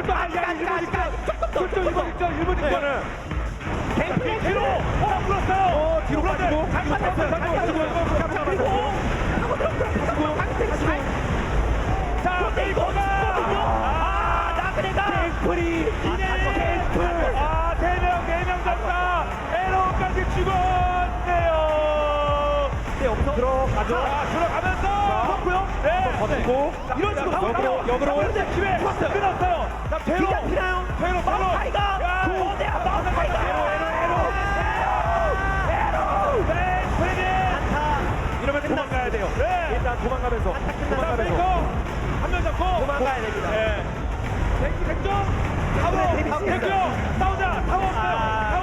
이걸 또 일본 이거는 뒤로 물었어요. 뒤로 빠지고 자, 베이커가 나그네가 갱플이 네명 잡다 에러까지 죽었네요. 네, 여기서 들어가죠. 들어가면서 고요 네. 버티고 이런 식으로 역으로 기회 끊었어요. 자, 배로 피나요? 마오카이가 거대한 마오카이가 이러면 도망가야 돼요. 네. 일단 도망가면서 한명 잡고 도망가야 됩니다. 네. 백점 타워 싸우자. 타워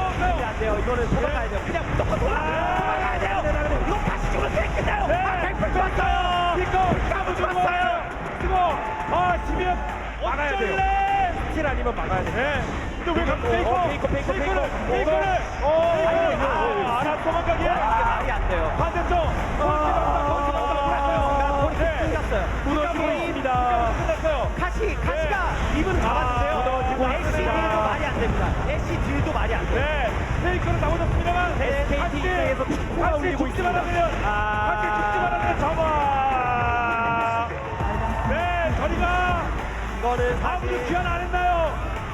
없어요. 안 돼요. 이거는 도망가야 돼요. 그냥 무조건 도망가야 돼요. 이거 다시 죽으면 끝나요. 백점 좋았어요. 이거 까부주고 쓰고 지면 막아야 돼요. 스틸 아니면 막아야 돼요. 네. 근데 왜 갑자기 페이커를 알아 도망가게 이게 말이 안 돼요. 반대쪽 무너집니다. 끝났어요. 카시가 입은 잡아주세요. 애쉬 딜도 말이 안 됩니다. 애쉬 딜도 말이 안 돼요. 네, 페이커는 나오졌습니다만 SKT 입장에서 축구가 울리고 죽지만 있습니다. 하면 같이 죽지만 하면 접어. 네, 저리가 이거는 아무도 사실 귀환 안 했나요?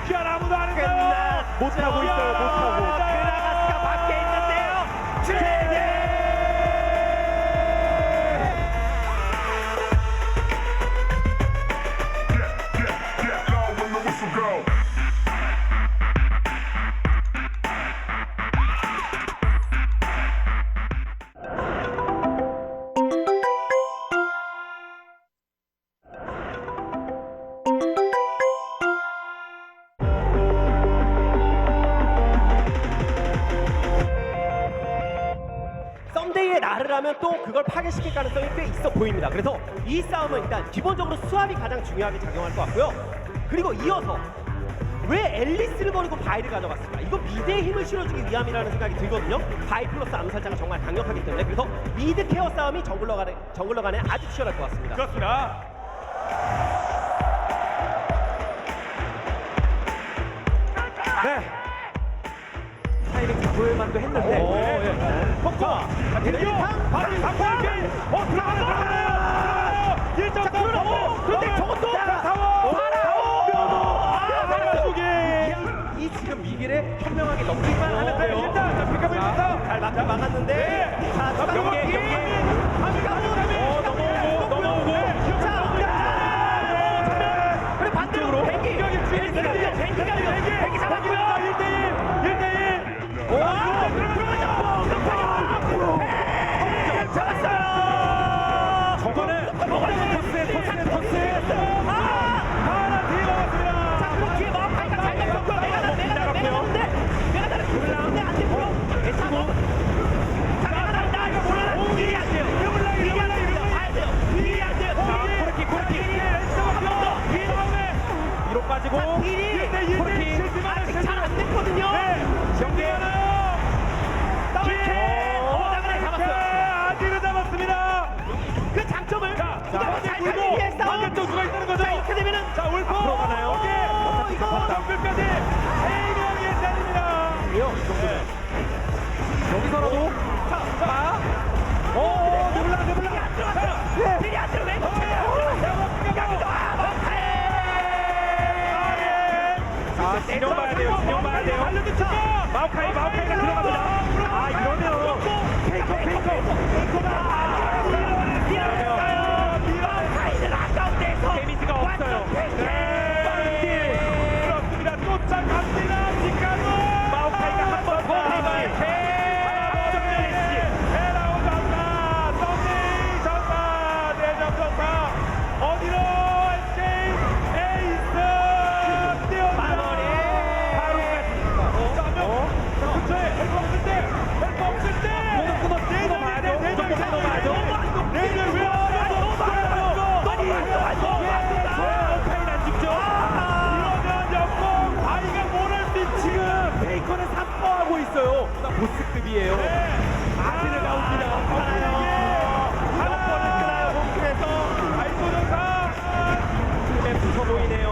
귀환 아무도 안 했나요? 못하고 있어요. 못하고. 그라가스가 밖에 있는데요. 제게. Get low when the whistle go. 썸데이의 날을 하면 또 그걸 파괴시킬 가능성이 꽤 있어 보입니다. 그래서 이 싸움은 일단 기본적으로 수압이 가장 중요하게 작용할 것 같고요. 그리고 이어서 왜 앨리스를 버리고 바이를 가져갔을까? 이거 미드에 힘을 실어주기 위함이라는 생각이 들거든요. 바이 플러스 암살자가 정말 강력하기 때문에. 그래서 미드 케어 싸움이 정글러 간에 아주 치열할 것 같습니다. 그렇습니다. 네. 타이밍 구일만도 했는데. 폭파. 대교. 바로 상황. 들어가네요. 1점 타워. 그런데 저것도 타워. 이 지금 위기를 현명하게 넘기만 하면 돼요. 일단 픽업입니다. 잘 막았는데. 자, 경기. 넘어오고. 그래 반대로 뱅기 잡았고요. 1대1. 잡았어요. 저거는 토스. 하나 뒤에 나왔습니다. 자, 그럼 뒤에 마우카이가 잘 잡혔고 내가 안 돼. 보여. 자, 내가 나온다. 이거 몰라. 일이 안 돼요. 봐야 돼요. 일이 안 돼요. 코르키. 뒤에 나오네. 뒤로 빠지고. 코르키. 아직 잘 안 됐거든요. 경기하나요? 아디를 잡았습니다. 그 장점을 잘 물고 반대쪽 누가 있다는 거죠? 이렇게 되면은 자, 울프 앞으로 가나요? 이거 정글까지 3명의 자리입니다. 이 정도면 여기서라도 자, 느블라. 딜이 안 들어. 왼쪽 진영 봐야 돼요. 마오카이가 들어갑니다. 이러면 페이커가 마오카이는 아까운 데서 데미지가 없어요. 그렇습니다. 쫓아갑니다. 뒷가로 마오카이가 한 번 더 어디로 SK 에이스 뛰어옵니다. 바로 헬퍼 없을 때 베이컨은 3퍼하고 있어요. 보스급이에요. 아트를 나옵니다. 한번을 끊어요. 홈클에서 알고전사 맵 붙어 보이네요.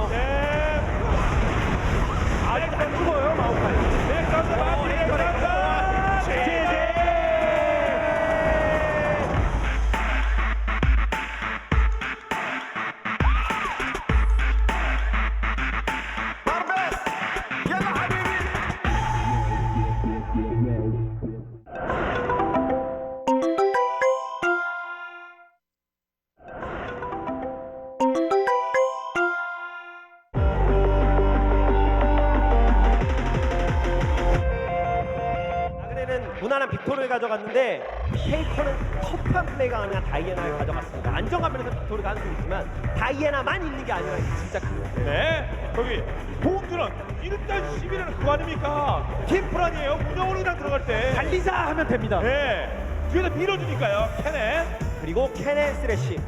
가져갔는데 페이커는 터프한 플레이가 가능한 다이애나를 가져갔습니다. 안정감에서 빅토르가 한 수 있지만 다이애나만 있는 게 아니라 이게 진짜 큰 거예요. 네, 거기 보험주는 1단 11이라는 그거 아닙니까? 팀플란이에요. 무정으로 그냥 들어갈 때 달리자 하면 됩니다. 네, 뒤에서 밀어주니까요. 캐넨. 그리고 캐넨 스래시.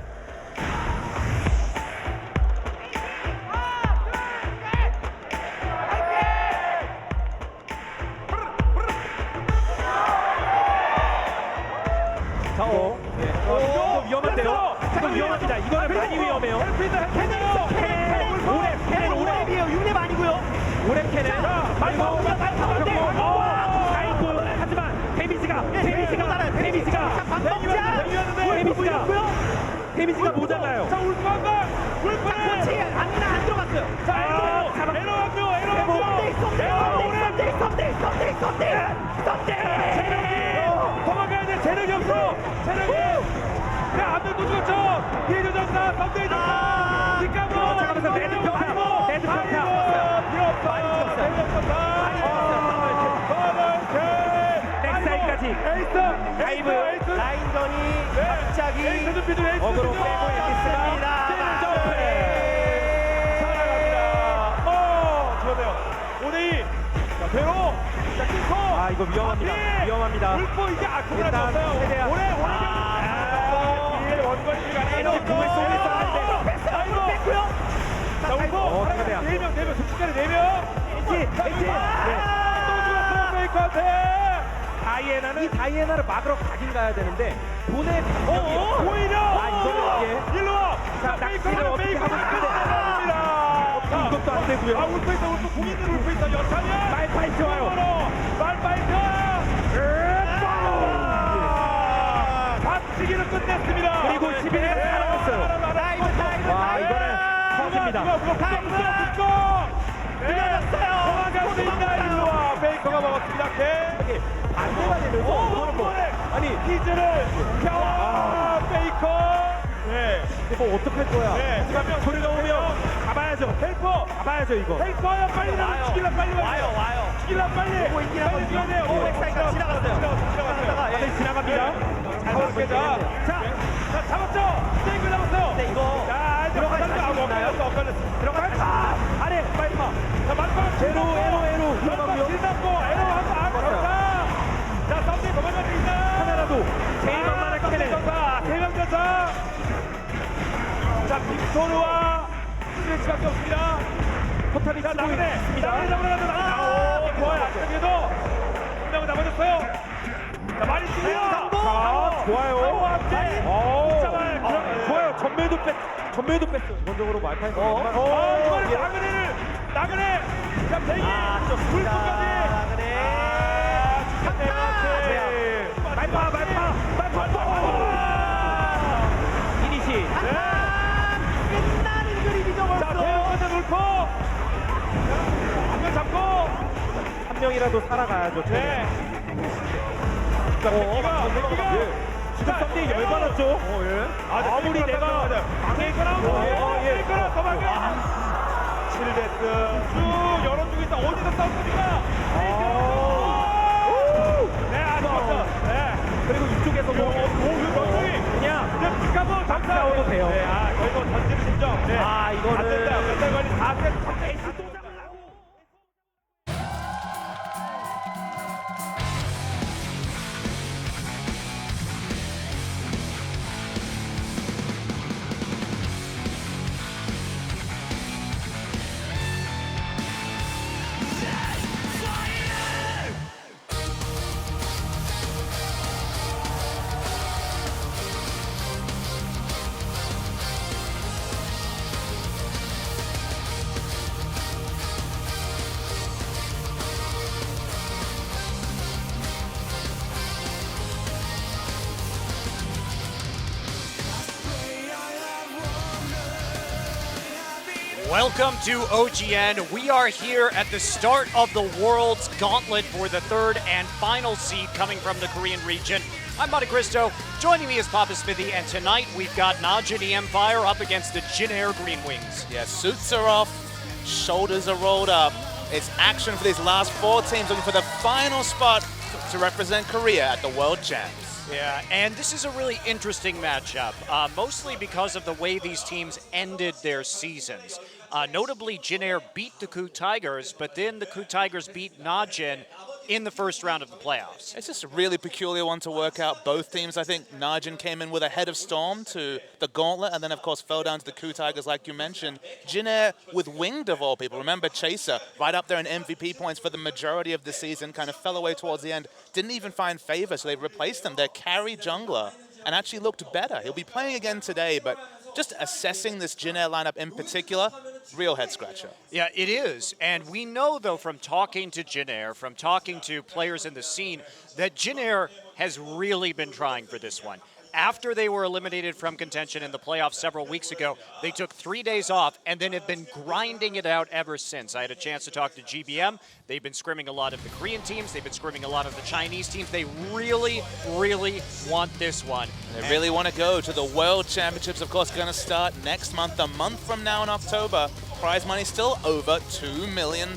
자, 이거 위험한데요? 이거 위험합니다. 이거는 많이 위험해요. 캐넨 오랩이에요. 6렙 아니고요. 오랩 캐넨. 하지만 데미지가 모자라요. 자, 울프 한 방. 울프는 코치 안 들어갔어요. 자, 에로 도망가야 돼. 체력이 없어. 체력이. 야, 앞면 또 죽었죠. 뒤에 조정사, 덤대이 조사. 뒷감으로. 잠깐만요. 매드 평타. 매드 평타. 필요 없어. 많이 죽었어요. 매드 평타. 백사이드까지. 에이스. 라인전이 갑자기 에이스 좀 비둘, 에이스 어그로 좀 빼고 있습니다. 좋네요. 5대2. 자, 배로. 자, 끊고. 아, 이거 위험합니다. 울프 이제 공을 일단 놨어요. 최대한. 오래 원거리가 에너 공을 쏘고 있었는데. 뺐고요. 자, 울프. 최대한. 4명, 솔직하게 4명. 엣지. 또 죽었어요, 페이커한테. 이 다이애나를 막으러 가긴 가야 되는데 돈의 오히려. 이거는 일로 와. 자, 낚시를 어떻게 하고 페이커는 이것도 안 되고요. 아, 울프 있어, 울프. 공 있는 울프 있어. 연타냐? 말파이트 와요. 말파이트. 박치기를 끝냈습니다. 그리고 11위가 살아났어요. 와, 이거는 터집니다. 도망갈 수 있나? 일로 와. 페이커가 먹었습니다. 반대가 되면서 이거는 뭐 아니 피즈를 펴 페이커. 네. 뭐 어떡할 거야? 네. 그러면 소리가 오면 가봐야죠. 헬퍼. 가봐야죠 이거. 헬퍼야 빨리 나와. 죽일라 빨리 와요. 죽일라 빨리. 보고 있긴 하거든요. 빨리 뛰어야 돼요. 백사이드가 지나갔어요. 지나갔어요. 다들 지나갑니다. 잘 잡았습니다. 보이겠네요. 자, 잡았죠. 스테이크 잡았어요. 네, 이거 자, 들어갈 자신 있나요? 들어갔다. 아래 빨리 봐. 자, 만방 에로 들어가고요. 딜담고 에로 한방 들어가. 자, 썸네일 도망갈 수 있나? 하나라도 제일 만만한 캐넨. 대명전사. 자, 빅토르와 스트레치밖에 없습니다. 포탑이 자, 치고 나그네. 있습니다. 나그네 잡으러 간다. 나그네. 좋아요. 안쪽에도 한 명은 남아졌어요. 자, 많이 뛰어요. 자, 좋아요. 앞에. 좋아요. 전멸도 뺐어요. 기본적으로 말파이트. 이걸 나그네. 자, 대기. 불꽃까지. 이니시. 끝나는 그림이죠. 자, 대형관자 물고. 한명 잡고. 한 명이라도 살아가야죠. 네. 자, 백기가. 지금 썸네일 열받았죠. 아무리 내가 페이커랑 더 막게. 7대스 쭉 열어주고 있다. 어디서 싸웁니까? 네, 좋았어. 네. 그리고 이쪽에서 그냥 픽하고 싸워도 돼요. 네, 결국 전진 진정. 네. 이거는 안 된다. 멘탈 관리 4세트 에이스 또 잡으려고. Welcome to OGN. We are here at the start of the World's Gauntlet for the third and final seed coming from the Korean region. I'm Monte Cristo. Joining me is Papa Smithy, and tonight we've got Najini Empire up against the Jin Air Green Wings. Yeah, suits are off, shoulders are rolled up. It's action for these last four teams looking for the final spot to represent Korea at the World Champs. Yeah, and this is a really interesting matchup, mostly because of the way these teams ended their seasons. Notably, Jin Air beat the Koo Tigers, but then the Koo Tigers beat Najin in the first round of the playoffs. It's just a really peculiar one to work out. Both teams, I think, Najin came in with a head of Storm to the Gauntlet, and then, of course, fell down to the Koo Tigers, like you mentioned. Jin Air with Winged, of all people. Remember, Chaser, right up there in MVP points for the majority of the season, kind of fell away towards the end. Didn't even find favor, so they replaced him. Their carry jungler, and actually looked better. He'll be playing again today, but just assessing this Jin Air lineup in particular, real head scratcher. Yeah, it is. And we know, though, from talking to Jin Air, from talking to players in the scene, that Jin Air has really been trying for this one. After they were eliminated from contention in the playoffs several weeks ago, they took 3 days off and then have been grinding it out ever since. I had a chance to talk to GBM. They've been scrimming a lot of the Korean teams. They've been scrimming a lot of the Chinese teams. They really, really want this one. They really want to go to the World Championships, of course, going to start next month, a month from now in October. Prize money still over $2 million.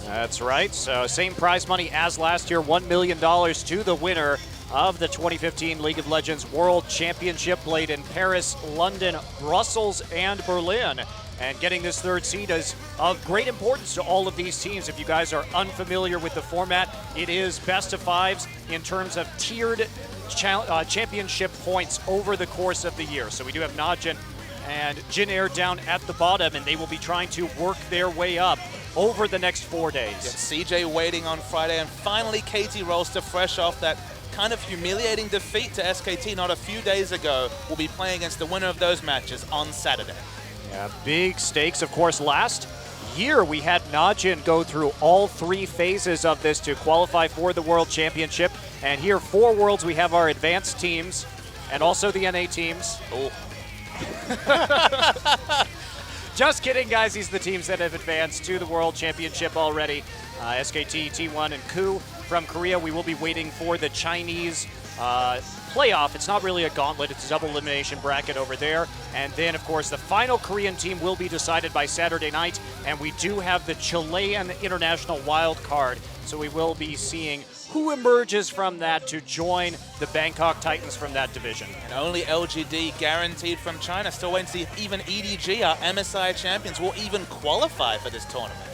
That's right. So same prize money as last year, $1 million to the winner of the 2015 League of Legends World Championship, played in Paris, London, Brussels, and Berlin. And getting this third seed is of great importance to all of these teams. If you guys are unfamiliar with the format, it is best of fives in terms of tiered championship points over the course of the year. So we do have Najin and Jin Air down at the bottom, and they will be trying to work their way up over the next 4 days. Yeah, CJ waiting on Friday, and finally KT Rolster, fresh off that kind of humiliating defeat to SKT not a few days ago, will be playing against the winner of those matches on Saturday. Yeah, big stakes. Of course, last year we had Najin go through all 3 phases of this to qualify for the World Championship. And here, 4 Worlds, we have our advanced teams and also the NA teams. Oh. Just kidding, guys. These are the teams that have advanced to the World Championship already. SKT, T1, and Koo from Korea. We will be waiting for the Chinese playoff. It's not really a gauntlet. It's a double elimination bracket over there. And then, of course, the final Korean team will be decided by Saturday night. And we do have the Chilean international wild card. So we will be seeing who emerges from that to join the Bangkok Titans from that division. And only LGD guaranteed from China. Still waiting to see if even EDG, our MSI champions, will even qualify for this tournament.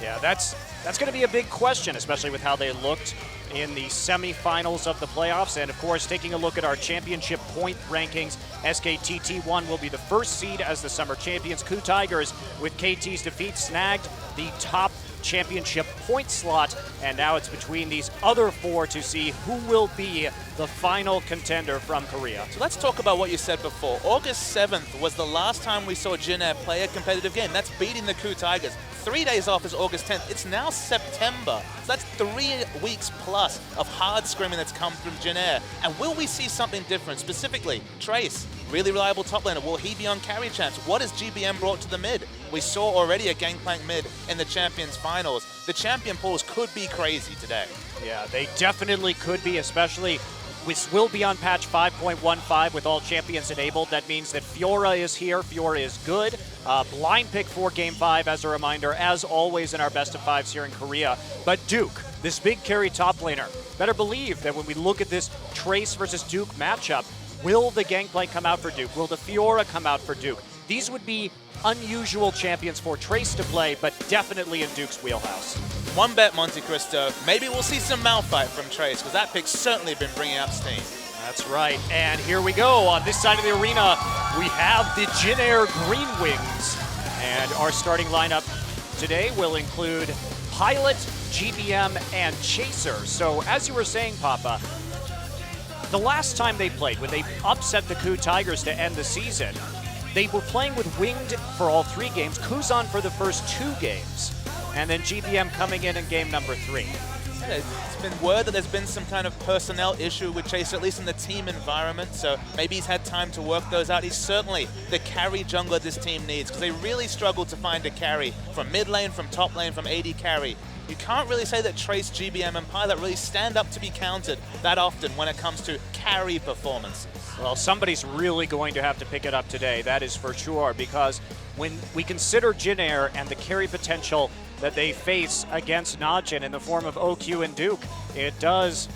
Yeah, that's going to be a big question, especially with how they looked in the semifinals of the playoffs. And of course, taking a look at our championship point rankings, SKTT1 will be the first seed as the summer champions. Koo Tigers, with KT's defeat, snagged the top championship point slot, and now it's between these other 4 to see who will be the final contender from Korea. So let's talk about what you said before. August 7th was the last time we saw Jin Air play a competitive game. That's beating the Koo Tigers. 3 days off is August 10th. It's now September. So that's 3 weeks plus of hard scrimming that's come from Jin Air. And will we see something different? Specifically, Trace, really reliable top laner. Will he be on carry champs? What has GBM brought to the mid? We saw already a Gangplank mid in the Champions Finals. The champion pools could be crazy today. Yeah, they definitely could be, especially which will be on patch 5.15 with all champions enabled. That means that Fiora is here. Fiora is good. Blind pick for Game 5, as a reminder, as always in our best of 5s here in Korea. But Duke, this big carry top laner, better believe that when we look at this Trace versus Duke matchup, will the Gangplank come out for Duke? Will the Fiora come out for Duke? These would be unusual champions for Trace to play, but definitely in Duke's wheelhouse. One bet, Monte Cristo. Maybe we'll see some Malphite from Trace, because that pick's certainly been bringing up steam. That's right, and here we go. On this side of the arena, we have the Jin Air Green Wings. And our starting lineup today will include Pilot, GBM, and Chaser. So as you were saying, Papa, the last time they played, when they upset the Koo Tigers to end the season, they were playing with Winged for all 3 games, Kuzan for the first 2 games, and then GBM coming in game number 3. It's been word that there's been some kind of personnel issue with Chaser, at least in the team environment, so maybe he's had time to work those out. He's certainly the carry jungler this team needs, because they really struggle to find a carry from mid lane, from top lane, from AD carry. you can't really say that Trace, GBM, and Pilot really stand up to be counted that often when it comes to carry performances. Well, somebody's really going to have to pick it up today, that is for sure, because when we consider Jin Air and the carry potential that they face against Najin in the form of OQ and Duke, it does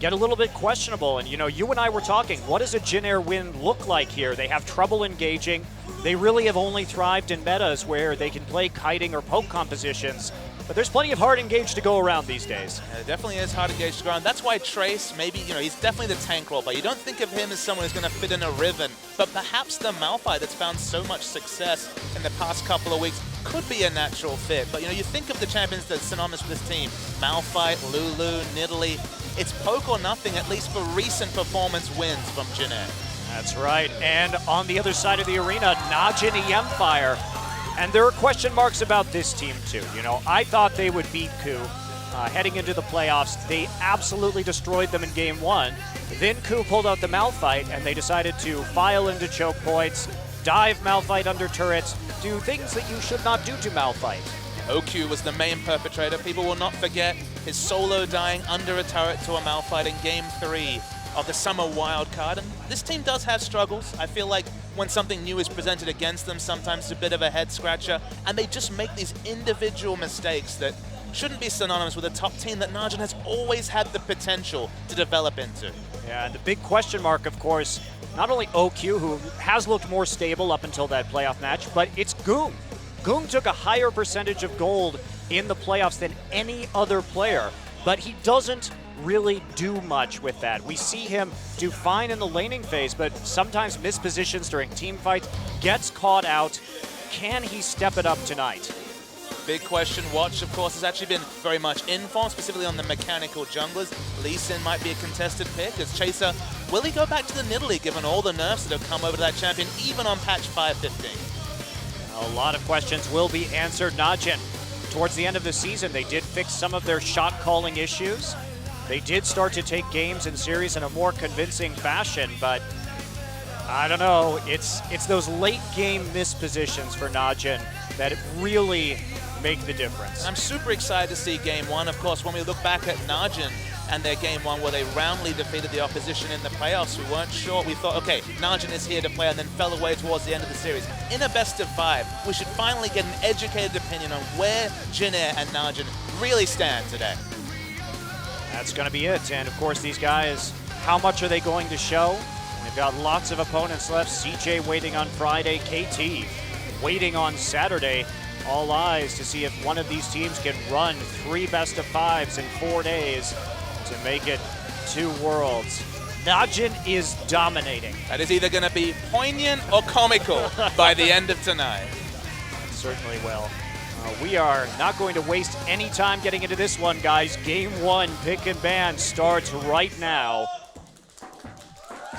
get a little bit questionable. And, you know, you and I were talking, what does a Jin Air win look like here? They have trouble engaging. They really have only thrived in metas where they can play kiting or poke compositions. But there's plenty of hard engage to go around these days. Yeah, it definitely is hard to gauge the ground. That's why Trace, maybe, you know, he's definitely the tank role, but you don't think of him as someone who's going to fit in a Riven. But perhaps the Malphite that's found so much success in the past couple of weeks could be a natural fit. But, you know, you think of the champions that's synonymous with this team. Malphite, Lulu, Nidalee. It's poke or nothing, at least for recent performance wins from Jin Air. That's right. And on the other side of the arena, Najin Empire. And there are question marks about this team too. You know, I thought they would beat KOO heading into the playoffs. They absolutely destroyed them in game one. Then KOO pulled out the Malphite and they decided to file into choke points, dive Malphite under turrets, do things that you should not do to Malphite. OQ was the main perpetrator. People will not forget his solo dying under a turret to a Malphite in game 3 of the summer wildcard. And this team does have struggles. I feel like when something new is presented against them, sometimes it's a bit of a head scratcher, and they just make these individual mistakes that shouldn't be synonymous with a top team that Najin has always had the potential to develop into. Yeah, and the big question mark, of course, not only OQ, who has looked more stable up until that playoff match, but it's Goong. Goong took a higher percentage of gold in the playoffs than any other player, but he doesn't really do much with that. We see him do fine in the laning phase, but sometimes miss positions during team fights, gets caught out. Can he step it up tonight? Big question. Watch, of course, has actually been very much in form, specifically on the mechanical junglers. Lee Sin might be a contested pick as Chaser. Will he go back to the Nidalee given all the nerfs that have come over to that champion, even on patch 5.15? A lot of questions will be answered. Najin, towards the end of the season, they did fix some of their shot calling issues. They did start to take games and series in a more convincing fashion, but I don't know. It's those late game mispositions for Najin that really make the difference. I'm super excited to see game 1. Of course, when we look back at Najin and their game 1 where they roundly defeated the opposition in the playoffs, we weren't sure. We thought, okay, Najin is here to play, and then fell away towards the end of the series. In a best of 5, we should finally get an educated opinion on where Jin Air and Najin really stand today. That's going to be it. And of course, these guys, how much are they going to show? They've got lots of opponents left. CJ waiting on Friday, KT waiting on Saturday. All eyes to see if one of these teams can run 3 best of 5s in 4 days to make it to Worlds. Najin is dominating. That is either going to be poignant or comical by the end of tonight. Certainly will. We are not going to waste any time getting into this one, guys. Game 1, pick and ban, starts right now.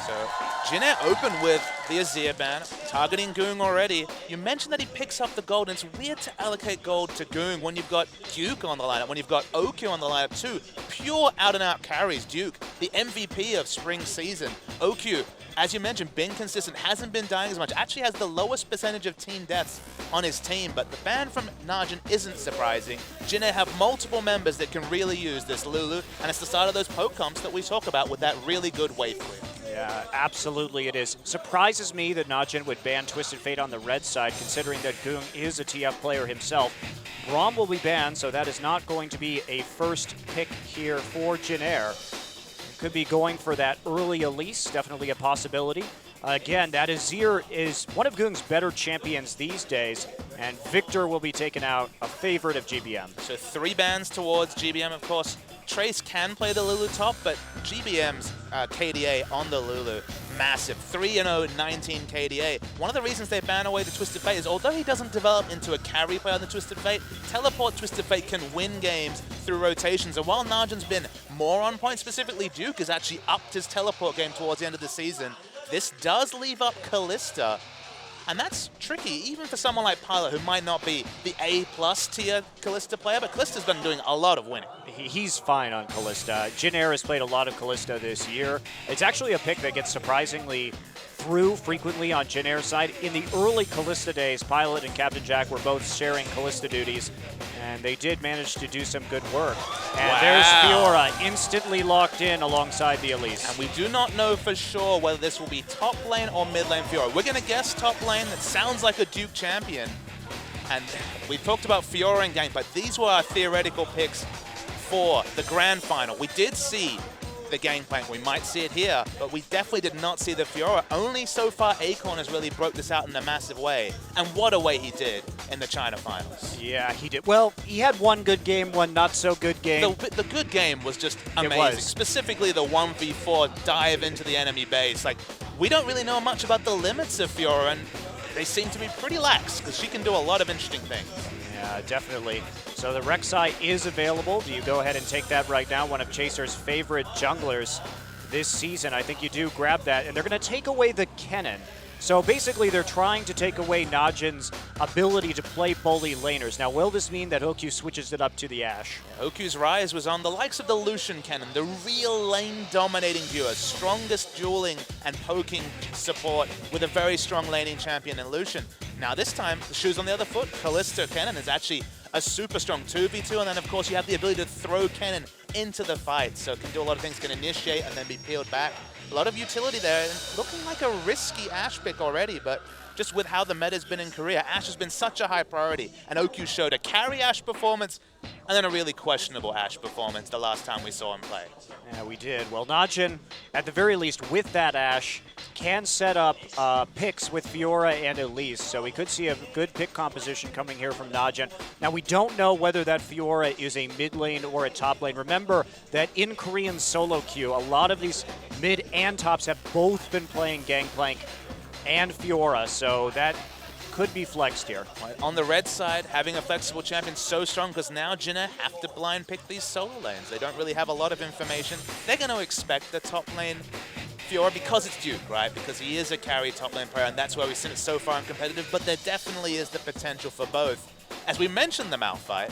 So Jin Air opened with the Azir ban, targeting Goong already. You mentioned that he picks up the gold, and it's weird to allocate gold to Goong when you've got Duke on the lineup, when you've got OQ on the lineup too. Pure out-and-out carries. Duke, the MVP of spring season. OQ, as you mentioned, been consistent, hasn't been dying as much, actually has the lowest percentage of team deaths on his team, but the ban from Najin isn't surprising. Jin Air have multiple members that can really use this Lulu, and it's the start of those poke comps that we talk about with that really good wave clear. Yeah, absolutely it is. Surprises me that Najin would ban Twisted Fate on the red side, considering that Goong is a TF player himself. Braum will be banned, so that is not going to be a first pick here for Jin Air. Could be going for that early Elise, definitely a possibility. Again, that Azir is one of Goong's better champions these days, and Victor will be taken out, a favorite of GBM. So 3 bans towards GBM, of course. Trace can play the Lulu top, but GBM's KDA on the Lulu, massive. 3-0, 19 KDA. One of the reasons they ban away the Twisted Fate is, although he doesn't develop into a carry player on the Twisted Fate, Teleport Twisted Fate can win games through rotations. And while Najin's been more on point, specifically Duke has actually upped his Teleport game towards the end of the season. This does leave up Kalista, and that's tricky, even for someone like Pilot, who might not be the A+ tier Kalista player, but Kalista's been doing a lot of winning. He's fine on Kalista. Jin Air has played a lot of Kalista this year. It's actually a pick that gets surprisingly through frequently on Jin Air's side. In the early Kalista days, Pilot and Captain Jack were both sharing Kalista duties, and they did manage to do some good work. And there's Fiora instantly locked in alongside the Elise. And we do not know for sure whether this will be top lane or mid lane Fiora. We're going to guess top lane. That sounds like a Duke champion. And we talked about Fiora and Gangplank. These were our theoretical picks for the grand final. We did see the Gangplank. We might see it here, but we definitely did not see the Fiora. Only so far Acorn has really broke this out in a massive way. And what a way he did in the China finals. Yeah, he did. Well, he had one good game, one not so good game. The good game was just amazing. was. Specifically the 1v4 dive into the enemy base. Like, we don't really know much about the limits of Fiora, and they seem to be pretty lax because she can do a lot of interesting things. Yeah, definitely. So the Rek'Sai is available. Do you go ahead and take that right now? One of Chaser's favorite junglers this season. I think you do grab that. And they're going to take away the Kennen. So basically, they're trying to take away Najin's ability to play bully laners. Now, will this mean that HoQ switches it up to the Ashe? HoQ's rise was on the likes of the Lucian Kennen, the real lane-dominating duo, strongest dueling and poking support with a very strong laning champion in Lucian. Now this time, the shoe's on the other foot. Kalista Kennen is actually a super strong 2v2, and then of course you have the ability to throw Kennen into the fight, so it can do a lot of things, can initiate and then be peeled back. A lot of utility there, and looking like a risky Ashe pick already, but just with how the meta's been in Korea, Ashe has been such a high priority, and HoQ showed a carry Ashe performance, and then a really questionable Ashe performance the last time we saw him play. Yeah, we did. Well, Najin, at the very least, with that Ashe, can set up picks with Fiora and Elise, so we could see a good pick composition coming here from Najin. Now, we don't know whether that Fiora is a mid lane or a top lane. Remember that in Korean solo queue, a lot of these mid and tops have both been playing Gangplank and Fiora, so that could be flexed here. On the red side, having a flexible champion so strong because now Jinna have to blind pick these solo lanes. They don't really have a lot of information. They're going to expect the top lane Fiora because it's Duke, right? Because he is a carry top lane player, and that's where we've seen it so far in competitive, but there definitely is the potential for both. As we mentioned the Malphite,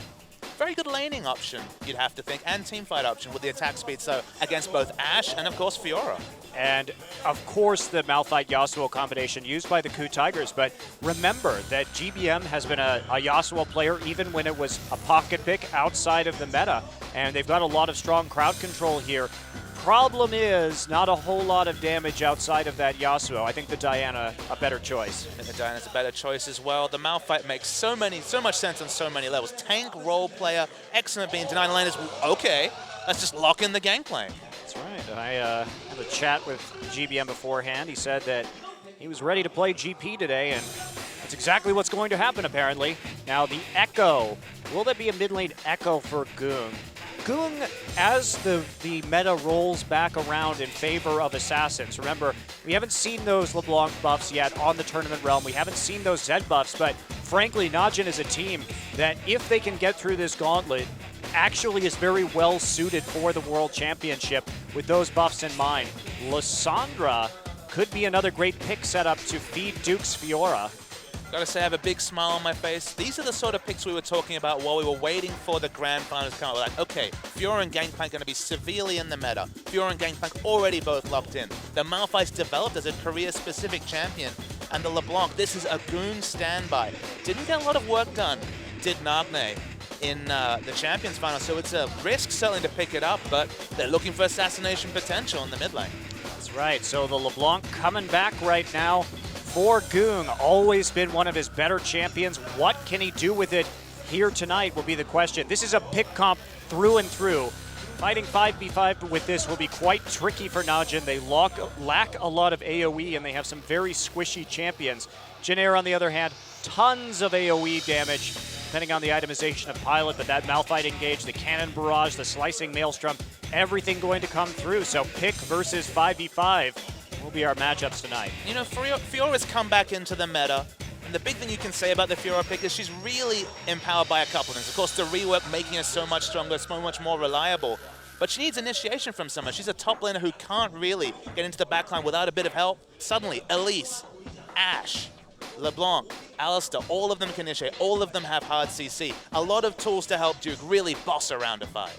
very good laning option, you'd have to think, and teamfight option with the attack speed, so against both Ashe and, of course, Fiora. And, of course, the Malphite Yasuo combination used by the KOO Tigers, but remember that GBM has been a Yasuo player even when it was a pocket pick outside of the meta, and they've got a lot of strong crowd control here. Problem is, not a whole lot of damage outside of that Yasuo. I think the Diana a better choice. I think the Diana's a better choice as well. The Malphite makes so much sense on so many levels. Tank, role player, excellent being denied laners. Okay, let's just lock in the Gangplank. That's right. I had a chat with GBM beforehand. He said that he was ready to play GP today, and that's exactly what's going to happen, apparently. Now, the Echo. Will there be a mid lane Echo for Goong? Goong, as the meta rolls back around in favor of Assassins, remember, we haven't seen those LeBlanc buffs yet on the tournament realm. We haven't seen those Zed buffs, but frankly, Najin is a team that, if they can get through this gauntlet, actually is very well suited for the World Championship with those buffs in mind. Lissandra could be another great pick setup to feed Duke's Fiora. Gotta say, I have a big smile on my face. These are the sort of picks we were talking about while we were waiting for the grand finals to come out. We're like, okay, Fiora and Gangplank are gonna be severely in the meta. Fiora and Gangplank already both locked in. The Malphite's developed as a Korea-specific champion. And the LeBlanc, this is a Goon standby. Didn't get a lot of work done, did Nagne in the Champions final. So it's a risk certainly to pick it up, but they're looking for assassination potential in the mid lane. That's right, so the LeBlanc coming back right now for Goong. Always been one of his better champions. What can he do with it here tonight will be the question. This is a pick comp through and through. Fighting 5v5 with this will be quite tricky for Najin. They lack a lot of AoE, and they have some very squishy champions. Jin Air, on the other hand, tons of AoE damage, depending on the itemization of Pilot, but that Malphite engage, the Cannon Barrage, the Slicing Maelstrom, everything going to come through. So pick versus 5v5 will be our matchups tonight. You know, Fiora's come back into the meta, and the big thing you can say about the Fiora pick is she's really empowered by a couple of things. Of course, the rework making her so much stronger, so much more reliable, but she needs initiation from someone. She's a top laner who can't really get into the backline without a bit of help. Suddenly, Elise, Ashe, LeBlanc, Alistar, all of them can initiate. All of them have hard CC. A lot of tools to help Duke really boss around a fight.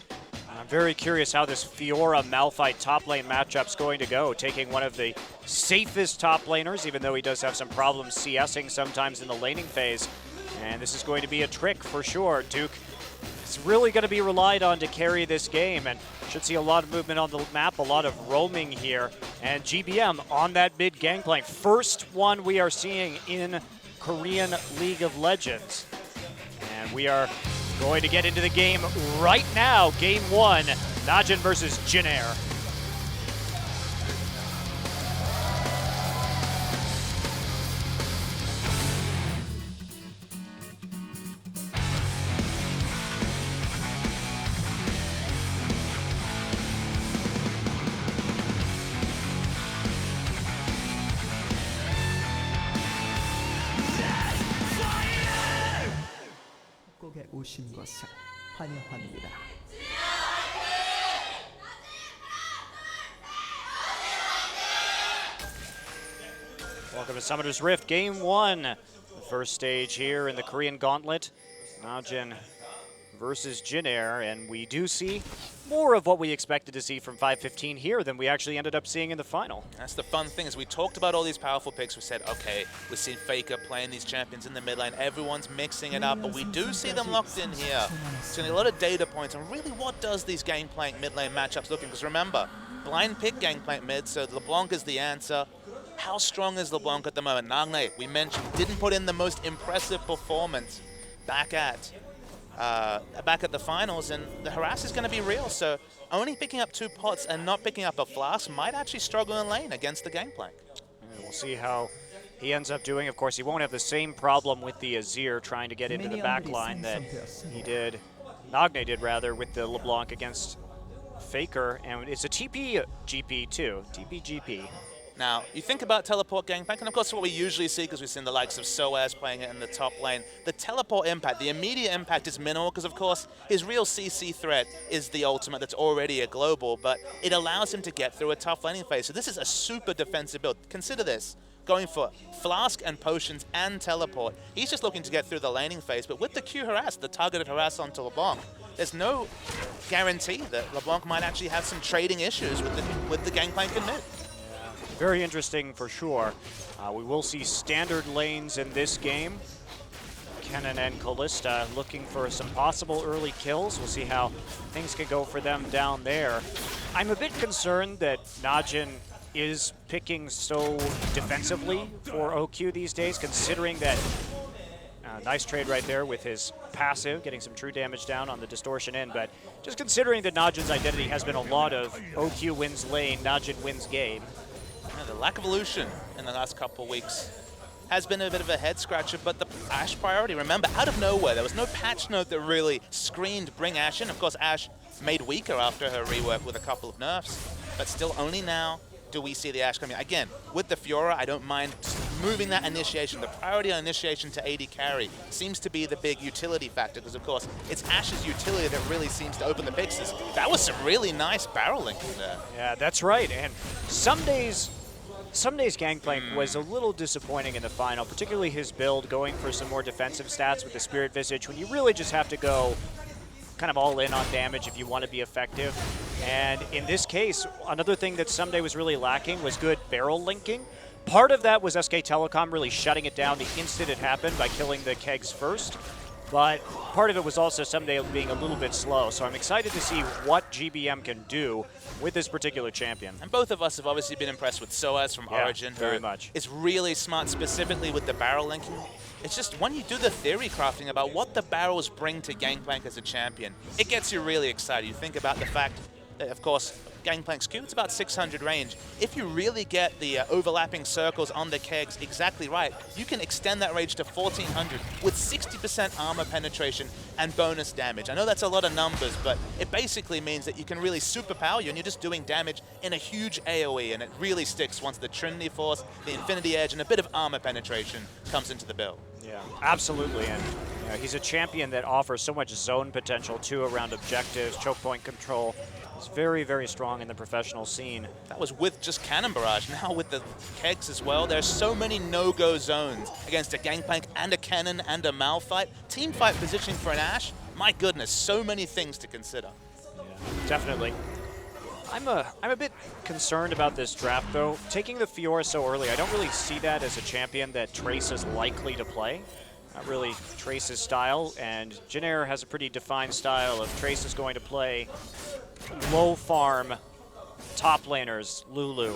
I'm very curious how this Fiora Malphite top lane matchup's going to go, taking one of the safest top laners, even though he does have some problems CSing sometimes in the laning phase. And this is going to be a trick for sure. Duke is really going to be relied on to carry this game, and should see a lot of movement on the map, a lot of roaming here. And GBM on that mid gangplank. First one we are seeing in Korean League of Legends. And we are going to get into the game right now. Game 1, Najin versus Jin Air. 한국에 오신 것을 환영합니다. Welcome to Summoner's Rift, Game 1. The first stage here in the Korean Gauntlet. Najin versus Jin Air, and we do see more of what we expected to see from 515 here than we actually ended up seeing in the final. That's the fun thing, is we talked about all these powerful picks. We said, okay, we've seen Faker playing these champions in the mid lane. Everyone's mixing it up, but we do see them locked in here. So a lot of data points on really what does these Gangplank mid lane matchups looking? Because remember, blind pick Gangplank mid, so LeBlanc is the answer. How strong is LeBlanc at the moment? Nagne, we mentioned, didn't put in the most impressive performance back at the finals, and the harass is going to be real. So only picking up 2 pots and not picking up a flask might actually struggle in lane against the Gangplank. And we'll see how he ends up doing. Of course, he won't have the same problem with the Azir trying to get into the back line that he did, Nagne did rather, with the LeBlanc against Faker. And it's a TP GP too, TP GP. Now, you think about teleport Gangplank, and of course what we usually see, because we've seen the likes of Soaz playing it in the top lane, the teleport impact, the immediate impact is minimal, because of course his real CC threat is the ultimate that's already a global, but it allows him to get through a tough laning phase. So this is a super defensive build. Consider this, going for Flask and Potions and Teleport. He's just looking to get through the laning phase, but with the Q harass, the targeted harass onto LeBlanc, there's no guarantee that LeBlanc might actually have some trading issues with the Gangplank in mid. Very interesting for sure. We will see standard lanes in this game. Kennen and Kalista looking for some possible early kills. We'll see how things can go for them down there. I'm a bit concerned that Najin is picking so defensively for OQ these days, considering that nice trade right there with his passive, getting some true damage down on the distortion in, but just considering that Najin's identity has been a lot of OQ wins lane, Najin wins game. Yeah, the lack of evolution in the last couple of weeks has been a bit of a head scratcher, but the Ashe priority, remember, out of nowhere, there was no patch note that really screened bring Ashe in. Of course, Ashe made weaker after her rework with a couple of nerfs, but still only now do we see the Ashe coming. Again, with the Fiora, I don't mind moving that initiation. The priority on initiation to AD carry seems to be the big utility factor, because of course, it's Ashe's utility that really seems to open the pixels. That was some really nice barrel linking there. Yeah, that's right, and some days Gangplank was a little disappointing in the final, particularly his build going for some more defensive stats with the Spirit Visage, when you really just have to go kind of all in on damage if you want to be effective. And in this case, another thing that Someday was really lacking was good barrel linking. Part of that was SK Telecom really shutting it down the instant it happened by killing the kegs first. But part of it was also Someday being a little bit slow. So I'm excited to see what GBM can do with this particular champion. And both of us have obviously been impressed with Soaz from Origin. Very much. It's really smart, specifically with the barrel linking. It's just when you do the theory crafting about what the barrels bring to Gangplank as a champion, it gets you really excited. You think about the fact that, of course, Gangplank's Q, it's about 600 range. If you really get the overlapping circles on the kegs exactly right, you can extend that range to 1400 with 60% armor penetration and bonus damage. I know that's a lot of numbers, but it basically means that you can really superpower you, and you're just doing damage in a huge AoE, and it really sticks once the Trinity Force, the Infinity Edge, and a bit of armor penetration comes into the build. Yeah, absolutely, and you know, he's a champion that offers so much zone potential too around objectives, choke point control. He's very, very strong in the professional scene. That was with just Cannon Barrage. Now with the kegs as well, there's so many no-go zones against a Gangplank and a Cannon and a Malphite. Teamfight positioning for an Ashe, my goodness, so many things to consider. Yeah. definitely. I'm a bit concerned about this draft, though. Taking the Fiora so early, I don't really see that as a champion that Trace is likely to play. Not really Trace's style, and Jin has a pretty defined style of Trace is going to play low farm top laners, Lulu,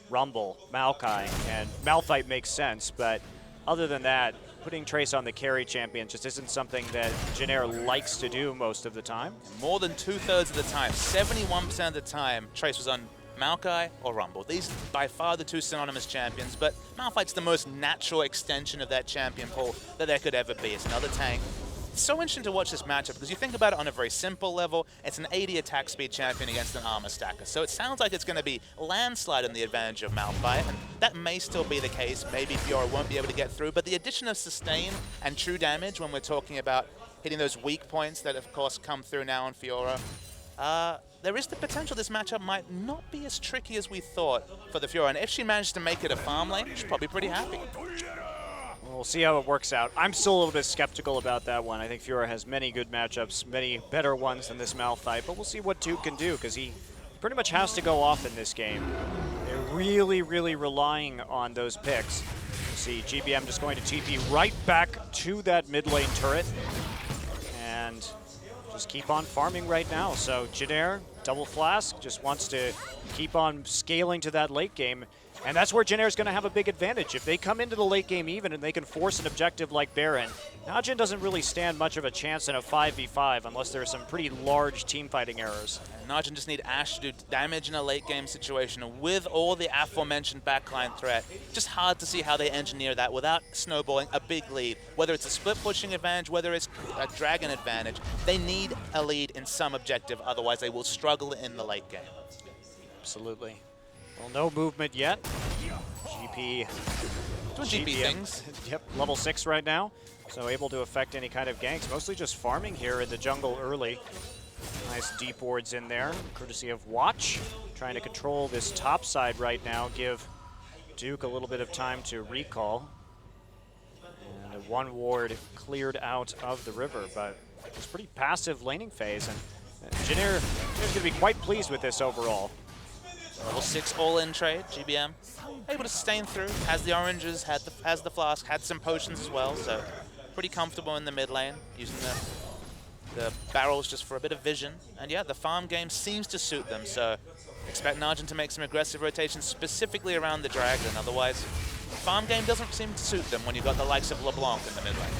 Rumble, Maokai, and Malphite makes sense, but other than that, putting Trace on the carry champion just isn't something that Jin likes to do most of the time. More than 2/3 of the time, 71% of the time, Trace was on Maokai or Rumble. These by far the two synonymous champions, but Malphite's the most natural extension of that champion pool that there could ever be. It's another tank. It's so interesting to watch this matchup because you think about it on a very simple level. It's an 80 attack speed champion against an armor stacker. So it sounds like it's going to be landslide in the advantage of Malphite, and that may still be the case. Maybe Fiora won't be able to get through, but the addition of sustain and true damage when we're talking about hitting those weak points that of course come through now on Fiora, there is the potential this matchup might not be as tricky as we thought for the Fiora. And if she managed to make it a farm lane, she's probably pretty happy. We'll see how it works out. I'm still a little bit skeptical about that one. I think Fiora has many good matchups, many better ones than this Malphite, but we'll see what Duke can do because he pretty much has to go off in this game. They're really, really relying on those picks. You see GBM just going to TP right back to that mid lane turret and just keep on farming right now. So Jin double flask, just wants to keep on scaling to that late game. And that's where Jin is going to have a big advantage. If they come into the late game even and they can force an objective like Baron, Najin doesn't really stand much of a chance in a 5v5 unless there are some pretty large team fighting errors. And Najin just need Ashe to do damage in a late game situation. And with all the aforementioned backline threat, just hard to see how they engineer that without snowballing a big lead. Whether it's a split pushing advantage, whether it's a dragon advantage, they need a lead in some objective, otherwise they will struggle in the late game. Absolutely. Well, no movement yet. GP Doing GP things. Yep, level 6 right now. So able to affect any kind of ganks. Mostly just farming here in the jungle early. Nice deep wards in there, courtesy of Watch. Trying to control this top side right now. Give Duke a little bit of time to recall. And one ward cleared out of the river, but it's pretty passive laning phase. And Jin is going to be quite pleased with this overall. Level 6 all-in trade, GBM. Able to sustain through, has the oranges, has the flask, had some potions as well, so pretty comfortable in the mid lane, using the barrels just for a bit of vision. And yeah, the farm game seems to suit them, so expect Najin to make some aggressive rotations specifically around the dragon. Otherwise, farm game doesn't seem to suit them when you've got the likes of LeBlanc in the mid lane.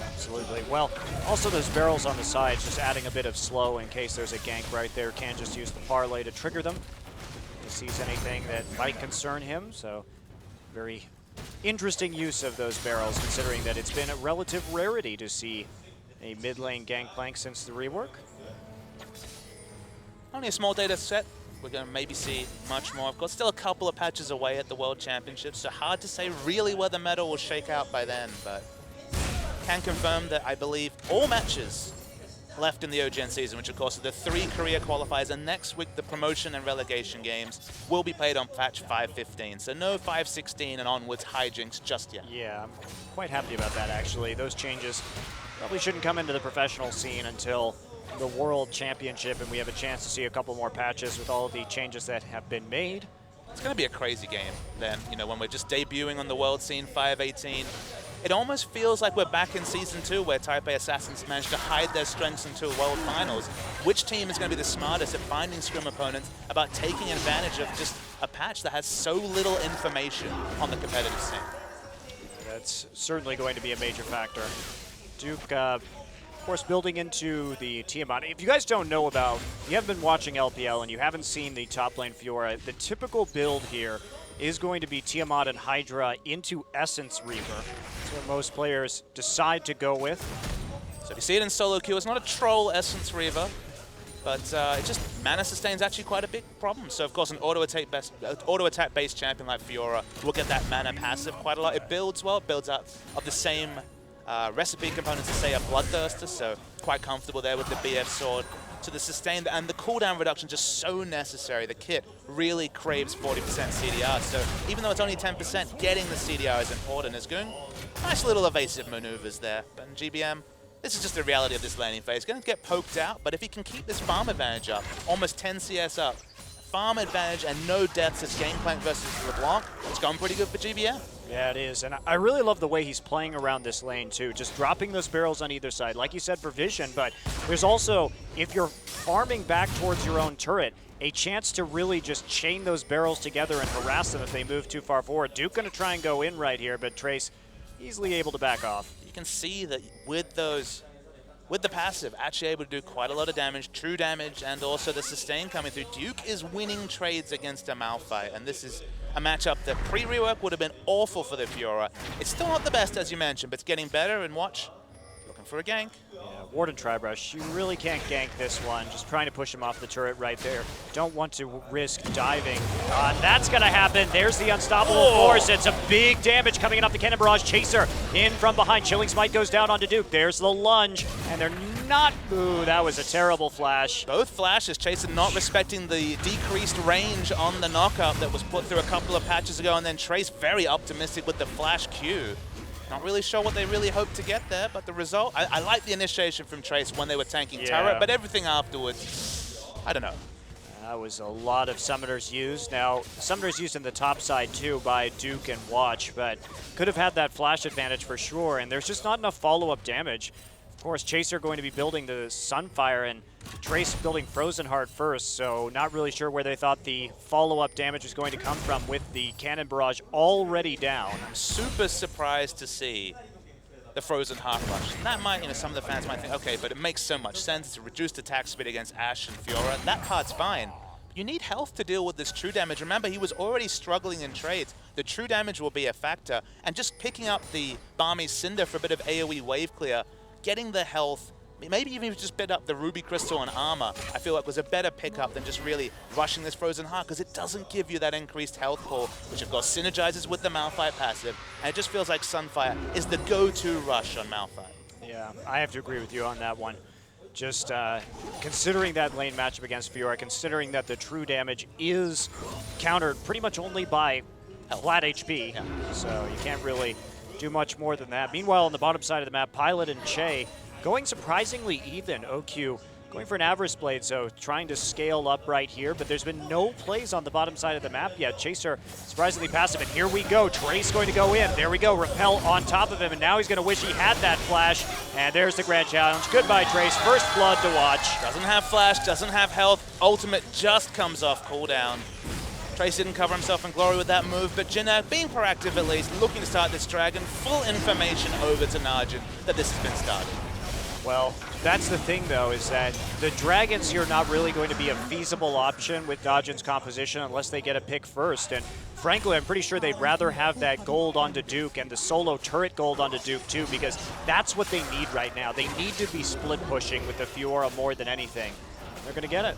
Absolutely. Well, also those barrels on the sides, just adding a bit of slow in case there's a gank right there. Can just use the parlay to trigger them. Sees anything that might concern him, so very interesting use of those barrels considering that it's been a relative rarity to see a mid lane gangplank since the rework. Only a small data set. We're going to maybe see much more. Of course, still a couple of patches away at the World Championships, so hard to say really where the medal will shake out by then, but can confirm that I believe all matches left in the OGN season, which of course are the 3 career qualifiers, and next week the promotion and relegation games will be played on patch 5.15, so no 5.16 and onwards hijinks just yet. Yeah, I'm quite happy about that actually. Those changes probably shouldn't come into the professional scene until the World Championship, and we have a chance to see a couple more patches with all of the changes that have been made. It's going to be a crazy game then, you know, when we're just debuting on the world scene 5.18. It almost feels like we're back in Season 2 where Taipei Assassins managed to hide their strengths into World Finals. Which team is going to be the smartest at finding scrim opponents about taking advantage of just a patch that has so little information on the competitive scene? That's certainly going to be a major factor. Duke, of course, building into the Tiamat. If you guys don't know about, you haven't been watching LPL and you haven't seen the top lane Fiora, the typical build here is going to be Tiamat and Hydra into Essence Reaver. That's what most players decide to go with. So if you see it in solo queue, it's not a troll Essence Reaver, but it just mana sustain is actually quite a big problem. So of course an auto attack based champion like Fiora will get that mana passive quite a lot. It builds well, it builds out of the same recipe components as say a Bloodthirster, so quite comfortable there with the BF sword. To the sustain and the cooldown reduction just so necessary. The kit really craves 40% CDR, so even though it's only 10%, getting the CDR is important. Is doing nice little evasive maneuvers there. But GBM This is just the reality of this laning phase. Going to get poked out, but if he can keep this farm advantage up, almost 10 CS up, farm advantage and no deaths as Gangplank versus LeBlanc, it's gone pretty good for GBM. Yeah, it is. And I really love the way he's playing around this lane, too. Just dropping those barrels on either side. Like you said, for vision, but there's also, if you're farming back towards your own turret, a chance to really just chain those barrels together and harass them if they move too far forward. Duke going to try and go in right here, but Trace easily able to back off. You can see that with the passive, actually able to do quite a lot of damage, true damage, and also the sustain coming through. Duke is winning trades against a Malphite, and this is a matchup that pre-rework would have been awful for the Fiora. It's still not the best, as you mentioned, but it's getting better, and watch, looking for a gank. Yeah, Warden Tribrush, you really can't gank this one. Just trying to push him off the turret right there. Don't want to risk diving. That's going to happen. There's the unstoppable force. It's a big damage coming in off the Cannon Barrage. Chaser in from behind. Chilling Smite goes down onto Duke. There's the lunge, and they're not... Ooh, that was a terrible flash. Both flashes, Chaser not respecting the decreased range on the knockup that was put through a couple of patches ago, and then Trace very optimistic with the flash Q. Not really sure what they really hoped to get there, but the result, I like the initiation from Trace when they were tanking turret, but everything afterwards, I don't know. That was a lot of summoners used. Now, summoners used in the top side too by Duke and Watch, but could have had that flash advantage for sure, and there's just not enough follow-up damage. Of course, Chaser going to be building the Sunfire, and Trace building Frozen Heart first, so not really sure where they thought the follow-up damage was going to come from with the Cannon Barrage already down. I'm super surprised to see the Frozen Heart Rush. And that might, some of the fans might think, okay, but it makes so much sense. It's a reduced attack speed against Ashe and Fiora. That part's fine. You need health to deal with this true damage. Remember, he was already struggling in trades. The true damage will be a factor. And just picking up the Barmy Cinder for a bit of AoE wave clear, getting the health, maybe even just bit up the Ruby Crystal and armor, I feel like was a better pickup than just really rushing this Frozen Heart, because it doesn't give you that increased health pool, which of course synergizes with the Malphite passive, and it just feels like Sunfire is the go-to rush on Malphite. Yeah, I have to agree with you on that one. Just considering that lane matchup against Fiora, considering that the true damage is countered pretty much only by flat HP, so you can't really do much more than that. Meanwhile, on the bottom side of the map, Pilot and Che going surprisingly even. OQ going for an Avarice Blade, so trying to scale up right here, but there's been no plays on the bottom side of the map yet. Chaser surprisingly passive, and here we go. Trace going to go in. There we go. Repel on top of him, and now he's going to wish he had that flash. And there's the grand challenge. Goodbye, Trace. First blood to watch. Doesn't have flash, doesn't have health. Ultimate just comes off cooldown. Trace didn't cover himself in glory with that move, but Jhin being proactive at least, looking to start this dragon. Full information over to Najin that this has been started. Well, that's the thing, though, is that the Dragons here are not really going to be a feasible option with Najin's composition unless they get a pick first. And frankly, I'm pretty sure they'd rather have that gold onto Duke and the solo turret gold onto Duke, too, because that's what they need right now. They need to be split pushing with the Fiora more than anything. They're going to get it.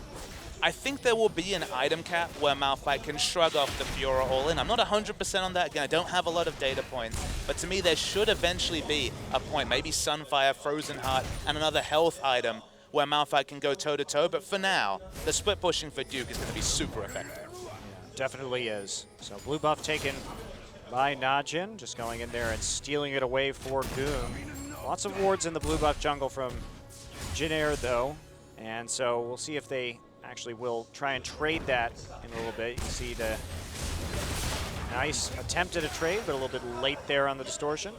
I think there will be an item cap where Malphite can shrug off the Fiora all-in. I'm not 100% on that. Again, I don't have a lot of data points. But to me, there should eventually be a point, maybe Sunfire, Frozen Heart, and another health item where Malphite can go toe-to-toe. But for now, the split pushing for Duke is going to be super effective. Definitely is. So blue buff taken by Najin, just going in there and stealing it away for Goom. Lots of wards in the blue buff jungle from Jhin, though. And so we'll see if they actually will try and trade that in a little bit. You can see the nice attempt at a trade, but a little bit late there on the distortion.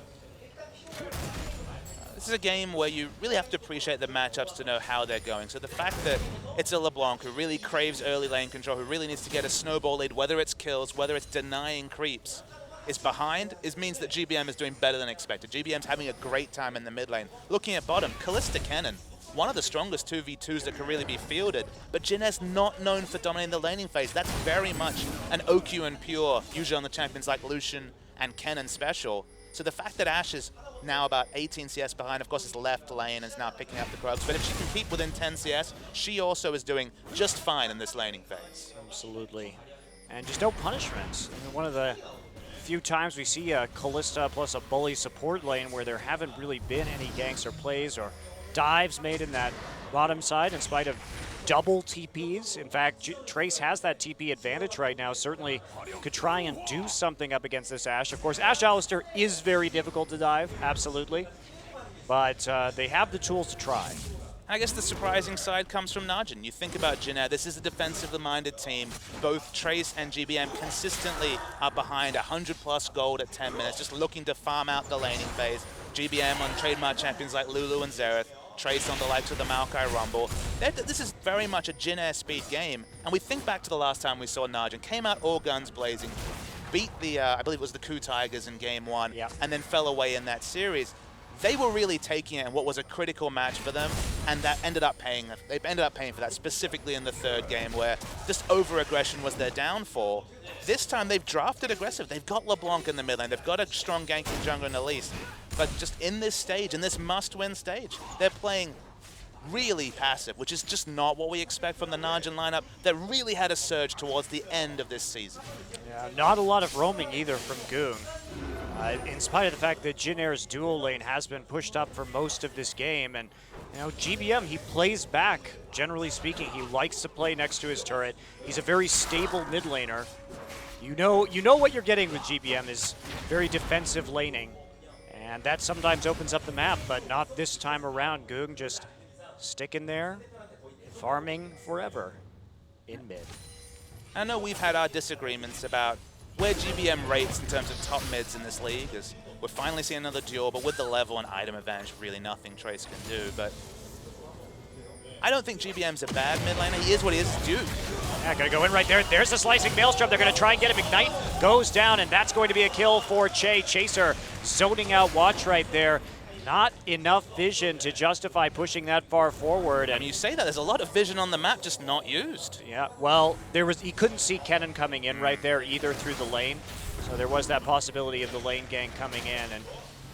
This is a game where you really have to appreciate the matchups to know how they're going. So the fact that it's a LeBlanc who really craves early lane control, who really needs to get a snowball lead, whether it's kills, whether it's denying creeps, is behind, means that GBM is doing better than expected. GBM's having a great time in the mid lane. Looking at bottom, Kalista Kennen, one of the strongest 2v2s that can really be fielded, but Jhin not known for dominating the laning phase. That's very much an OQ and pure, usually on the champions like Lucian and Kennen special. So the fact that Ashe is now about 18 CS behind, of course, is left lane and is now picking up the Krugs, but if she can keep within 10 CS, she also is doing just fine in this laning phase. Absolutely. And just no punishments. I mean, one of the few times we see a Kalista plus a Bully support lane where there haven't really been any ganks or plays or dives made in that bottom side in spite of double TPs. In fact, Trace has that TP advantage right now. Certainly could try and do something up against this Ashe. Of course, Ashe Alistar is very difficult to dive, absolutely. but they have the tools to try. I guess the surprising side comes from Najin. You think about Jin Air, this is a defensively minded team. Both Trace and GBM consistently are behind 100+ gold at 10 minutes, just looking to farm out the laning phase. GBM on trademark champions like Lulu and Xerath, Trace on the likes of the Maokai Rumble. This is very much a Jin Air speed game, and we think back to the last time we saw Najin, came out all guns blazing, beat the, I believe it was the Ku Tigers in game 1, and then fell away in that series. They were really taking it in what was a critical match for them, and that ended up paying. They ended up paying for that, specifically in the third game, where just over-aggression was their downfall. This time they've drafted aggressive. They've got LeBlanc in the mid lane. They've got a strong ganking jungler in Elise. But just in this stage, in this must-win stage, they're playing really passive, which is just not what we expect from the Najin lineup that really had a surge towards the end of this season. Yeah, not a lot of roaming either from Goong. In spite of the fact that Jin Air's dual lane has been pushed up for most of this game, and you know, GBM, he plays back, generally speaking. He likes to play next to his turret. He's a very stable mid laner. You know what you're getting with GBM is very defensive laning, and that sometimes opens up the map, but not this time around. Goong just sticking there, farming forever in mid. I know we've had our disagreements about where GBM rates in terms of top mids in this league, as we're finally seeing another duel, but with the level and item advantage, really nothing Trace can do. But I don't think GBM's a bad mid laner. He is what he is, Duke. Yeah, gonna go in right there. There's the slicing Maelstrom. They're gonna try and get him. Ignite goes down, and that's going to be a kill for Che. Chaser zoning out Watch right there. Not enough vision to justify pushing that far forward. And you say that, there's a lot of vision on the map, just not used. Yeah, well, he couldn't see Kennen coming in right there either through the lane. So there was that possibility of the lane gang coming in, and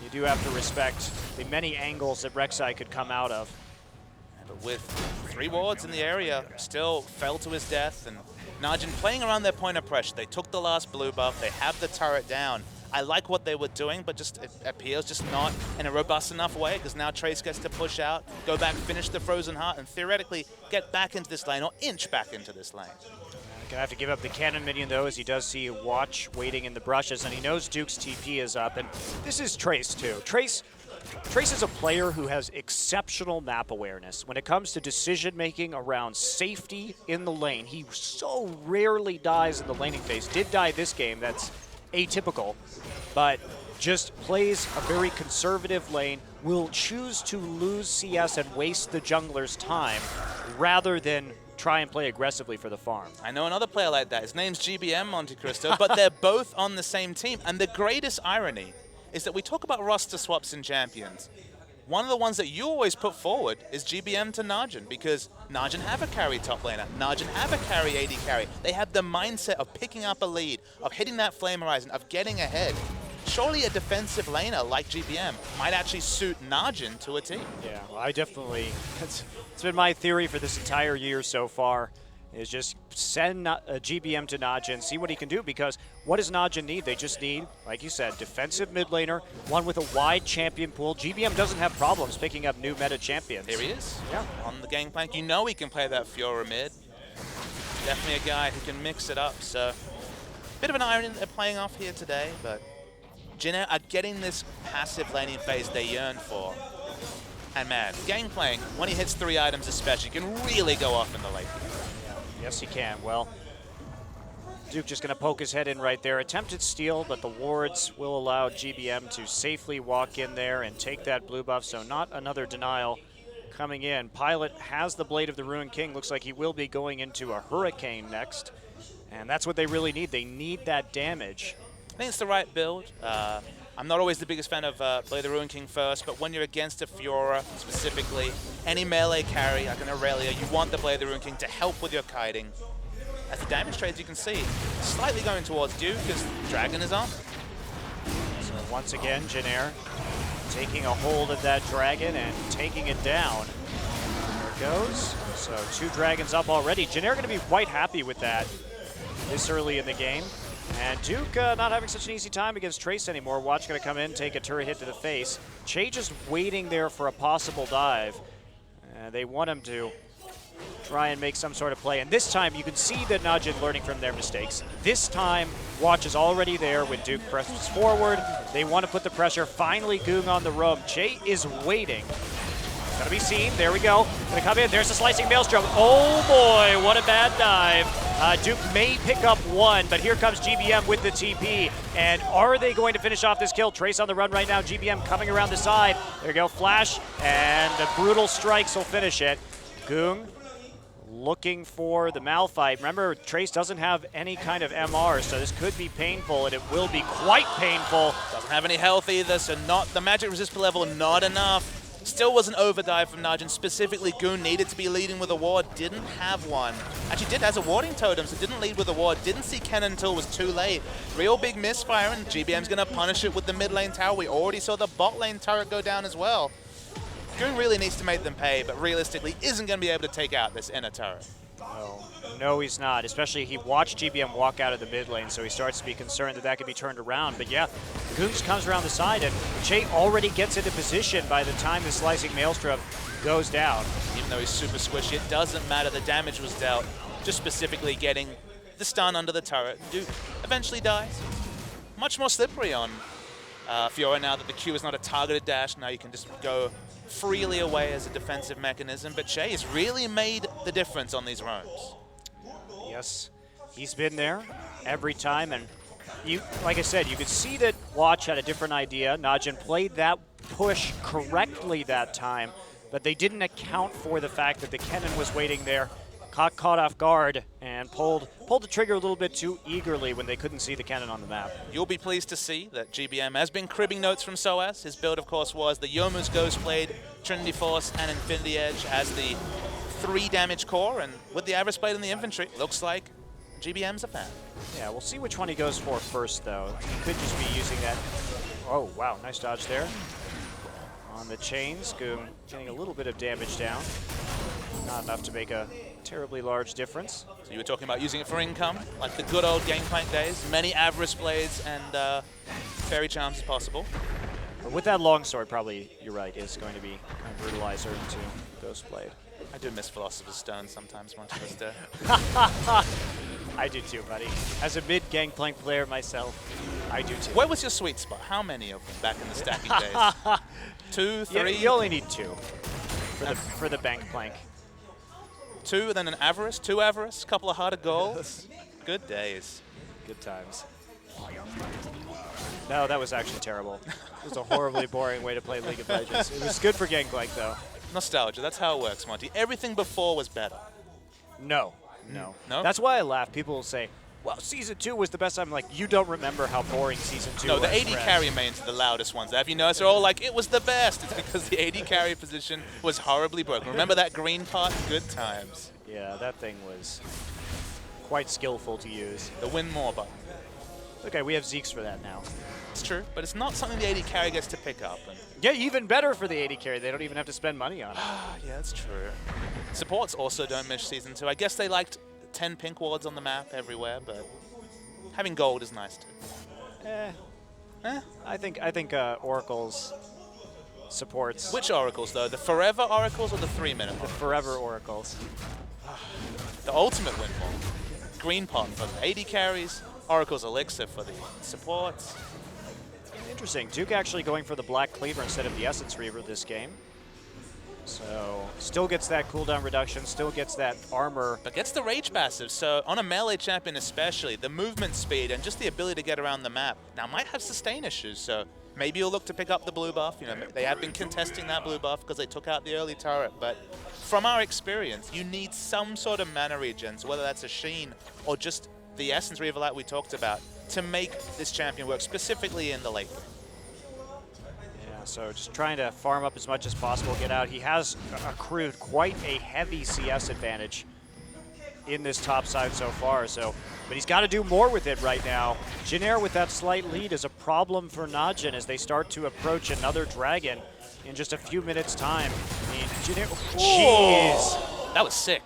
you do have to respect the many angles that Rek'Sai could come out of. But with 3 wards in the area, still fell to his death, and Najin playing around their point of pressure. They took the last blue buff, they have the turret down. I like what they were doing, but just it appears just not in a robust enough way, because now Trace gets to push out, go back, finish the Frozen Heart, and theoretically get back into this lane, or inch back into this lane. Gonna have to give up the cannon minion though, as he does see Watch waiting in the brushes, and he knows Duke's TP is up, and this is Trace too. Trace is a player who has exceptional map awareness. When it comes to decision making around safety in the lane, he so rarely dies in the laning phase. Did die this game, that's atypical, but just plays a very conservative lane, will choose to lose CS and waste the jungler's time rather than try and play aggressively for the farm. I know another player like that. His name's GBM, Monte Cristo, but they're both on the same team. And the greatest irony is that we talk about roster swaps in Champions. One of the ones that you always put forward is GBM to Najin, because Najin have a carry top laner, Najin have a carry AD carry. They have the mindset of picking up a lead, of hitting that flame horizon, of getting ahead. Surely a defensive laner like GBM might actually suit Najin to a team. Yeah, well, I definitely, it's been my theory for this entire year so far, is just send GBM to Najin, see what he can do, because what does Najin need? They just need, like you said, defensive mid laner, one with a wide champion pool. GBM doesn't have problems picking up new meta champions. Here he is, yeah, on the gangplank. You know he can play that Fiora mid. Definitely a guy who can mix it up, so bit of an irony that they're playing off here today, but Jin Air are getting this passive laning phase they yearn for. And man, Gangplank, when he hits 3 items especially, can really go off in the late game. Yes, he can. Well, Duke just going to poke his head in right there. Attempted steal, but the wards will allow GBM to safely walk in there and take that blue buff, so not another denial coming in. Pilot has the Blade of the Ruined King. Looks like he will be going into a Hurricane next, and that's what they really need. They need that damage. I think it's the right build. I'm not always the biggest fan of Blade of the Ruined King first, but when you're against a Fiora specifically, any melee carry like an Aurelia, you want the Blade of the Ruined King to help with your kiting. As the damage trades, you can see, slightly going towards Duke because Dragon is on. So once again, Jin Air taking a hold of that Dragon and taking it down. There it goes. So 2 Dragons up already. Jin Air going to be quite happy with that this early in the game. And Duke not having such an easy time against Trace anymore. Watch going to come in, take a turret hit to the face. Che just waiting there for a possible dive. They want him to try and make some sort of play. And this time, you can see that Najin learning from their mistakes. This time, Watch is already there when Duke presses forward. They want to put the pressure. Finally, Goong on the roam. Che is waiting. Gonna be seen. There we go. Gonna come in. There's the slicing maelstrom. Oh boy, what a bad dive. Duke may pick up one, but here comes GBM with the TP. And are they going to finish off this kill? Trace on the run right now. GBM coming around the side. There you go, flash, and the brutal strikes will finish it. Goong looking for the Malphite. Remember, Trace doesn't have any kind of MR, so this could be painful, and it will be quite painful. Doesn't have any health either, so not the magic resist level, not enough. Still was an overdive from Najin. Specifically, Goon needed to be leading with a ward, didn't have one. Actually did, has a warding totem, so didn't lead with a ward. Didn't see Kennen until it was too late. Real big misfire, and GBM's gonna punish it with the mid lane tower. We already saw the bot lane turret go down as well. Goon really needs to make them pay, but realistically isn't gonna be able to take out this inner turret. No, he's not. Especially he watched GBM walk out of the mid lane, so he starts to be concerned that that could be turned around. But yeah, Goose comes around the side, and Che already gets into position by the time the slicing maelstrom goes down. Even though he's super squishy, it doesn't matter. The damage was dealt. Just specifically getting the stun under the turret. Duke eventually dies. Much more slippery on Fiora now that the Q is not a targeted dash. Now you can just go freely away as a defensive mechanism. But Che has really made the difference on these roams. Yes, he's been there every time, and you, like I said, you could see that Watch had a different idea. Najin played that push correctly that time, but they didn't account for the fact that the Kennen was waiting there, caught off guard, and pulled the trigger a little bit too eagerly when they couldn't see the Kennen on the map. You'll be pleased to see that GBM has been cribbing notes from SOAS. His build, of course, was the Youmuu's Ghostblade, Trinity Force, and Infinity Edge as the 3 damage core, and with the Avarice Blade in the infantry, looks like GBM's a fan. Yeah, we'll see which one he goes for first, though. He could just be using that. Oh, wow, nice dodge there. On the chains, Goom getting a little bit of damage down. Not enough to make a terribly large difference. So you were talking about using it for income, like the good old Gangplank days. Many Avarice Blades and Fairy Charms as possible. But with that longsword, probably, you're right, is going to be a brutalizer into Ghostblade. I do miss Philosopher's Stone sometimes, Monte Cristo. I do too, buddy. As a mid-Gangplank player myself, I do too. Where was your sweet spot? How many of them back in the stacking days? 2, 3? Yeah, you only need 2 for the Gangplank. 2, then an Avarice, 2 Avarice, couple of Heart of Gold. Good days. Good times. No, that was actually terrible. It was a horribly boring way to play League of Legends. It was good for Gangplank, though. Nostalgia, that's how it works, Monty. Everything before was better. No. No? That's why I laugh. People will say, well, Season 2 was the best. I'm like, you don't remember how boring Season 2 No, was. the AD carry mains are the loudest ones. Have you noticed? They're all like, it was the best. It's because the AD carry position was horribly broken. Remember that green part? Good times. Yeah, that thing was quite skillful to use. The win more button. Okay, we have Zeeks for that now. It's true, but it's not something the AD carry gets to pick up. And Yeah, even better for the AD carry. They don't even have to spend money on it. yeah, that's true. Supports also don't miss Season 2. I guess they liked 10 pink wards on the map everywhere, but having gold is nice too. I think Oracle's supports Which oracles though? The forever oracles or the 3-minute? the forever Oracles. The ultimate windfall. Green pot for the AD carries, oracle's elixir for the supports. Interesting. Duke actually going for the Black Cleaver instead of the Essence Reaver this game. So still gets that cooldown reduction, still gets that armor. But gets the rage passive, so on a melee champion especially, the movement speed and just the ability to get around the map now might have sustain issues, so maybe you'll look to pick up the blue buff. You know, they have been contesting that blue buff because they took out the early turret, but from our experience, you need some sort of mana regens, whether that's a Sheen or just the Essence Reaver like we talked about, to make this champion work, specifically in the late game. Yeah, so just trying to farm up as much as possible, get out. He has accrued quite a heavy CS advantage in this top side so far, but he's got to do more with it right now. Jinair with that slight lead is a problem for Najin as they start to approach another dragon in just a few minutes' time. I mean, Jinair, jeez. That was sick.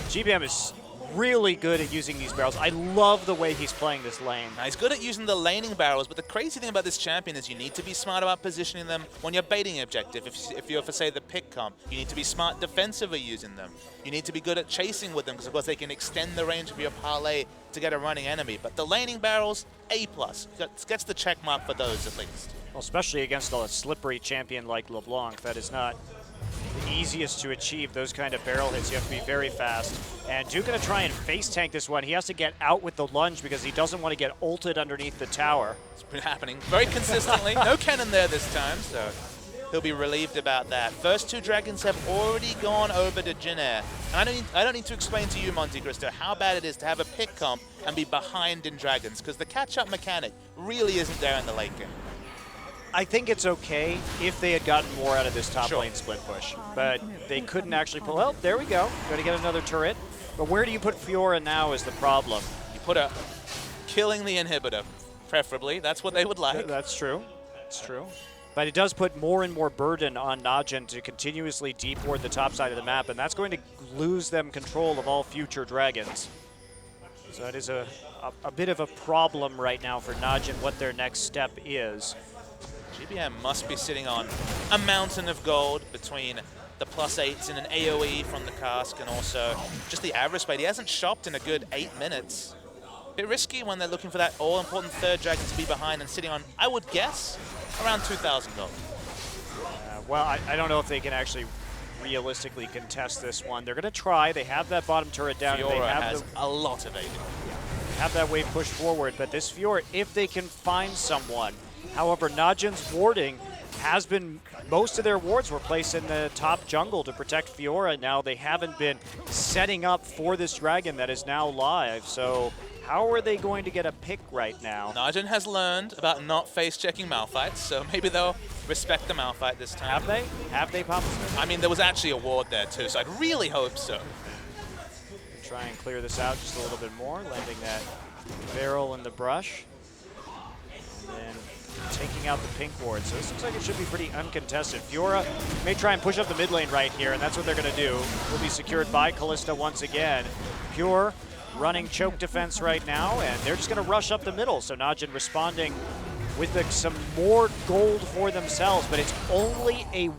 GBM is really good at using these barrels. I love the way he's playing this lane. Now, he's good at using the laning barrels, but the crazy thing about this champion is you need to be smart about positioning them when you're baiting an objective. If you're for, say, the pick comp, you need to be smart defensively using them. You need to be good at chasing with them, because of course they can extend the range of your parlay to get a running enemy. But the laning barrels, A+. Gets the check mark for those at least. Well, especially against a slippery champion like LeBlanc. That is not the easiest to achieve those kind of barrel hits. You have to be very fast. And Duke gonna try and face tank this one. He has to get out with the lunge because he doesn't want to get ulted underneath the tower. It's been happening very consistently. No cannon there this time, so he'll be relieved about that. First two dragons have already gone over to Jin Air. And I don't need to explain to you, Monte Cristo, how bad it is to have a pick comp and be behind in dragons, because the catch-up mechanic really isn't there in the late game. I think it's okay if they had gotten more out of this top lane split push, but they couldn't actually pull. Well, there we go. Got to get another turret. But where do you put Fiora now is the problem. You put a killing the inhibitor, preferably. That's what they would like. That's true. It's true. But it does put more and more burden on Najin to continuously deport the top side of the map, and that's going to lose them control of all future dragons. So it is a bit of a problem right now for Najin what their next step is. GBM must be sitting on a mountain of gold between the +8s and an AoE from the cask, and also just the average spade. He hasn't shopped in a good 8 minutes. Bit risky when they're looking for that all-important third dragon to be behind and sitting on, I would guess, around 2,000 gold. Well, I don't know if they can actually realistically contest this one. They're going to try. They have that bottom turret down. Fiora they have has a lot of AD. Have that wave push forward, but this Fiora, if they can find someone. However, Najin's warding has been, most of their wards were placed in the top jungle to protect Fiora. Now they haven't been setting up for this dragon that is now live. So how are they going to get a pick right now? Najin has learned about not face-checking Malphites, so maybe they'll respect the Malphite this time. Have they? Have they, Papa? I mean, there was actually a ward there too, so I'd really hope so. Try and clear this out just a little bit more, landing that barrel in the brush. And taking out the pink ward. So this looks like it should be pretty uncontested. Fiora may try and push up the mid lane right here, and that's what they're going to do. Will be secured by Kalista once again. Pure running choke defense right now, and they're just going to rush up the middle. So Najin responding with some more gold for themselves, but it's only a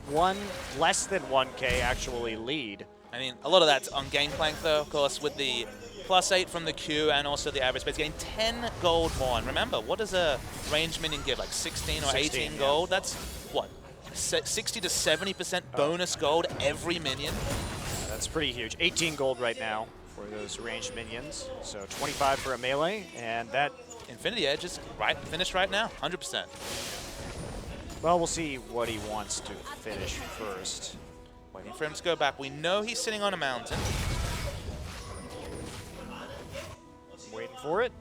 less than 1K actually lead. I mean, a lot of that's on Gangplank though, of course, with the +8 from the Q and also the average space, getting 10 gold more. And remember, what does a range minion give, like 16 or 18 gold? Yeah. That's, what, 60 to 70% bonus gold every minion? That's pretty huge. 18 gold right now for those ranged minions. So 25 for a melee, and that... Infinity Edge is finished right now, 100%. Well, we'll see what he wants to finish first. Waiting for him to go back. We know he's sitting on a mountain. Waiting for it.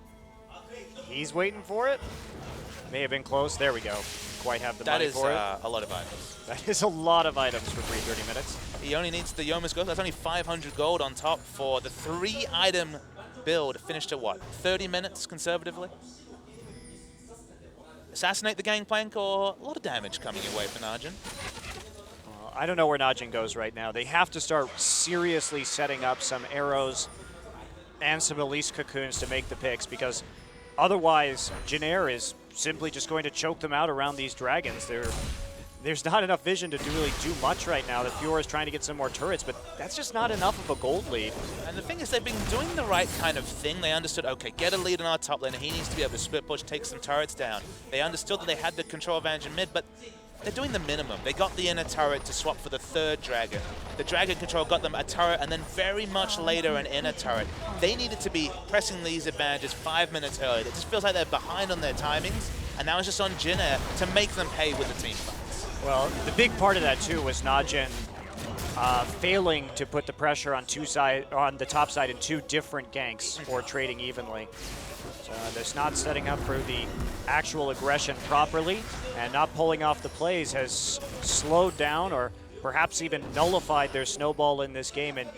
He's waiting for it. May have been close. There we go. Quite have the money for it. That is a lot of items. That is a lot of items for 30 minutes. He only needs the Yoma's gold. That's only 500 gold on top for the 3-item build. Finished at what? 30 minutes conservatively? Assassinate the Gangplank, or a lot of damage coming your way for Najin? I don't know where Najin goes right now. They have to start seriously setting up some arrows and some Elise cocoons to make the picks, because otherwise Jin Air is simply just going to choke them out around these dragons. There's not enough vision to really do much right now. The Fiora is trying to get some more turrets, but that's just not enough of a gold lead. And the thing is, they've been doing the right kind of thing. They understood, okay, get a lead on our top lane. He needs to be able to split push, take some turrets down. They understood that they had the control advantage in mid, but they're doing the minimum. They got the inner turret to swap for the third dragon. The dragon control got them a turret, and then very much later an inner turret. They needed to be pressing these advantages 5 minutes early. It just feels like they're behind on their timings, and now it's just on Jin Air to make them pay with the team fights. Well, the big part of that too was Najin failing to put the pressure on the top side in 2 different ganks or trading evenly. So that's not setting up for the actual aggression properly, and not pulling off the plays has slowed down or perhaps even nullified their snowball in this game. And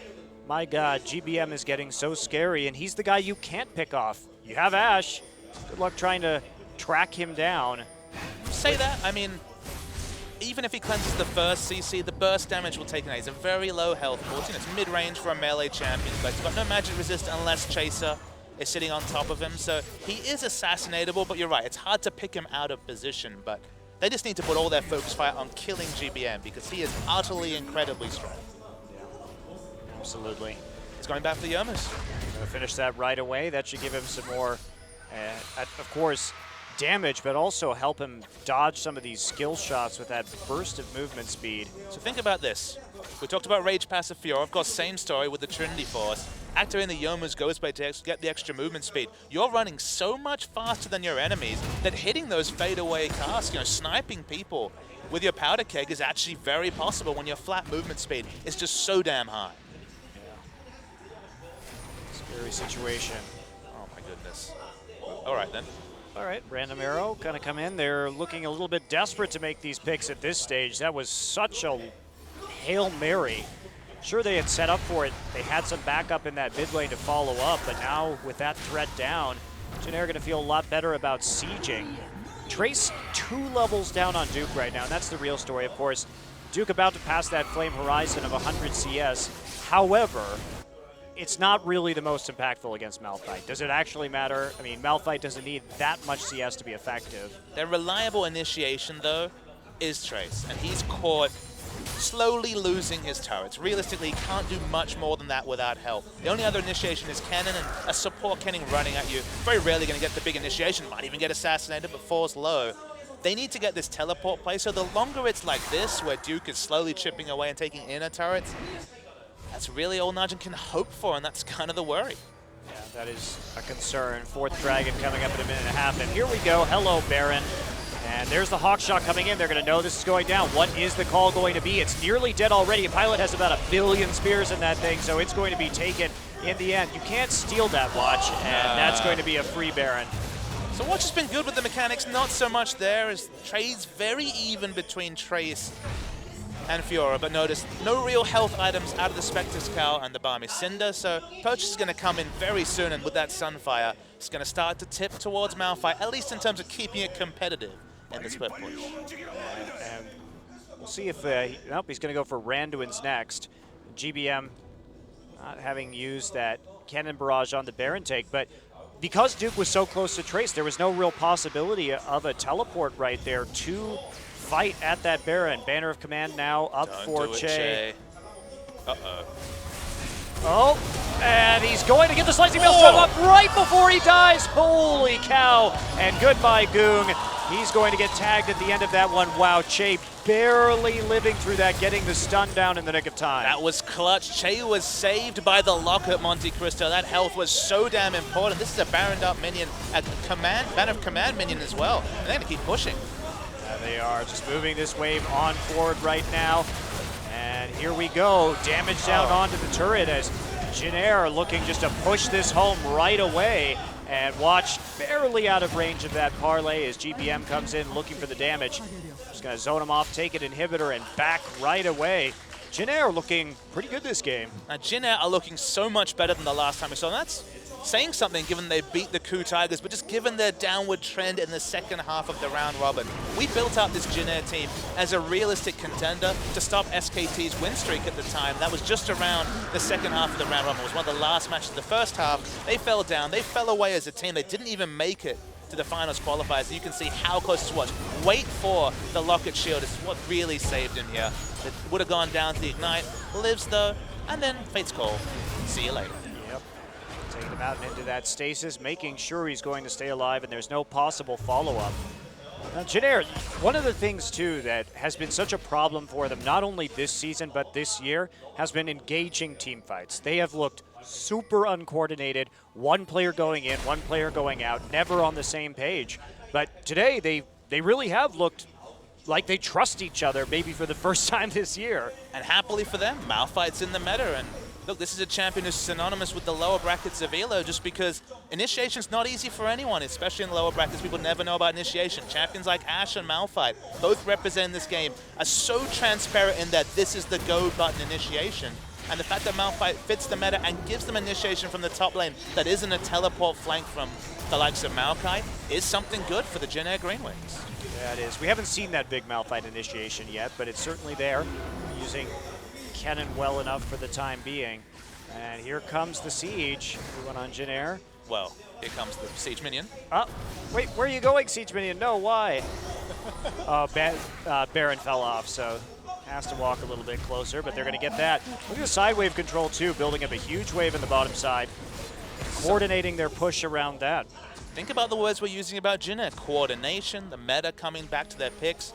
my God, GBM is getting so scary, and he's the guy you can't pick off. You have Ashe. Good luck trying to track him down. Say that, I mean, even if he cleanses the first CC, the burst damage will take an A. He's a very low health course. You know, it's mid-range for a melee champion, but he's got no magic resist unless Chaser is sitting on top of him. So he is assassinatable, but you're right, it's hard to pick him out of position, but they just need to put all their focus fire on killing GBM because he is utterly incredibly strong. Absolutely. He's going back for the Yomas. Gonna finish that right away. That should give him some more, of course, damage, but also help him dodge some of these skill shots with that burst of movement speed. So think about this. We talked about Rage Passive Fiora. Of course, same story with the Trinity Force. Activating the Yomu's Ghostblade to get the extra movement speed. You're running so much faster than your enemies that hitting those fadeaway casts, you know, sniping people with your powder keg is actually very possible when your flat movement speed is just so damn high. Scary situation. Oh my goodness. All right then. All right, Random Arrow gonna come in. They're looking a little bit desperate to make these picks at this stage. That was such a Hail Mary. Sure, they had set up for it. They had some backup in that mid lane to follow up, but now with that threat down, Jin Air gonna feel a lot better about sieging. Trace 2 levels down on Duke right now, and that's the real story, of course. Duke about to pass that flame horizon of 100 CS. However, it's not really the most impactful against Malphite. Does it actually matter? I mean, Malphite doesn't need that much CS to be effective. Their reliable initiation, though, is Trace, and he's caught slowly losing his turrets. Realistically, he can't do much more than that without help. The only other initiation is Cannon, and a support Cannon running at you. Very rarely going to get the big initiation, might even get assassinated, but falls low. They need to get this teleport play, so the longer it's like this, where Duke is slowly chipping away and taking inner turrets, that's really all Najin can hope for, and that's kind of the worry. Yeah, that is a concern. 4th Dragon coming up in a minute and a half, and here we go. Hello, Baron. And there's the Hawk Shot coming in. They're going to know this is going down. What is the call going to be? It's nearly dead already. Pilot has about 1 billion spears in that thing, so it's going to be taken in the end. You can't steal that watch, and that's going to be a free Baron. So Watch has been good with the mechanics, not so much there, as trade's very even between Trace and Fiora, but notice no real health items out of the Spectre's Cowl and the Balmy Cinder, so Purchase is going to come in very soon, and with that Sunfire, it's going to start to tip towards Malphite, at least in terms of keeping it competitive in the split push. And we'll see if, nope, he's going to go for Randuin's next. GBM not having used that Cannon Barrage on the Baron take, but because Duke was so close to Trace, there was no real possibility of a teleport right there to fight at that Baron. Banner of Command now up for Che. Uh-oh. Oh, and he's going to get the Slicing Maelstrom up right before he dies. Holy cow. And goodbye, Goong. He's going to get tagged at the end of that one. Wow, Che barely living through that, getting the stun down in the nick of time. That was clutch. Che was saved by the lock at Monte Cristo. That health was so damn important. This is a Baroned up minion, a Banner of Command minion as well. And they're going to keep pushing. They are just moving this wave on forward right now. And here we go. Damage down onto the turret as Jin Air looking just to push this home right away. And Watch barely out of range of that parlay as GBM comes in looking for the damage. Just going to zone him off, take an inhibitor, and back right away. Jin Air looking pretty good this game. Now, Jin Air are looking so much better than the last time we saw them. That's saying something given they beat the Ku Tigers, but just given their downward trend in the second half of the round robin. We built up this Jin Air team as a realistic contender to stop SKT's win streak at the time. That was just around the second half of the round robin. It was one of the last matches of the first half. They fell down. They fell away as a team. They didn't even make it to the finals qualifiers. You can see how close it was. Wait for the Locket Shield. It's what really saved him here. It would have gone down to the Ignite. Lives though, and then Fate's Call. See you later. Taking him out and into that stasis, making sure he's going to stay alive, and there's no possible follow-up. Now, Jin Air, one of the things, too, that has been such a problem for them, not only this season, but this year, has been engaging team fights. They have looked super uncoordinated, one player going in, one player going out, never on the same page. But today, they really have looked like they trust each other, maybe for the first time this year. And happily for them, Malphite's in the meta, and look, this is a champion who's synonymous with the lower brackets of ELO just because initiation's not easy for anyone, especially in the lower brackets. People never know about initiation. Champions like Ashe and Malphite, both representing this game, are so transparent in that this is the go button initiation. And the fact that Malphite fits the meta and gives them initiation from the top lane that isn't a teleport flank from the likes of Maokai is something good for the Jin Air Green Wings. That is. We haven't seen that big Malphite initiation yet, but it's certainly there. Using Kennen well enough for the time being. And here comes the siege. We went on Jin Air. Well, here comes the siege minion. Wait, where are you going, Siege Minion? No, why? Baron fell off, so has to walk a little bit closer, but they're going to get that. Look at the side wave control, too, building up a huge wave in the bottom side, coordinating their push around that. Think about the words we're using about Jin Air. Coordination, the meta coming back to their picks.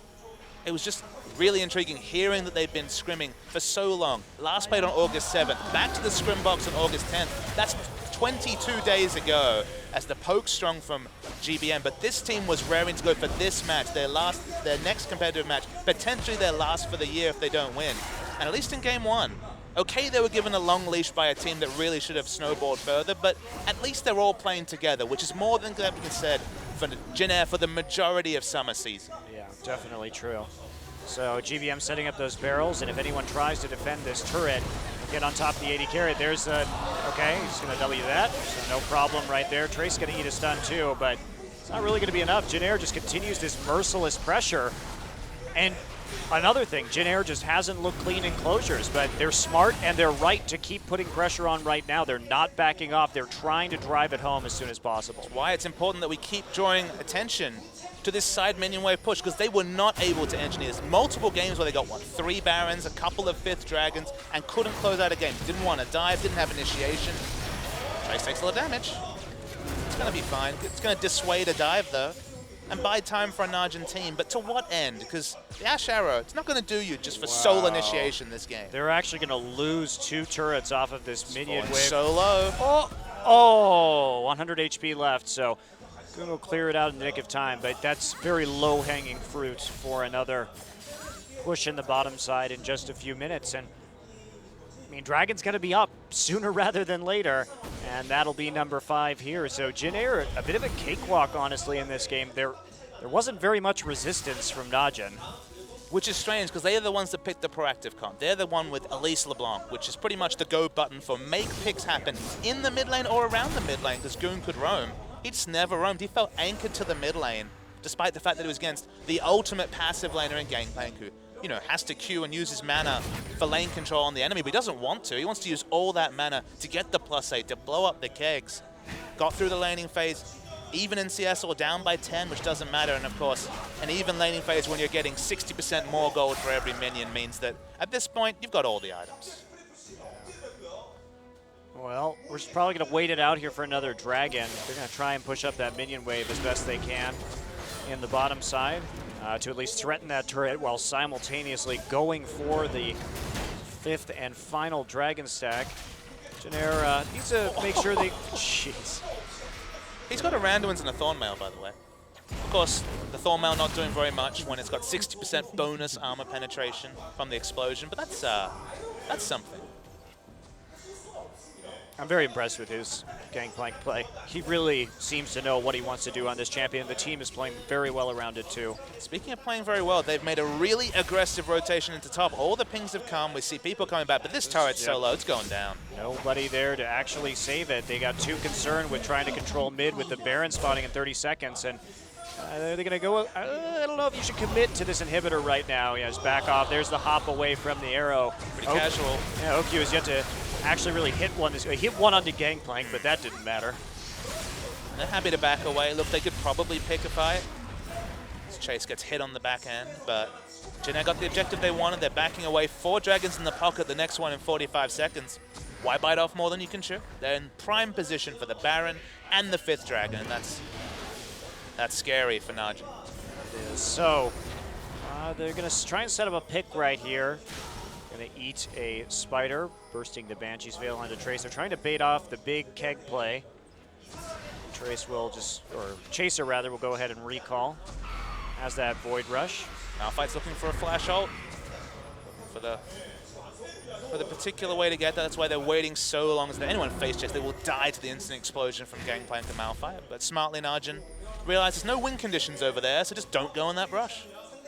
It was just really intriguing hearing that they've been scrimming for so long. Last played on August 7th, back to the scrim box on August 10th. That's 22 days ago as the poke strong from GBM, but this team was raring to go for this match, their next competitive match, potentially their last for the year if they don't win. And at least in game one, okay, they were given a long leash by a team that really should have snowballed further, but at least they're all playing together, which is more than can be said for Jin Air for the majority of summer season. Yeah, definitely true. So GBM setting up those barrels, and if anyone tries to defend this turret, get on top of the 80 carry. There's okay, he's going to W that, so no problem right there. Trace going to eat a stun too, but it's not really going to be enough. Jin Air just continues this merciless pressure. And another thing, Jin Air just hasn't looked clean in closures, but they're smart and they're right to keep putting pressure on right now. They're not backing off. They're trying to drive it home as soon as possible. Why it's important that we keep drawing attention to this side minion wave push, because they were not able to engineer this. Multiple games where they got, 3 Barons, a couple of 5th Dragons, and couldn't close out a game. Didn't want to dive, didn't have initiation. Trace takes a little damage. It's going to be fine. It's going to dissuade a dive, though, and buy time for a Najin team. But to what end? Because the Ash Arrow, it's not going to do you just for solo initiation this game. They're actually going to lose 2 turrets off of this minion wave. Solo. Oh, 100 HP left, so going to clear it out in the nick of time, but that's very low-hanging fruit for another push in the bottom side in just a few minutes. And I mean, Dragon's going to be up sooner rather than later, and that'll be number 5 here. So Jin Air, a bit of a cakewalk, honestly, in this game. There wasn't very much resistance from Najin. Which is strange, because they are the ones that picked the proactive comp. They're the one with Elise LeBlanc, which is pretty much the go button for make picks happen in the mid lane or around the mid lane, because Goon could roam. He just never roamed. He felt anchored to the mid lane, despite the fact that he was against the ultimate passive laner in Gangplank, who, has to queue and use his mana for lane control on the enemy, but he doesn't want to. He wants to use all that mana to get the +8, to blow up the kegs. Got through the laning phase, even in CS or down by 10, which doesn't matter. And of course, an even laning phase when you're getting 60% more gold for every minion means that at this point, you've got all the items. Well, we're just probably going to wait it out here for another Dragon. They're going to try and push up that minion wave as best they can in the bottom side to at least threaten that turret while simultaneously going for the 5th and final Dragon stack. Jin Air needs to make sure they... Jeez. He's got a Randuin's and a Thornmail, by the way. Of course, the Thornmail not doing very much when it's got 60% bonus armor penetration from the explosion, but that's something. I'm very impressed with his Gangplank play. He really seems to know what he wants to do on this champion. The team is playing very well around it too. Speaking of playing very well, they've made a really aggressive rotation into top. All the pings have come. We see people coming back, but this turret's so low, it's going down. Nobody there to actually save it. They got too concerned with trying to control mid with the Baron spawning in 30 seconds. And they're going to go, I don't know if you should commit to this inhibitor right now. Yeah, just back off. There's the hop away from the arrow. Pretty casual. Yeah, Okyu has yet to actually really hit one. He hit one onto Gangplank, but that didn't matter. They're happy to back away. Look, they could probably pick a fight. This Chase gets hit on the back end, but Jin Air got the objective they wanted. They're backing away. 4 Dragons in the pocket, the next one in 45 seconds. Why bite off more than you can chew? They're in prime position for the Baron and the 5th Dragon, and that's scary for Najin. It is. So they're going to try and set up a pick right here. Going to eat a Spider, bursting the Banshee's Veil onto Trace. They're trying to bait off the big keg play. Trace will just, or Chaser rather, will go ahead and recall. Has that Void Rush. Malphite's looking for a flash ult. For the particular way to get that, that's why they're waiting so long. As anyone face checks, they will die to the instant explosion from Gangplank to Malphite. But smartly, Najin realizes no win conditions over there, so just don't go on that brush.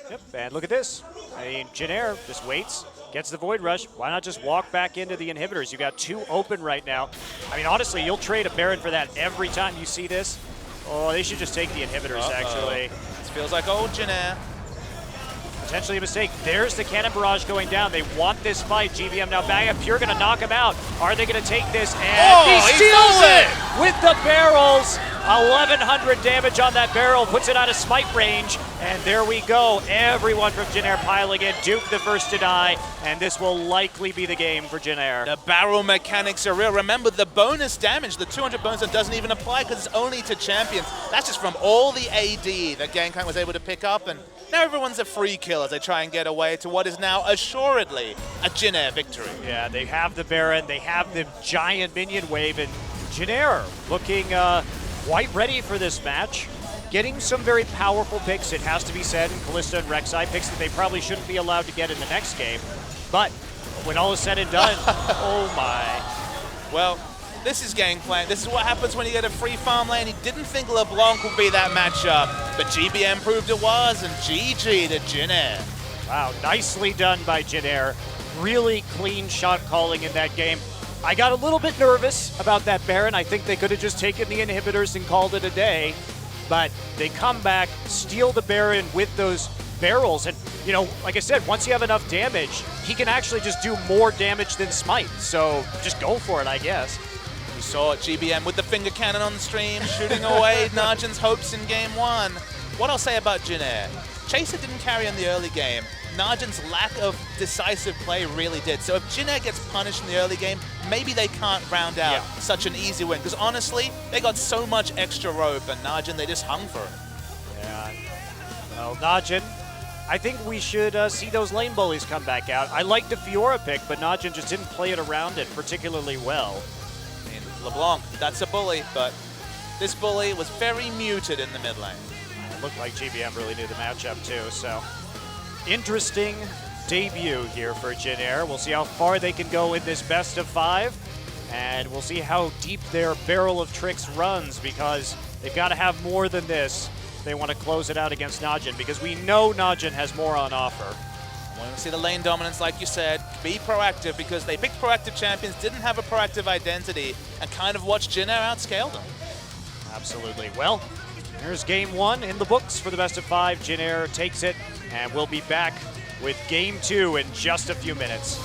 Yep, and look at this. I mean, Jin Air just waits, gets the Void Rush. Why not just walk back into the inhibitors? You got 2 open right now. I mean, honestly, you'll trade a Baron for that every time you see this. Oh, they should just take the inhibitors, actually. It's feels like old Jin Air. Potentially a mistake. There's the cannon barrage going down. They want this fight. GBM now back up. Pure going to knock him out. Are they going to take this? And he steals it with the barrels. 1,100 damage on that barrel. Puts it out of smite range. And there we go. Everyone from Jin Air piling in. Duke the first to die. And this will likely be the game for Jin Air. The barrel mechanics are real. Remember, the bonus damage, the 200 bonus, that doesn't even apply because it's only to champions. That's just from all the AD that Gangplank was able to pick up. And now everyone's a free kill as they try and get away to what is now assuredly a Jin Air victory. Yeah, they have the Baron. They have the giant minion wave. And Jin Air looking quite ready for this match. Getting some very powerful picks, it has to be said, in Kalista and Rek'Sai, picks that they probably shouldn't be allowed to get in the next game. But when all is said and done, oh my. Well, this is Gangplank. This is what happens when you get a free farm lane. He didn't think LeBlanc would be that matchup, but GBM proved it was, and GG to Jin Air. Wow, nicely done by Jin Air. Really clean shot calling in that game. I got a little bit nervous about that Baron. I think they could have just taken the inhibitors and called it a day. But they come back, steal the Baron with those barrels. And, you know, like I said, once you have enough damage, he can actually just do more damage than Smite. So just go for it, I guess. We saw GBM with the finger cannon on the stream, shooting away Najin's hopes in game one. What I'll say about Jin Air, Chaser didn't carry in the early game. Najin's lack of decisive play really did. So if Jin Air gets punished in the early game, maybe they can't round out such an easy win. Because honestly, they got so much extra rope, and Najin, they just hung for it. Yeah. Well, Najin, I think we should see those lane bullies come back out. I like the Fiora pick, but Najin just didn't play it around it particularly well. I mean, LeBlanc, that's a bully, but this bully was very muted in the mid lane. It looked like GBM really knew the matchup too, so interesting debut here for Jin Air. We'll see how far they can go in this best of 5, and we'll see how deep their barrel of tricks runs, because they've got to have more than this if they want to close it out against Najin, because we know Najin has more on offer. I want to see the lane dominance, like you said, be proactive, because they picked proactive champions, didn't have a proactive identity, and kind of watched Jin Air outscale them. Absolutely. Well, here's game 1 in the books for the best of 5. Jin Air takes it, and we'll be back with game 2 in just a few minutes.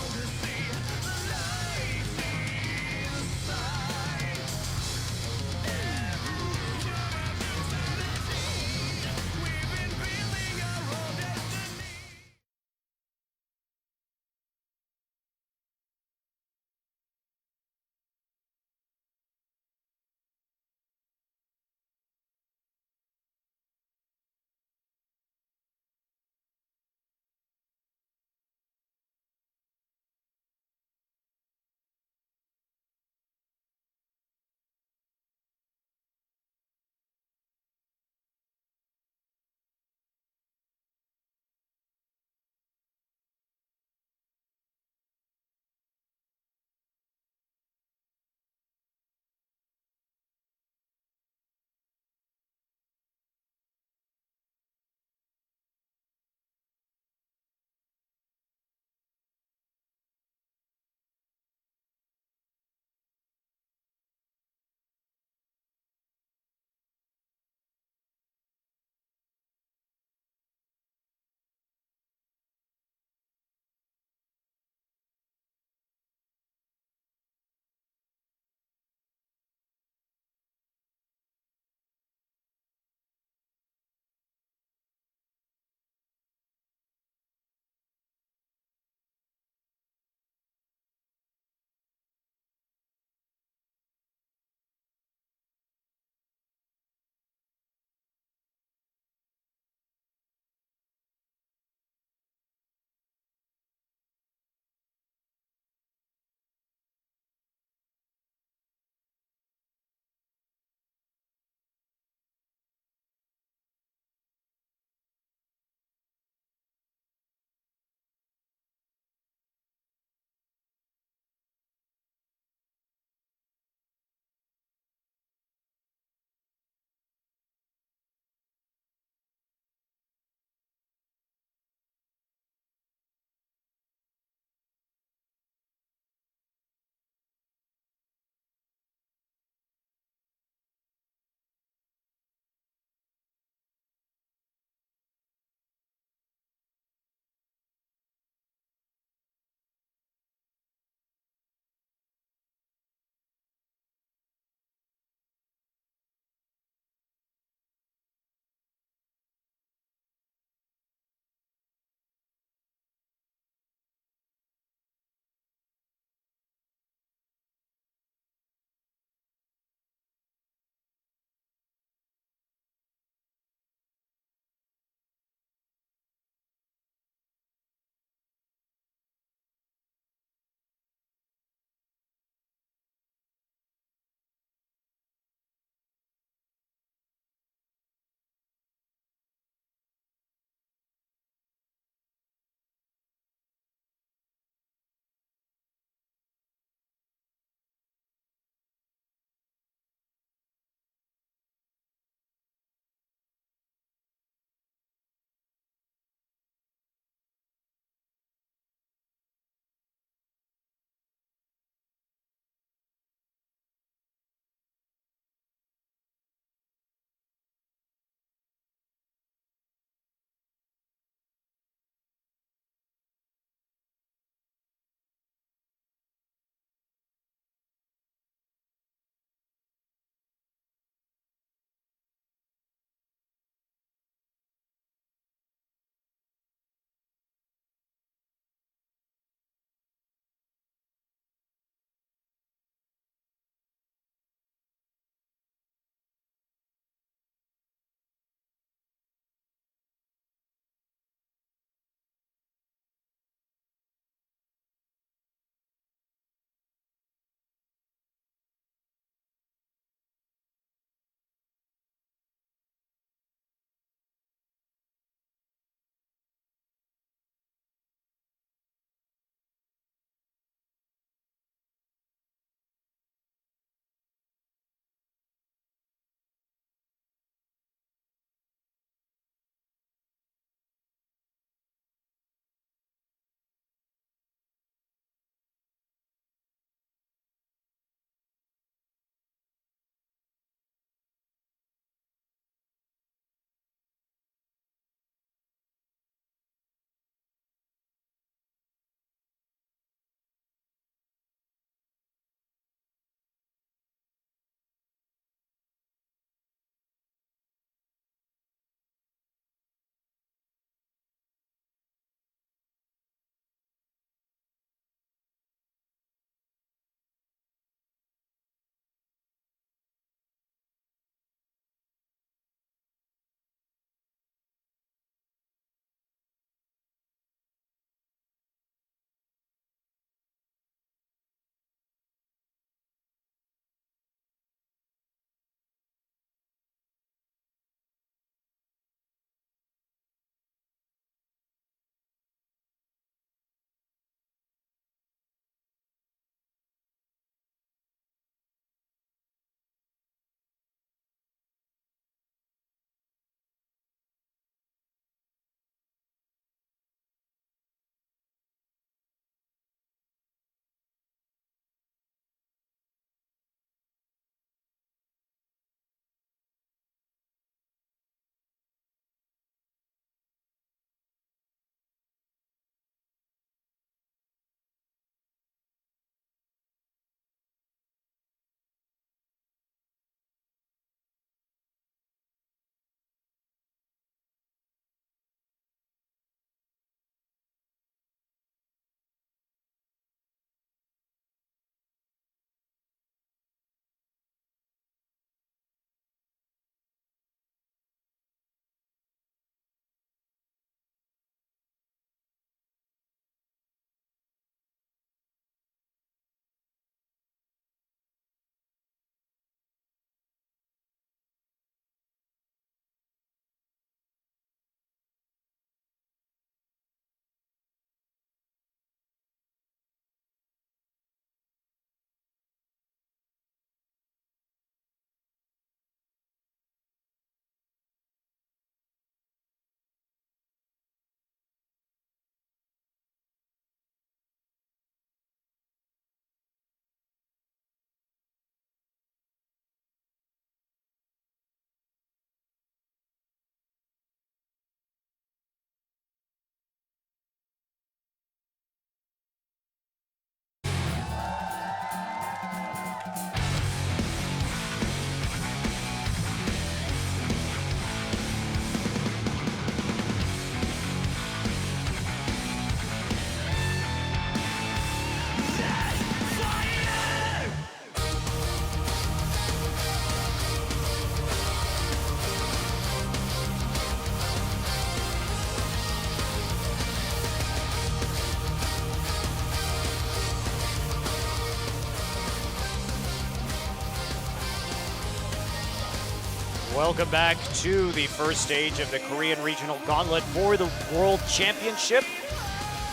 Welcome back to the first stage of the Korean Regional Gauntlet for the World Championship.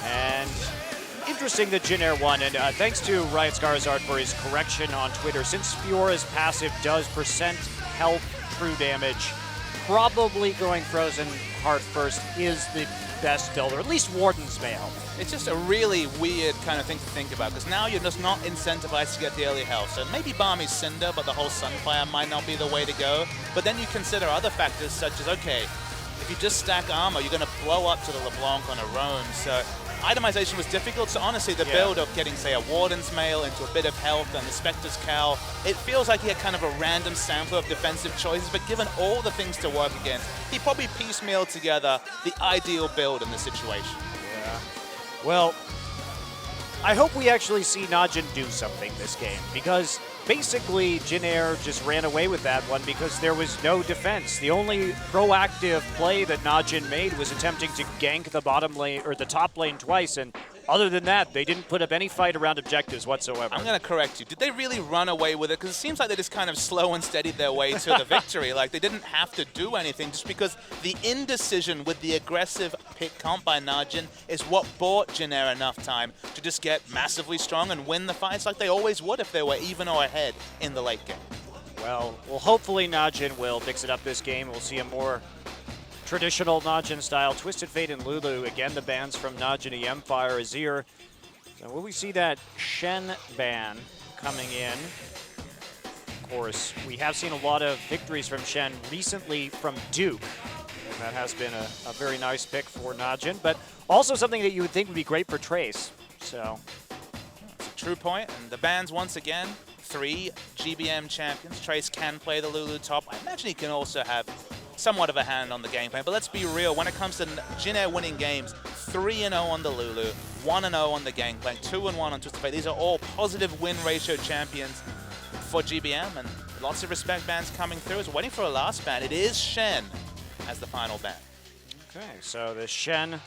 And interesting that Jin Air won, and thanks to Riot Scarizard for his correction on Twitter. Since Fiora's passive does percent health true damage, probably going Frozen Heart first is the best build, or at least Warden's Mail. It's just a really weird kind of thing to think about, because now you're just not incentivized to get the early health. So maybe Barmy's Cinder, but the whole Sunfire might not be the way to go. But then you consider other factors such as, okay, if you just stack armor, you're going to blow up to the LeBlanc on a roam. So itemization was difficult. So honestly, the build of getting, say, a Warden's Mail into a bit of health and the Spectre's Cowl, it feels like he had kind of a random sample of defensive choices, but given all the things to work against, he probably piecemealed together the ideal build in the situation. Yeah. Well, I hope we actually see Najin do something this game, because basically Jin Air just ran away with that one because there was no defense. The only proactive play that Najin made was attempting to gank the bottom lane or the top lane twice, and other than that, they didn't put up any fight around objectives whatsoever. I'm going to correct you. Did they really run away with it? Because it seems like they just kind of slow and steadied their way to the victory. Like, they didn't have to do anything, just because the indecision with the aggressive pick comp by Najin is what bought Jin Air enough time to just get massively strong and win the fights like they always would if they were even or ahead in the late game. Well, hopefully Najin will mix it up this game. We'll see a more traditional Najin style. Twisted Fate and Lulu, again the bans from Najin, Emfire, Azir. So will we see that Shen ban coming in? Of course, we have seen a lot of victories from Shen recently from Duke. And that has been a very nice pick for Najin, but also something that you would think would be great for Trace. So it's a true point, and the bans once again, 3 GBM champions. Trace can play the Lulu top. I imagine he can also have somewhat of a hand on the game plan, but let's be real, when it comes to Jin Air winning games, 3-0 on the Lulu, 1-0 on the Gangplank, 2-1 on Twisted Fate. These are all positive win ratio champions for GBM, and lots of respect bans coming through. As we're waiting for a last ban. It is Shen as the final ban. okay, so the Shen,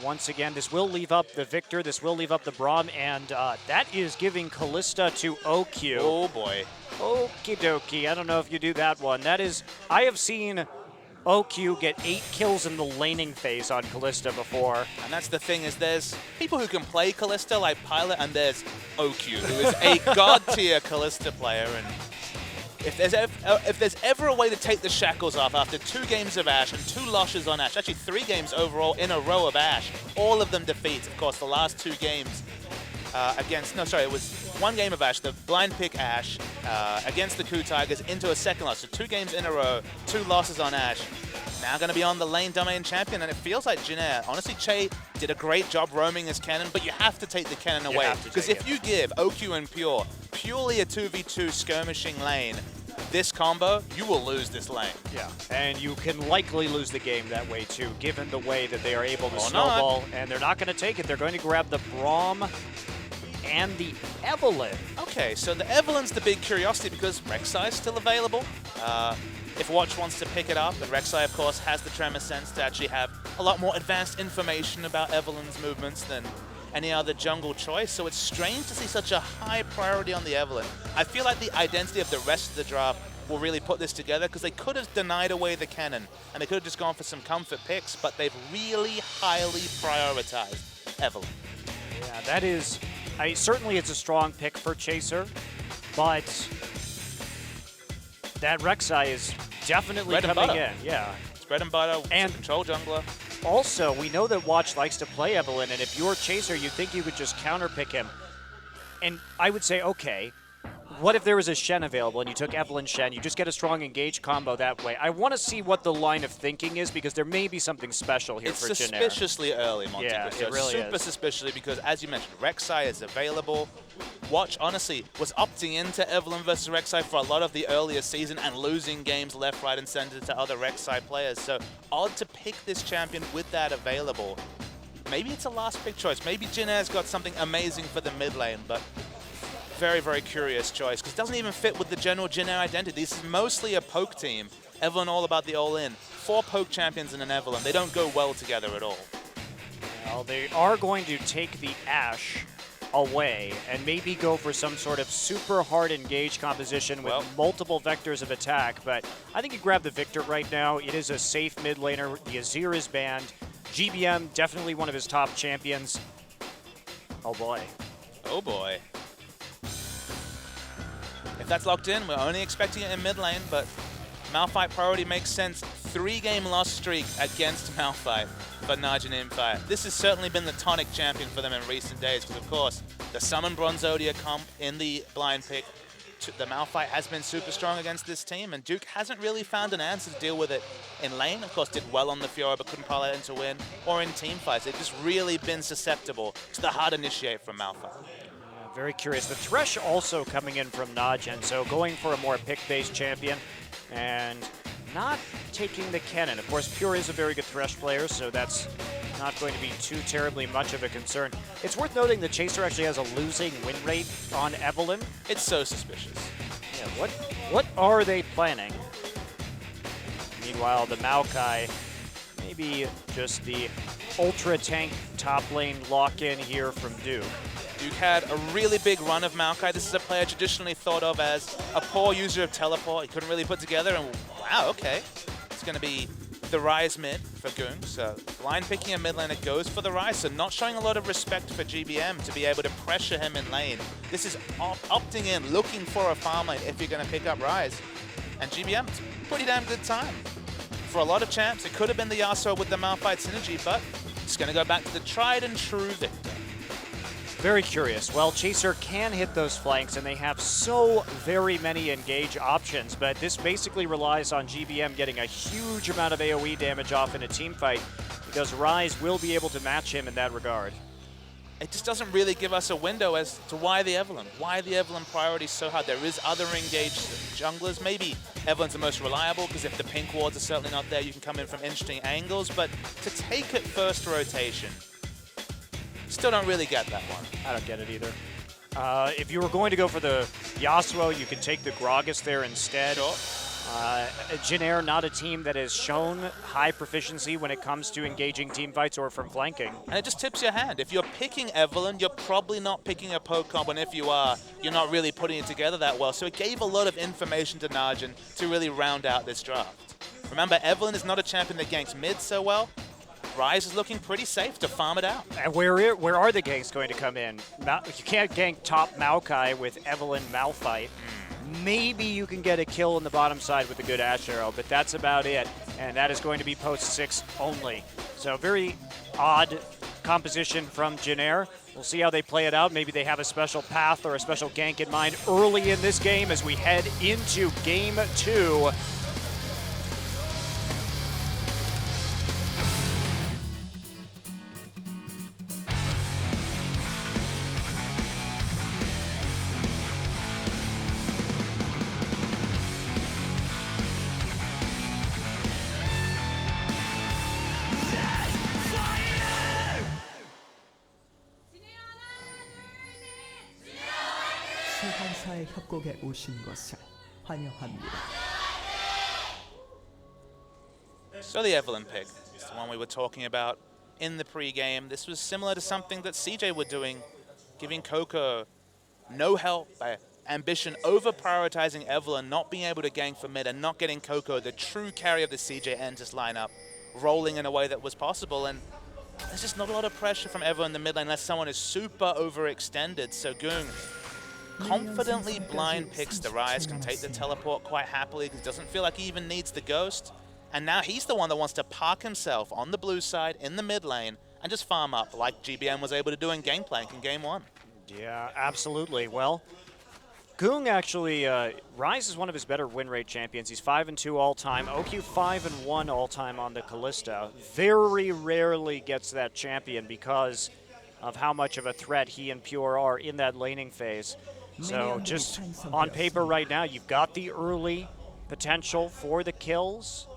once again, this will leave up the Victor, this will leave up the Braum, and that is giving Kalista to OQ. Oh boy. Okie dokie, I don't know if you do that one. That is, I have seen OQ get 8 kills in the laning phase on Kalista before. And that's the thing, is there's people who can play Kalista like Pilot, and there's OQ, who is a god tier Kalista player. And if there's ever a way to take the shackles off after 2 games of Ashe and 2 losses on Ashe, actually 3 games overall in a row of Ashe, all of them defeats. Of course, the last 2 games it was 1 game of Ashe, the blind pick Ashe, against the KOO Tigers into a second loss. So 2 games in a row, 2 losses on Ashe. Now going to be on the lane domain champion, and it feels like Jin Air. Honestly, Che did a great job roaming his cannon, but you have to take the cannon away. Because if you give OQ and Pure purely a 2v2 skirmishing lane, this combo, you will lose this lane. Yeah, and you can likely lose the game that way too, given the way that they are able to snowball, and they're not going to take it. They're going to grab the Braum and the Evelynn. Okay, so the Evelynn's the big curiosity because Rek'Sai is still available. If Watch wants to pick it up, and Rek'Sai, of course, has the Tremor Sense to actually have a lot more advanced information about Evelynn's movements than any other jungle choice, so it's strange to see such a high priority on the Evelynn. I feel like the identity of the rest of the draft will really put this together, because they could have denied away the cannon, and they could have just gone for some comfort picks, but they've really highly prioritized Evelynn. Yeah, that is... certainly it's a strong pick for Chaser, but that Rek'Sai is definitely coming in. Yeah. It's bread and butter, and control jungler. Also, we know that Watch likes to play Evelynn, and if you're Chaser, you think you could just counterpick him. And I would say, okay, what if there was a Shen available and you took Evelynn Shen, you just get a strong engage combo that way? I want to see what the line of thinking is, because there may be something special here for Jin Air. It's suspiciously early, Monty. Yeah, it really Super is. suspiciously, because as you mentioned, Rek'Sai is available. Watch, honestly, was opting into Evelynn versus Rek'Sai for a lot of the earlier season and losing games left, right, and center to other Rek'Sai players. So odd to pick this champion with that available. Maybe it's a last pick choice. Maybe Jin Air's got something amazing for the mid lane, but very, very curious choice, because it doesn't even fit with the general Jin Air identity. This is mostly a poke team. Evelynn all about the all-in. 4 poke champions in an Evelynn. They don't go well together at all. Well, they are going to take the Ashe away and maybe go for some sort of super hard engage composition with Well- multiple vectors of attack. But I think you grab the Victor right now. It is a safe mid laner. The Azir is banned. GBM, definitely one of his top champions. Oh boy. Oh boy. If that's locked in, we're only expecting it in mid lane, but Malphite priority makes sense. 3-game loss streak against Malphite for Najin Empire. This has certainly been the tonic champion for them in recent days, because of course, the Summon Bronzodia comp in the blind pick, the Malphite has been super strong against this team, and Duke hasn't really found an answer to deal with it in lane. Of course, did well on the Fiora, but couldn't parlay it into win, or in team fights. They've just really been susceptible to the hard initiate from Malphite. Very curious. The Thresh also coming in from Najin, so going for a more pick-based champion and not taking the Kennen. Of course, Pure is a very good Thresh player, so that's not going to be too terribly much of a concern. It's worth noting that Chaser actually has a losing win rate on Evelynn. It's so suspicious. Yeah, what are they planning? Meanwhile, the Maokai, maybe just the ultra tank top lane lock-in here from Duke. Duke had a really big run of Maokai. This is a player traditionally thought of as a poor user of teleport. He couldn't really put together, and wow, okay. It's going to be the Rise mid for Goong. So line picking a mid laner goes for the Rise, so not showing a lot of respect for GBM to be able to pressure him in lane. This is opting in, looking for a farm lane if you're going to pick up Rise. And GBM, it's a pretty damn good time. For a lot of champs, it could have been the Yasuo with the Malphite synergy, but it's going to go back to the tried and true Victor. Very curious. Well, Chaser can hit those flanks, and they have so very many engage options, but this basically relies on GBM getting a huge amount of AoE damage off in a team fight, because Rise will be able to match him in that regard. It just doesn't really give us a window as to why the Evelynn. Why the Evelynn priority is so hard. There is other engaged junglers. Maybe Evelynn's the most reliable, because if the pink wards are certainly not there, you can come in from interesting angles, but to take it first rotation, still don't really get that one. I don't get it either. If you were going to go for the Yasuo, you could take the Gragas there instead. Sure. Jin Air, not a team that has shown high proficiency when it comes to engaging team fights or from flanking. And it just tips your hand. If you're picking Evelynn, you're probably not picking a poke comp, and if you are, you're not really putting it together that well. So it gave a lot of information to Najin to really round out this draft. Remember, Evelynn is not a champion that ganks mid so well. Rise is looking pretty safe to farm it out. And where are the ganks going to come in? You can't gank top Maokai with Evelynn Malphite. Maybe you can get a kill on the bottom side with a good Ash Arrow, but that's about it. And that is going to be post 6 only. So very odd composition from Jin Air. We'll see how they play it out. Maybe they have a special path or a special gank in mind early in this game as we head into Game 2. 시간사의 협곡에 오신 것을 환영합니다. So the Evelynn pick is the one we were talking about in the pre-game. This was similar to something that CJ were doing, giving Coco no help by Ambition over-prioritizing Evelynn, not being able to gank for mid, and not getting Coco, the true carry of the CJ Entus lineup, rolling in a way that was possible. And there's just not a lot of pressure from Evelynn in the mid lane unless someone is super overextended. So Goong confidently blind picks the Rise, can take the teleport quite happily because he doesn't feel like he even needs the Ghost. And now he's the one that wants to park himself on the blue side in the mid lane and just farm up like GBM was able to do in Gangplank in Game 1. Yeah, absolutely. Well, Goong actually, Rise is one of his better win rate champions. He's 5-2 all-time. OQ 5-1 all-time on the Kalista. Very rarely gets that champion because of how much of a threat he and Pure are in that laning phase. So just on paper right now, you've got the early potential for the kills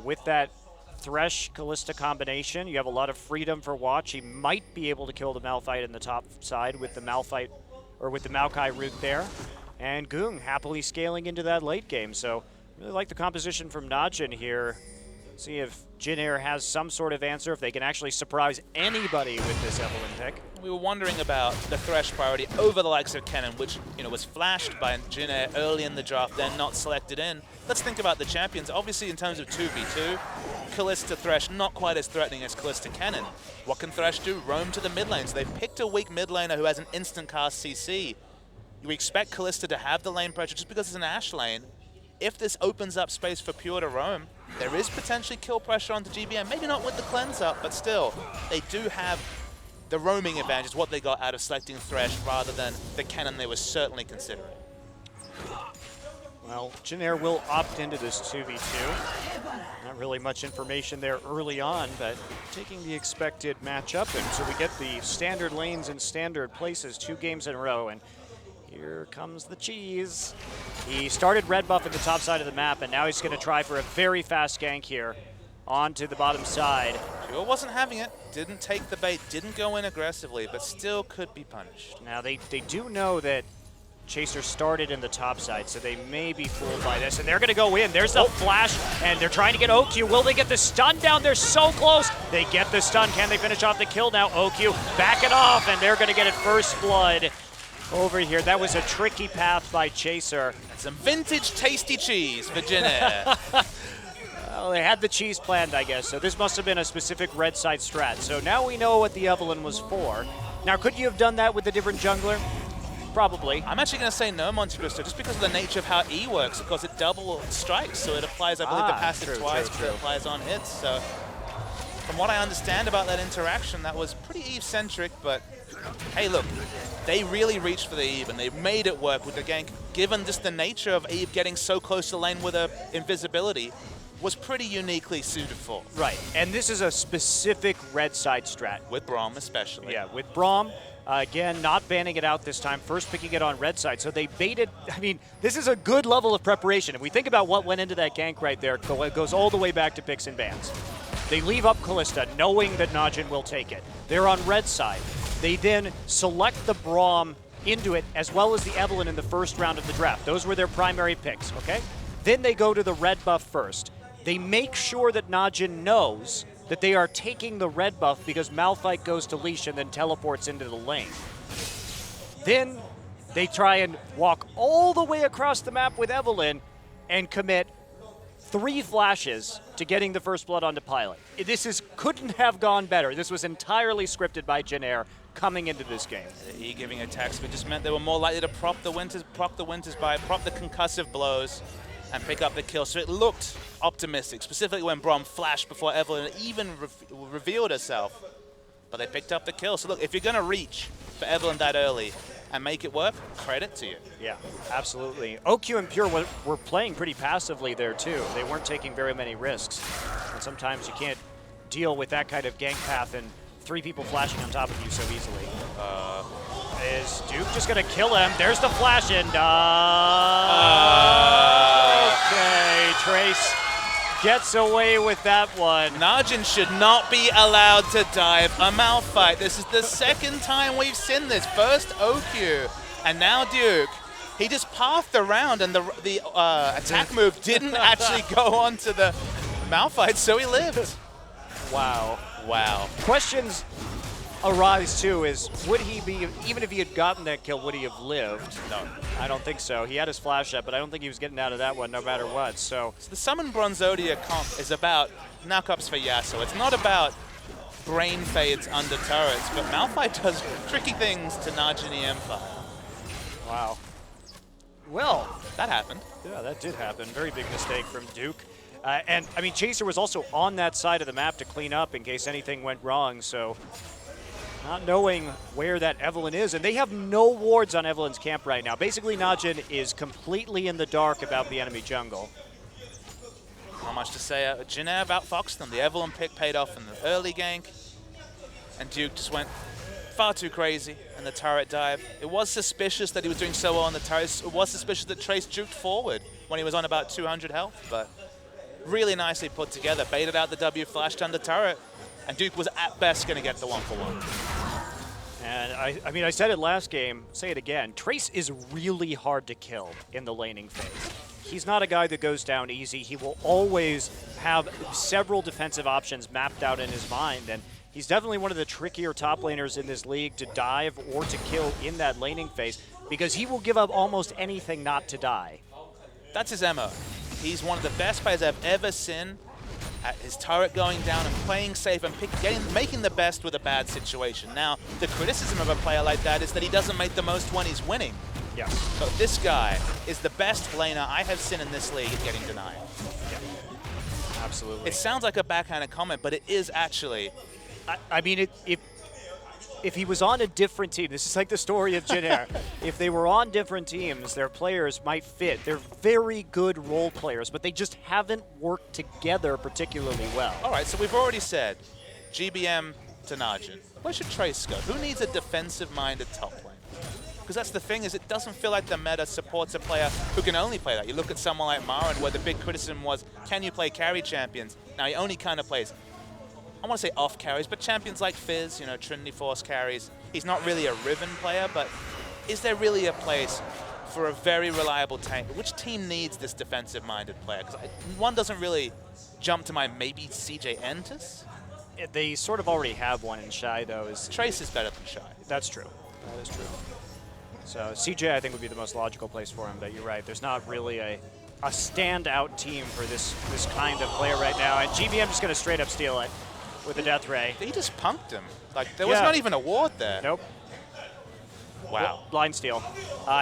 with that Thresh Kalista combination. You have a lot of freedom for Watch. He might be able to kill the Malphite in the top side with the Malphite or with the Maokai route there. And Goong happily scaling into that late game. So really like the composition from Najin here. See if Jin Air has some sort of answer, if they can actually surprise anybody with this Evelynn pick. we were wondering about the Thresh priority over the likes of Kennen, which was flashed by Jin Air early in the draft, then not selected in. Let's think about the champions. Obviously, in terms of 2v2, Kalista Thresh not quite as threatening as Kalista Kennen. What can Thresh do? Roam to the mid lanes. They've picked a weak mid laner who has an instant cast CC. We expect Kalista to have the lane pressure just because it's an Ashe lane. If this opens up space for Pure to roam, there is potentially kill pressure onto GBM. Maybe not with the cleanse up, but still, they do have the roaming advantage, what they got out of selecting Thresh rather than the Kennen they were certainly considering. Well, Jin Air will opt into this 2v2. Not really much information there early on, but taking the expected matchup, and so we get the standard lanes in standard places 2 games in a row, and here comes the cheese. He started red buff at the top side of the map, and now he's going to try for a very fast gank here onto the bottom side. Pure wasn't having it, didn't take the bait, didn't go in aggressively, but still could be punished. Now they do know that Chaser started in the top side, so they may be fooled by this, and they're going to go in. There's the flash, and they're trying to get OQ. Will they get the stun down? They're so close. They get the stun. Can they finish off the kill now? OQ back it off, and they're going to get it first blood over here. That was a tricky path by Chaser. That's some vintage tasty cheese for Jin Air. Well, they had the cheese planned, I guess, so this must have been a specific red side strat. So now we know what the Evelynn was for. Now, could you have done that with a different jungler? Probably. I'm actually going to say no, Monte Cristo, just because of the nature of how E works. Of course, it double strikes, so it applies, I believe, the passive twice, but it applies on hits. So, from what I understand about that interaction, that was pretty Eve-centric, but hey, look, they really reached for the Eve, and they made it work with the gank, given just the nature of Eve getting so close to the lane with her invisibility, was pretty uniquely suited for. Right, and this is a specific red side strat. With Braum, especially. Yeah, with Braum. Again, not banning it out this time, first picking it on red side. So they baited, I mean, this is a good level of preparation. If we think about what went into that gank right there, it goes all the way back to picks and bans. They leave up Kalista, knowing that Najin will take it. They're on red side. They then select the Braum into it, as well as the Evelynn in the first round of the draft. Those were their primary picks, okay? Then they go to the red buff first. They make sure that Najin knows that they are taking the red buff because Malphite goes to leash and then teleports into the lane. Then they try and walk all the way across the map with Evelynn and commit 3 flashes to getting the first blood onto Pilot. Couldn't have gone better. This was entirely scripted by Jin Air coming into this game. E giving attacks, but just meant they were more likely to prop the Winters by, prop the concussive blows, and pick up the kill. So it looked optimistic, specifically when Braum flashed before Evelynn even revealed herself. But they picked up the kill. So look, if you're going to reach for Evelynn that early and make it work, credit to you. Yeah, absolutely. OQ and Pure were playing pretty passively there too. They weren't taking very many risks. And sometimes you can't deal with that kind of gank path and 3 people flashing on top of you so easily. Is Duke just going to kill him? There's the flash and okay, Trace gets away with that one. Najin should not be allowed to dive a Malphite. This is the second time we've seen this. First OQ, and now Duke. He just pathed around, and the attack move didn't actually go onto the Malphite, so he lived. Wow. Wow. Questions arise too is, would he be, even if he had gotten that kill, would he have lived? No. I don't think so. He had his flash up, but I don't think he was getting out of that one no matter what. So The Summon Bronzodia comp is about knockups for Yasuo. It's not about brain fades under turrets, but Malphite does tricky things to Najin Empire. wow. Well, That happened. yeah, that did happen. Very big mistake from Duke. And I mean, Chaser was also on that side of the map to clean up in case anything went wrong. So not knowing where that Evelynn is, and they have no wards on Evelynn's camp right now. Basically, Najin is completely in the dark about the enemy jungle. Not much to say. Jin Air outfoxed them. The Evelynn pick paid off in the early gank, and Duke just went far too crazy in the turret dive. It was suspicious that he was doing so well on the turret. It was suspicious that Trace juked forward when he was on about 200 health, but really nicely put together. Baited out the W, flashed under turret, and Duke was at best going to get the 1-for-1. And I mean, I said it last game, say it again. Trace is really hard to kill in the laning phase. He's not a guy that goes down easy. He will always have several defensive options mapped out in his mind, and He's definitely one of the trickier top laners in this league to dive or to kill in that laning phase because he will give up almost anything not to die. That's his MO. He's one of the best players I've ever seen at his turret going down and playing safe and making the best with a bad situation. Now, the criticism of a player like that is that he doesn't make the most when he's winning. Yes. But this guy is the best laner I have seen in this league at getting denied. Yeah. Absolutely. It sounds like a backhanded comment, but it is actually. I mean, if he was on a different team, this is like the story of Jin Air. If they were on different teams, their players might fit. They're very good role players, but they just haven't worked together particularly well. All right, so we've already said GBM to Najin. Where should Trace go? Who needs a defensive-minded top lane? Because that's the thing, is it doesn't feel like the meta supports a player who can only play that. You look at someone like Marin, where the big criticism was, can you play carry champions? Now he only kind of plays, I want to say off carries, but champions like Fizz, you know, Trinity Force carries. He's not really a Riven player, but is there really a place for a very reliable tank? Which team needs this defensive-minded player? Because one doesn't really jump to mind. Maybe CJ Entus? They sort of already have one in Shy, though. Trace is better than Shy. That's true. That is true. So CJ, I think, would be the most logical place for him, but you're right. There's not really a standout team for this kind of player right now, and GBM just going to straight up steal it with the Death Ray. He just punked him. Like, there was not even a ward there. Nope. Wow. Blind steal.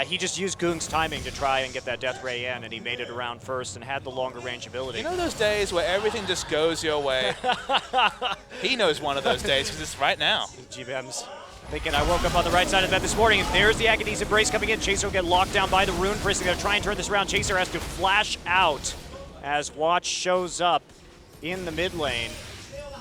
He just used Goong's timing to try and get that Death Ray in, and he made it around first and had the longer range ability. You know those days where everything just goes your way? He knows one of those days because it's right now. GBM's thinking, I woke up on the right side of bed this morning, and there's the Aghanim Embrace coming in. Chaser will get locked down by the Rune Priest. They're going to try and turn this around. Chaser has to flash out as Watch shows up in the mid lane.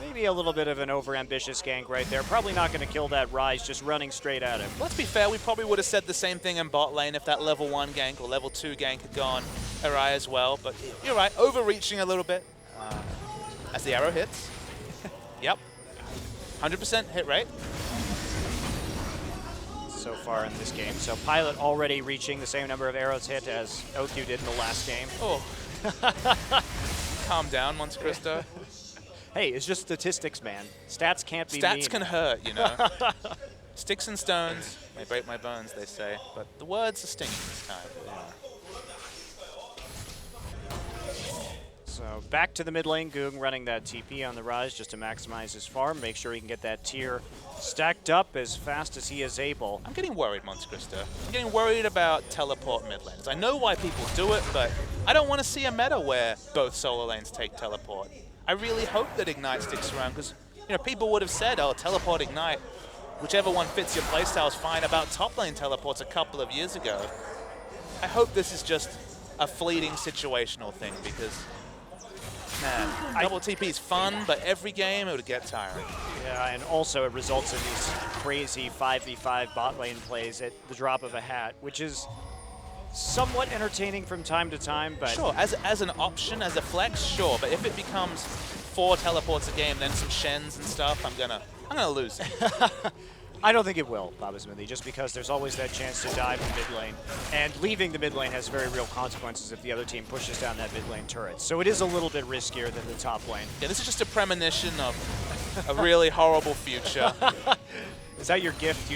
Maybe a little bit of an overambitious gank right there. Probably not going to kill that Ryze, just running straight at him. Let's be fair, we probably would have said the same thing in bot lane if that level 1 gank or level 2 gank had gone awry as well. But you're right, overreaching a little bit as the arrow hits. Yep, 100% hit rate. So far in this game. So Pilot already reaching the same number of arrows hit as OQ did in the last game. Oh. Calm down, Monte Cristo. Hey, it's just statistics, man. Stats can't be mean. Stats can hurt, you know. Sticks and stones may break my bones, they say, but the words are stinging this time. So back to the mid lane, Goong running that TP on the Ryze just to maximize his farm, make sure he can get that tier stacked up as fast as he is able. I'm getting worried, Monte Cristo. I'm getting worried about teleport mid lanes. I know why people do it, but I don't want to see a meta where both solo lanes take teleport. I really hope that Ignite sticks around because, you know, people would have said, oh, teleport, Ignite, whichever one fits your playstyle is fine about top lane teleports a couple of years ago. I hope this is just a fleeting situational thing because, man, double TP is fun, but every game it would get tiring. Yeah, and also it results in these crazy 5v5 bot lane plays at the drop of a hat, which is somewhat entertaining from time to time, but sure, as an option, as a flex, sure, but if it becomes 4 teleports a game, then some Shens and stuff, I'm gonna lose. I don't think it will, Baba Smithy, just because there's always that chance to dive in mid lane, and leaving the mid lane has very real consequences if the other team pushes down that mid lane turret. So it is a little bit riskier than the top lane. Yeah, this is just a premonition of a really horrible future. Is that your gift?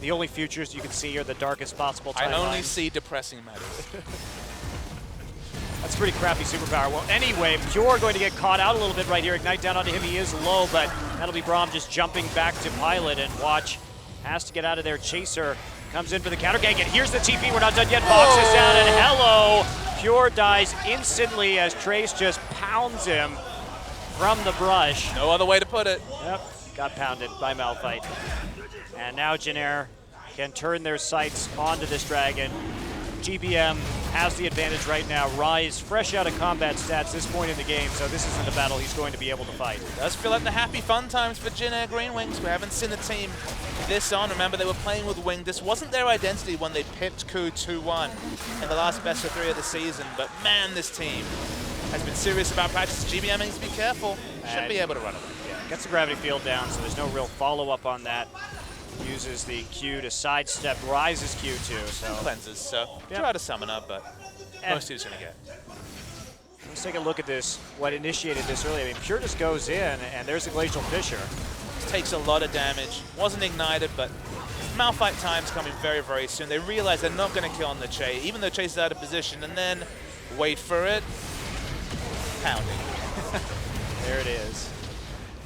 The only futures you can see are the darkest possible timelines? I only see depressing metas. That's a pretty crappy superpower. Well, anyway, Pure going to get caught out a little bit right here. Ignite down onto him. He is low, but that'll be Braum just jumping back to Pilot, and Watch has to get out of there. Chaser comes in for the counter gank, and here's the TP. We're not done yet. Box is down, and hello! Pure dies instantly as Trace just pounds him from the brush. No other way to put it. Yep, got pounded by Malphite. And now Jin Air can turn their sights onto this dragon. GBM has the advantage right now. Ryze fresh out of combat stats this point in the game, so this isn't a battle he's going to be able to fight. Does feel like the happy fun times for Jin Air Green Wings. We haven't seen the team this on. Remember, they were playing with Wing. This wasn't their identity when they pipped Ku 2-1 in the last best of 3 of the season, but man, this team has been serious about practice. GBM needs to be careful. Should be able to run away. Yeah, gets the gravity field down, so there's no real follow-up on that. Uses the Q to sidestep Ryze's Q too. So cleanses, so try to summon up, but most he's gonna get. Let's take a look at this, what initiated this earlier. I mean, Pure just goes in, and there's the Glacial Fissure. takes a lot of damage. Wasn't ignited, but Malphite time's coming very, very soon. They realize they're not going to kill on the Chase, even though Chase is out of position, and then wait for it. Pounding. There it is.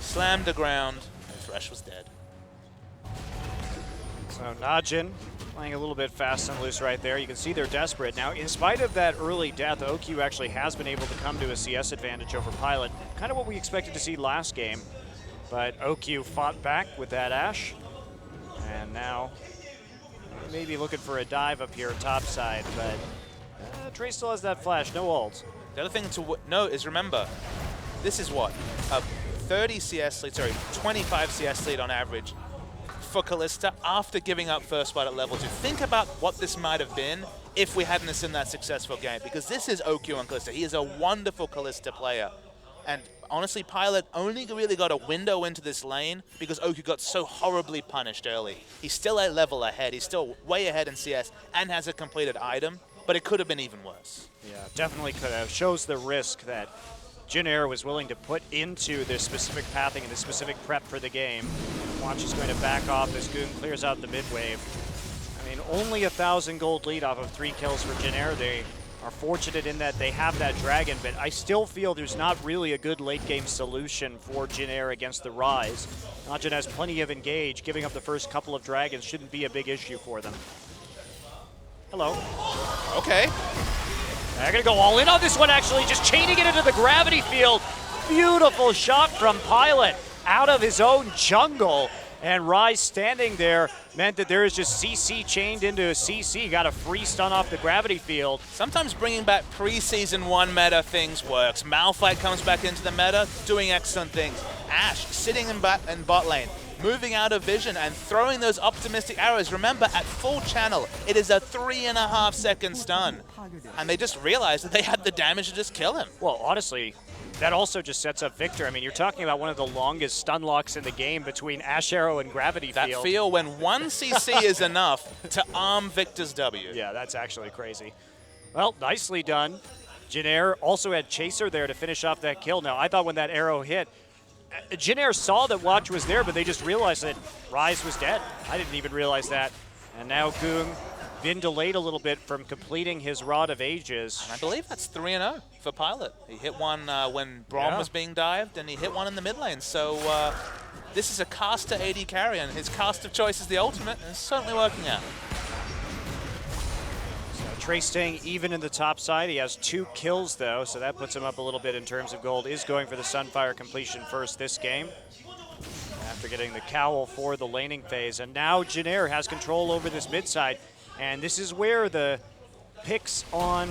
Slammed the ground, and Thresh was dead. So Najin playing a little bit fast and loose right there. You can see they're desperate. Now, in spite of that early death, OQ actually has been able to come to a CS advantage over Pilot. Kind of what we expected to see last game. But OQ fought back with that Ashe. And now maybe looking for a dive up here topside. But Trey still has that flash, no ults. The other thing to note is, remember, this is what? A 30 CS lead, sorry, 25 CS lead on average for Kalista after giving up first blood at level 2. Think about what this might have been if we hadn't seen that successful game, because this is OQ on Kalista. He is a wonderful Kalista player. And honestly, Pilot only really got a window into this lane because OQ got so horribly punished early. He's still a level ahead. He's still way ahead in CS and has a completed item, but it could have been even worse. Yeah, definitely could have. Shows the risk that Jin Air was willing to put into this specific pathing and this specific prep for the game. Watch is going to back off as Goon clears out the mid wave. I mean, only 1,000 gold lead off of 3 kills for Jin Air. They are fortunate in that they have that dragon, but I still feel there's not really a good late game solution for Jin Air against the Rise. Najin has plenty of engage. Giving up the first couple of dragons shouldn't be a big issue for them. Hello. Okay. They're going to go all in on this one, actually, just chaining it into the gravity field. Beautiful shot from Pilot out of his own jungle. And Rise standing there meant that there is just CC chained into a CC. Got a free stun off the gravity field. Sometimes bringing back pre-season 1 meta things works. Malphite comes back into the meta, doing excellent things. Ashe sitting in bot lane, moving out of vision and throwing those optimistic arrows. Remember, at full channel, it is a 3.5 second stun. And they just realized that they had the damage to just kill him. Well, honestly, that also just sets up Victor. I mean, you're talking about one of the longest stun locks in the game between Ashe Arrow and Gravity That Field. feel when 1 CC is enough to arm Victor's W. Yeah, that's actually crazy. Well, nicely done. Jin Air also had Chaser there to finish off that kill. Now, I thought when that arrow hit, Jin Air saw that Watch was there, but they just realized that Rise was dead. I didn't even realize that. And now Goong been delayed a little bit from completing his Rod of Ages. I believe that's 3-0 for Pilot. He hit one when Braum was being dived, and he hit one in the mid lane. So this is a caster AD carry, and his cast of choice is the ultimate, and it's certainly working out. So Trey staying even in the top side. He has 2 kills, though, so that puts him up a little bit in terms of gold. Is going for the Sunfire completion first this game, after getting the cowl for the laning phase. And now Jin Air has control over this mid side. And this is where the picks on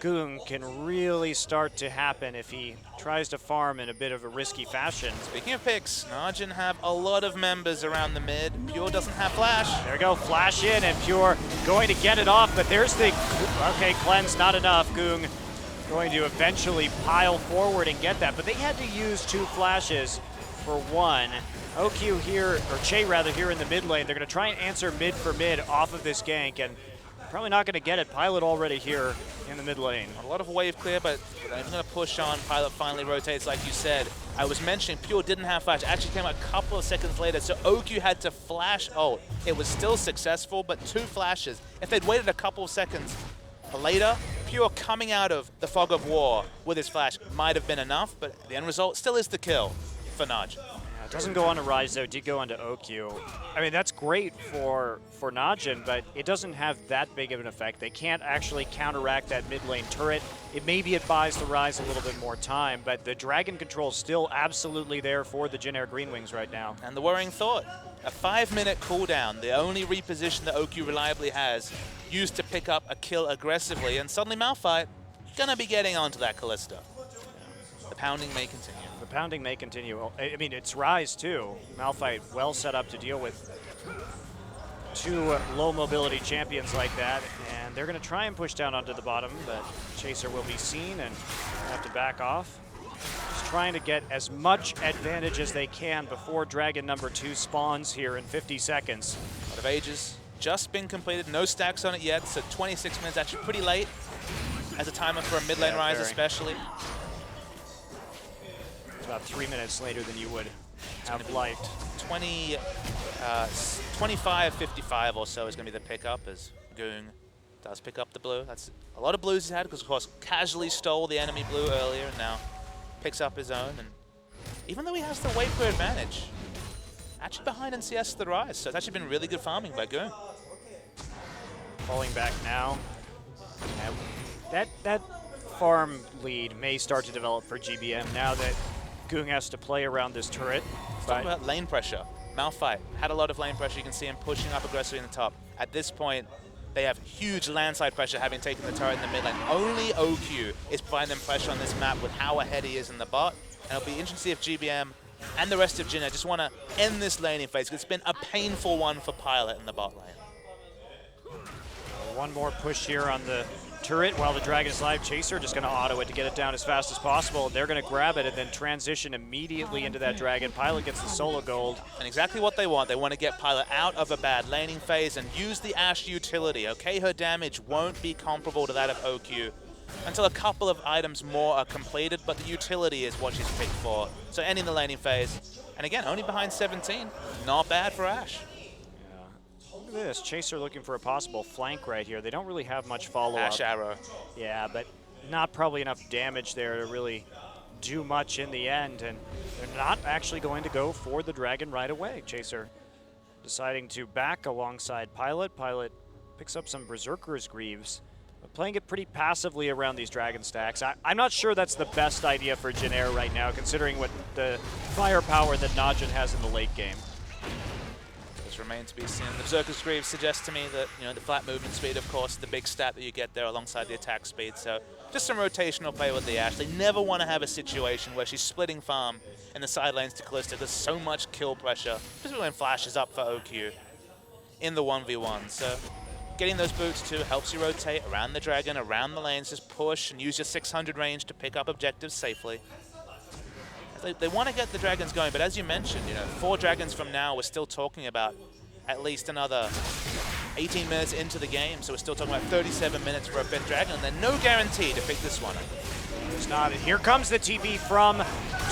Goong can really start to happen if he tries to farm in a bit of a risky fashion. Speaking of picks, Najin have a lot of members around the mid. Pure doesn't have flash. There we go, flash in, and Pure going to get it off, but there's the, okay, cleanse, not enough. Goong going to eventually pile forward and get that, but they had to use 2 flashes for 1. OQ here, or Che rather, here in the mid lane. They're going to try and answer mid for mid off of this gank, and probably not going to get it. Pilot already here in the mid lane. A lot of wave clear, but I'm going to push on. Pilot finally rotates, like you said. I was mentioning Pure didn't have flash. It actually came a couple of seconds later, so OQ had to flash ult. It was still successful, but 2 flashes. If they'd waited a couple of seconds later, Pure coming out of the fog of war with his flash might have been enough, but the end result still is the kill for Naj. Doesn't go on to Rise, though. Did go on to OQ. I mean, that's great for Najin, but it doesn't have that big of an effect. They can't actually counteract that mid lane turret. Maybe it buys the Rise a little bit more time, but the Dragon control is still absolutely there for the Jin Air Green Wings right now. And the worrying thought, a 5-minute cooldown, the only reposition that OQ reliably has, used to pick up a kill aggressively, and suddenly Malphite gonna be getting onto that Kalista. The pounding may continue. The pounding may continue. I mean, it's Rise, too. Malphite well set up to deal with 2 low mobility champions like that, and they're going to try and push down onto the bottom, but Chaser will be seen and have to back off. Just trying to get as much advantage as they can before Dragon number 2 spawns here in 50 seconds. Rod of Ages just been completed, no stacks on it yet, so 26 minutes, actually pretty late as a timer for a mid lane Rise very. especially. It's about 3 minutes later than you would have liked. 25-55 or so is going to be the pickup as Goong does pick up the blue. That's a lot of blues he's had because, of course, casually stole the enemy blue earlier and now picks up his own. And even though he has the wave clear advantage, actually behind NCS the rise. So it's actually been really good farming by Goong. Falling back now. And that farm lead may start to develop for GBM now that Goong has to play around this turret. Let's talk about lane pressure. Malphite had a lot of lane pressure. You can see him pushing up aggressively in the top. At this point, they have huge landside pressure having taken the turret in the mid lane. Only OQ is providing them pressure on this map with how ahead he is in the bot. And it'll be interesting to see if GBM and the rest of Jin Air just want to end this laning phase. It's been a painful one for Pilot in the bot lane. One more push here on the turret while the Dragon's Live Chaser just going to auto it to get it down as fast as possible. They're going to grab it and then transition immediately into that Dragon. Pilot gets the solo gold. And exactly what they want. They want to get Pilot out of a bad laning phase and use the Ashe utility. Okay, her damage won't be comparable to that of OQ until a couple of items more are completed, but the utility is what she's picked for. So ending the laning phase. And again, only behind 17. Not bad for Ashe. Look at this, Chaser looking for a possible flank right here. They don't really have much follow-up. Ashe arrow. Yeah, but not probably enough damage there to really do much in the end, and they're not actually going to go for the Dragon right away. Chaser deciding to back alongside Pilot. Pilot picks up some Berserker's Greaves, but playing it pretty passively around these Dragon stacks. I'm not sure that's the best idea for Jin Air right now, considering what the firepower that Najin has in the late game. Remain to be seen. The Berserker's Greaves suggests to me that, you know, the flat movement speed, of course, the big stat that you get there alongside the attack speed. So just some rotational play with the Ashe. They never want to have a situation where she's splitting farm in the side lanes to Kalista. There's so much kill pressure, especially when Flash is up for OQ in the 1v1. So getting those boots too helps you rotate around the Dragon, around the lanes, just push and use your 600 range to pick up objectives safely. They want to get the Dragons going, but as you mentioned, you know, 4 Dragons from now, we're still talking about at least another 18 minutes into the game, so we're still talking about 37 minutes for a 5th Dragon, and then no guarantee to pick this one up. It's not. And here comes the TP from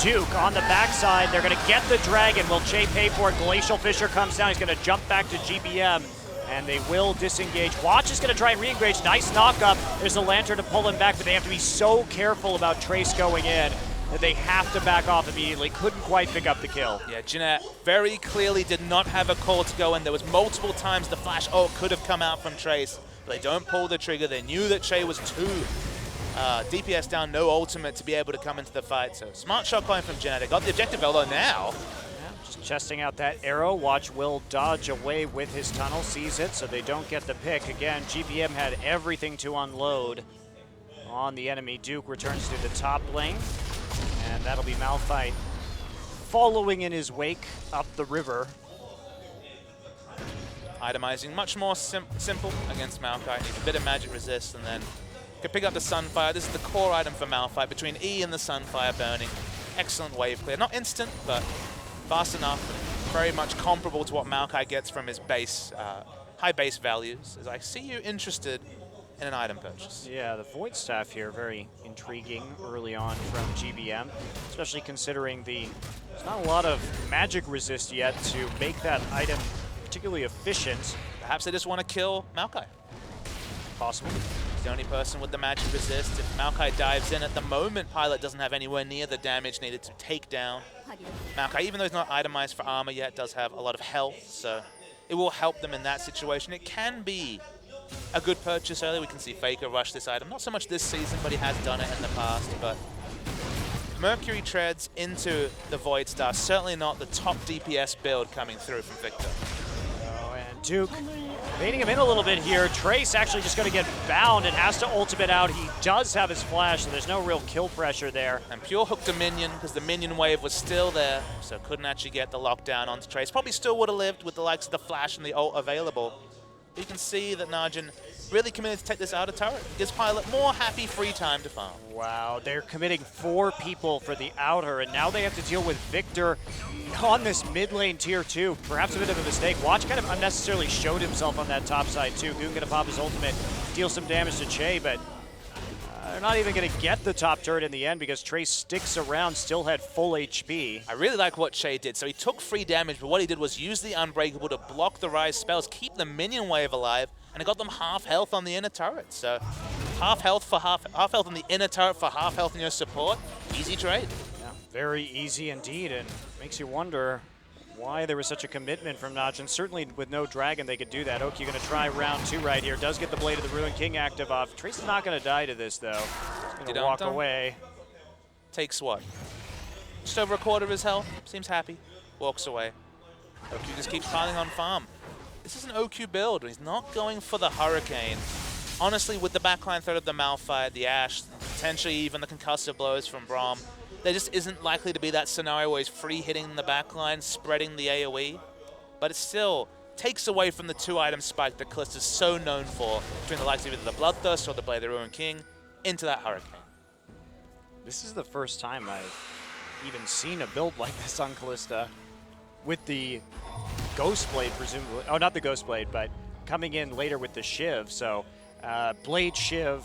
Duke on the backside. They're going to get the Dragon. Will Che pay for it? Glacial Fissure comes down. He's going to jump back to GBM, and they will disengage. Watch is going to try and re-engage. Nice knock-up. There's a Lantern to pull him back, but they have to be so careful about Trace going in that they have to back off immediately. Couldn't quite pick up the kill. Yeah, Jin Air very clearly did not have a call to go in. There was multiple times the flash ult could have come out from Trace, but they don't pull the trigger. They knew that Che was 2 DPS down, no ultimate to be able to come into the fight. So smart shot calling from Jin Air. They got the objective, although now just chesting out that arrow. Watch Will dodge away with his tunnel, sees it, so they don't get the pick. Again, GBM had everything to unload on the enemy. Duke returns to the top lane. And that'll be Malphite following in his wake up the river. itemizing much more simple against Maokai. Needs a bit of magic resist, and then can pick up the Sunfire. This is the core item for Malphite, between E and the Sunfire burning. Excellent wave clear. Not instant, but fast enough. Very much comparable to what Maokai gets from his base, high base values. As I see you interested in an item purchase. Yeah, the Void Staff here, very intriguing early on from GBM, especially considering there's not a lot of magic resist yet to make that item particularly efficient. Perhaps they just want to kill Maokai. Possible. He's the only person with the magic resist. If Maokai dives in at the moment, Pilot doesn't have anywhere near the damage needed to take down Maokai. Even though he's not itemized for armor yet, does have a lot of health, so it will help them in that situation. It can be a good purchase early. We can see Faker rush this item. Not so much this season, but he has done it in the past. But Mercury treads into the Void Star. Certainly not the top DPS build coming through from Victor. Oh, and Duke baiting him in a little bit here. Trace actually just going to get bound and has to ultimate out. He does have his flash, so there's no real kill pressure there. And Pure hooked a minion because the minion wave was still there, so couldn't actually get the lockdown onto Trace. Probably still would have lived with the likes of the flash and the ult available. You can see that Najin really committed to take this outer turret. Gives Pilot more happy free time to farm. Wow, they're committing 4 people for the outer, and now they have to deal with Victor on this mid lane tier 2. Perhaps a bit of a mistake. Watch kind of unnecessarily showed himself on that top side too. Goon gonna pop his ultimate, deal some damage to Che, but They're not even going to get the top turret in the end because Trace sticks around, still had full HP. I really like what Shay did. So he took free damage, but what he did was use the Unbreakable to block the Rise spells, keep the minion wave alive, and it got them half health on the inner turret. So half health on the inner turret for half health in your support. Easy trade. Yeah, very easy indeed, and makes you wonder why there was such a commitment from Najin. Certainly with no dragon they could do that. Oki going to try round 2 right here. Does get the Blade of the Ruined King active off. Trace is not going to die to this though. He's going to walk away. Takes what? Just over a quarter of his health. Seems happy. Walks away. OQ just keeps piling on farm. This is an OQ build. He's not going for the Hurricane. Honestly, with the backline threat of the Malphite, the Ashe, potentially even the concussive blows from Braum, there just isn't likely to be that scenario where he's free hitting the backline, spreading the AoE. But it still takes away from the 2-item spike that Kalista's so known for between the likes of either the Bloodthirst or the Blade of the Ruined King into that Hurricane. This is the first time I've even seen a build like this on Kalista with the Ghost Blade, presumably. Oh, not the Ghost Blade, but coming in later with the Shiv. So, Blade Shiv,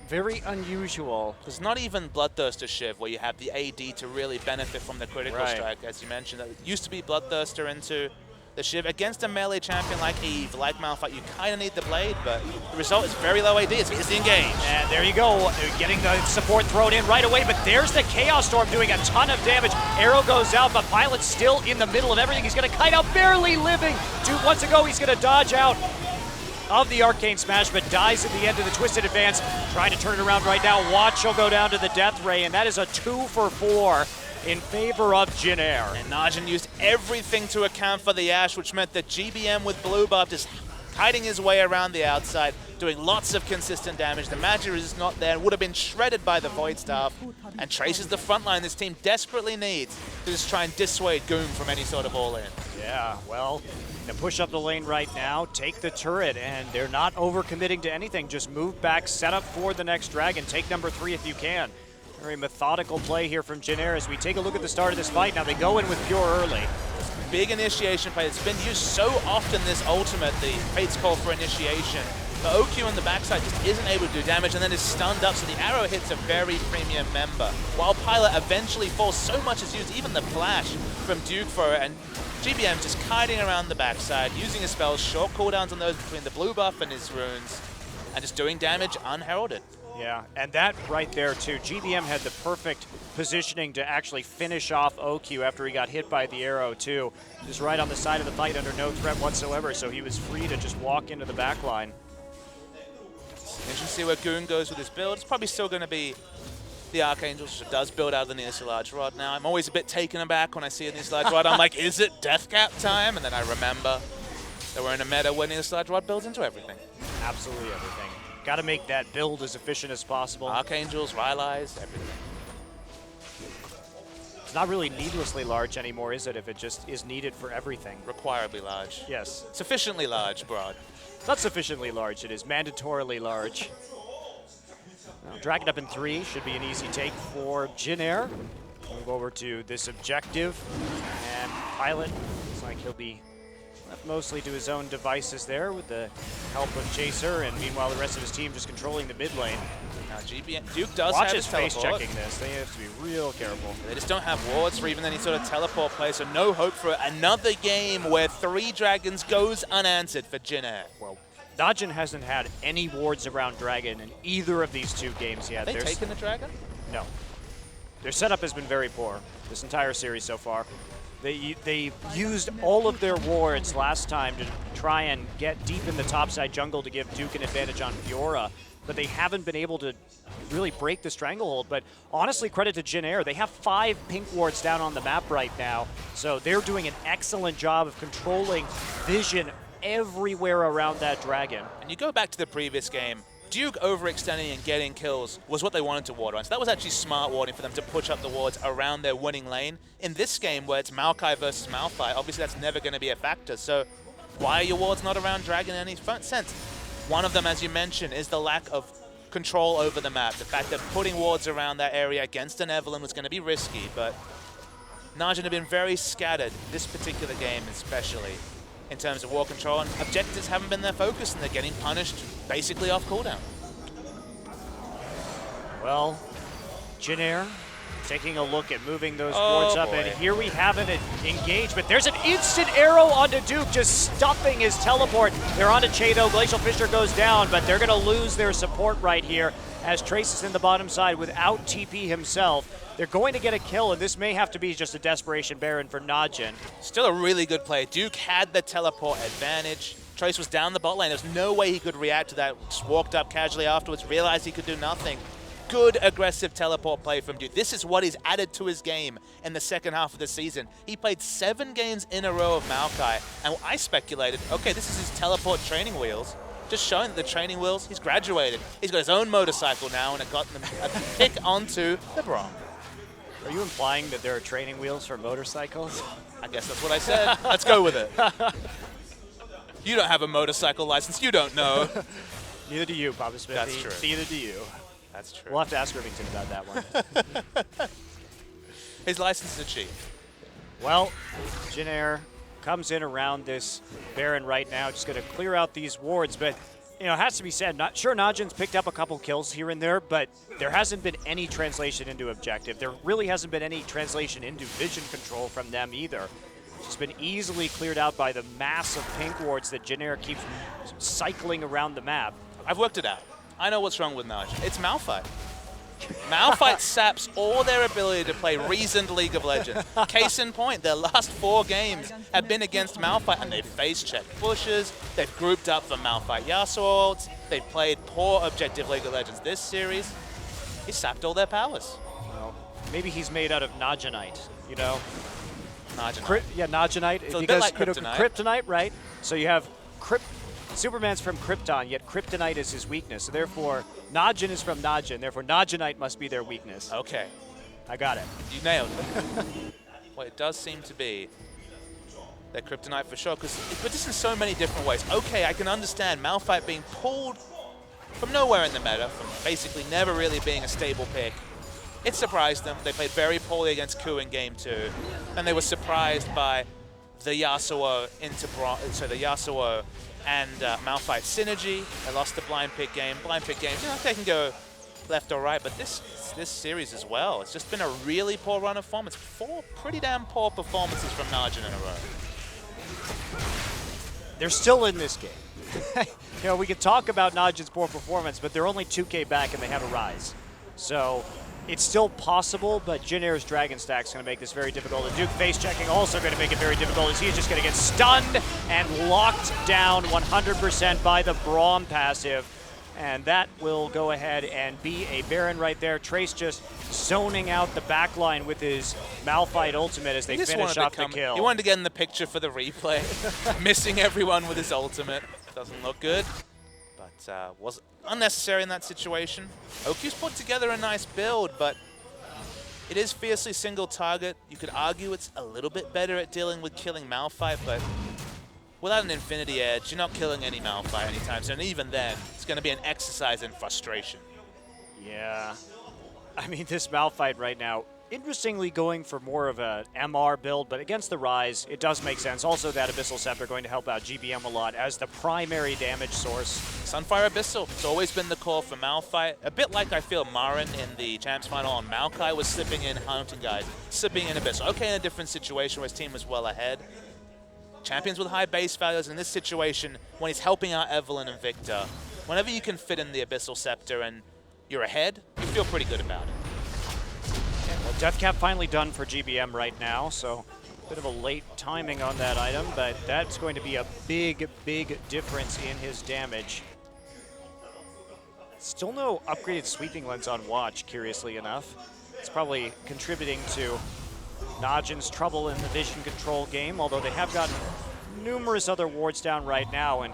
very unusual. There's not even Bloodthirster Shiv where you have the AD to really benefit from the critical strike, as you mentioned. It used to be Bloodthirster into the Shiv. Against a melee champion like Eve, like Malphite, you kind of need the Blade, but the result is very low AD. It's the engage. And there you go. They're getting the support thrown in right away, but there's the Chaos Storm doing a ton of damage. Arrow goes out, but Pilot's still in the middle of everything. He's going to kite out, barely living. Once ago, he's going to dodge out of the Arcane Smash, but dies at the end of the Twisted Advance. Trying to turn it around right now. Watch will go down to the Death Ray, and that is a 2 for 4 in favor of Jin Air. And Najin used everything to account for the Ashe, which meant that GBM with blue buff just kiting his way around the outside, doing lots of consistent damage. The Magic is not there, would have been shredded by the Void Staff, and Trace is the front line this team desperately needs to just try and dissuade Goon from any sort of all-in. Yeah, well, they push up the lane right now, take the turret, and they're not overcommitting to anything. Just move back, set up for the next dragon, take number 3 if you can. Very methodical play here from Jin Air as we take a look at the start of this fight. Now they go in with Pure early. Big initiation play. It's been used so often this ultimate, the Fate's Call for initiation. The OQ on the backside just isn't able to do damage and then is stunned up, so the arrow hits a very premium member. While Pilot eventually falls, so much is used, even the flash from Duke for it, and GBM just kiting around the backside, using his spells, short cooldowns on those between the blue buff and his runes, and just doing damage unheralded. Yeah, and that right there too. GBM had the perfect positioning to actually finish off OQ after he got hit by the arrow too. Just right on the side of the fight under no threat whatsoever, so he was free to just walk into the back line. As you see where Goon goes with his build, it's probably still going to be the Archangel, which does build out of the Nearly Large Rod now. I'm always a bit taken aback when I see a Nearly Large Rod. I'm like, is it Deathcap time? And then I remember that we're in a meta where Nearly Large Rod builds into everything. Absolutely everything. Got to make that build as efficient as possible. Archangels, Rylai's, everything. It's not really needlessly large anymore, is it, if it just is needed for everything? Requirably large. Yes. Sufficiently large, Broad. It's not sufficiently large, it is mandatorily large. Now, Dragon up in 3 should be an easy take for Jin Air. Move over to this objective, and Pilot looks like he'll be left mostly to his own devices there with the help of Jacer, and meanwhile the rest of his team just controlling the mid lane. Now GBM, Duke does Watch have his his face teleport. checking this. They have to be real careful. They just don't have wards for even any sort of teleport play, so no hope for another game where 3 dragons goes unanswered for Jin Air. Well, Najin hasn't had any wards around Dragon in either of these 2 games yet. Have they taken the dragon? No. Their setup has been very poor this entire series so far. They used all of their wards last time to try and get deep in the topside jungle to give Duke an advantage on Fiora, but they haven't been able to really break the stranglehold. But honestly, credit to Jin Air. They have 5 pink wards down on the map right now, so they're doing an excellent job of controlling vision everywhere around that dragon. And you go back to the previous game, Duke overextending and getting kills was what they wanted to ward on. So that was actually smart warding for them to push up the wards around their winning lane. In this game, where it's Maokai versus Malphite, obviously that's never going to be a factor. So why are your wards not around Dragon in any sense? One of them, as you mentioned, is the lack of control over the map. The fact that putting wards around that area against an Evelynn was going to be risky, but Najin have been very scattered this particular game especially, in terms of war control, and objectives haven't been their focus, and they're getting punished basically off cooldown. Well, Jin Air taking a look at moving those Oh, boards up, boy. and here we have an engagement. There's an instant arrow onto Duke, just stuffing his teleport. They're onto Che though. Glacial Fisher goes down, but they're gonna lose their support right here as Trace is in the bottom side without TP himself. They're going to get a kill, and this may have to be just a desperation Baron for Najin. Still a really good play. Duke had the teleport advantage. Trace was down the bot lane. There's no way he could react to that. Just walked up casually afterwards, realized he could do nothing. Good aggressive teleport play from Duke. This is what he's added to his game in the second half of the season. He played 7 games in a row of Maokai, and I speculated, okay, this is his teleport training wheels. Just showing that the training wheels, he's graduated. He's got his own motorcycle now, and it got him a pick onto the Braum. Are you implying that there are training wheels for motorcycles? I guess that's what I said. Let's go with it. You don't have a motorcycle license. You don't know. Neither do you, Papa Smith. That's true. Neither do you. That's true. We'll have to ask Rivington about that one. His license is a cheat. Well, Jin Air comes in around this Baron right now, just going to clear out these wards, but you know, it has to be said, not sure Najin's picked up a couple kills here and there, but there hasn't been any translation into objective. There really hasn't been any translation into vision control from them either. It's just been easily cleared out by the mass of pink wards that Jin Air keeps cycling around the map. I've worked it out. I know what's wrong with Najin. It's Malphite. Malphite saps all their ability to play reasoned League of Legends. Case in point, their last 4 games have been against Malphite, and they've face-checked bushes, they've grouped up for Malphite Yasuo ults, they've played poor objective League of Legends. This series, he sapped all their powers. Well, maybe he's made out of Najinite, you know? Najin. Yeah, Najinite. So a bit because like you know, Kryptonite. Kryptonite, right? So you have Superman's from Krypton, yet Kryptonite is his weakness. So therefore, Najin is from Najin. Therefore, Najinite must be their weakness. Okay, I got it. you nailed it. Well, it does seem to be their Kryptonite for sure, because it puts this in so many different ways. Okay, I can understand Malphite being pulled from nowhere in the meta, from basically never really being a stable pick. It surprised them. They played very poorly against Ku in Game 2, and they were surprised by the Yasuo the Yasuo and Malphite synergy. They lost the blind pick game. Blind pick games, you know, they can go left or right, but this series as well, it's just been a really poor run of form. It's 4 pretty damn poor performances from Najin in a row. They're still in this game. You know, we could talk about Najin's poor performance, but they're only 2K back and they have a rise. So it's still possible, but Jin Air's Dragon Stack is going to make this very difficult. And Duke face checking also going to make it very difficult, as he's just going to get stunned and locked down 100% by the Braum passive. And that will go ahead and be a Baron right there. Trace just zoning out the backline with his Malphite ultimate as they He just finish wanted to off the kill. He wanted to get in the picture for the replay. Missing everyone with his ultimate. Doesn't look good, but was unnecessary in that situation. Okyu's put together a nice build, but it is fiercely single target. You could argue it's a little bit better at dealing with killing Malphite, but without an Infinity Edge, you're not killing any Malphite anytime soon. And even then, it's going to be an exercise in frustration. Yeah. I mean, this Malphite right now, interestingly going for more of a MR build, but against the Rise, it does make sense. Also, that Abyssal Scepter going to help out GBM a lot as the primary damage source. Sunfire Abyssal, it's always been the call for Malphite. A bit like I feel Marin in the Champs Final on Maokai was slipping in Hunting Guide, slipping in Abyssal. Okay, in a different situation where his team was well ahead. Champions with high base values in this situation, when he's helping out Evelynn and Victor, whenever you can fit in the Abyssal Scepter and you're ahead, you feel pretty good about it. Well, Deathcap finally done for GBM right now, so a bit of a late timing on that item, but that's going to be a big, big difference in his damage. Still no upgraded sweeping lens on Watch, curiously enough. It's probably contributing to Najin's trouble in the vision control game, although they have gotten numerous other wards down right now. And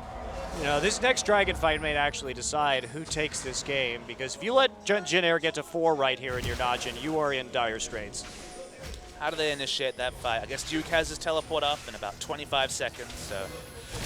you know, this next Dragon fight may actually decide who takes this game, because if you let Jin Air get to 4 right here in your Najin, you are in dire straits. How do they initiate that fight? I guess Duke has his teleport up in about 25 seconds, so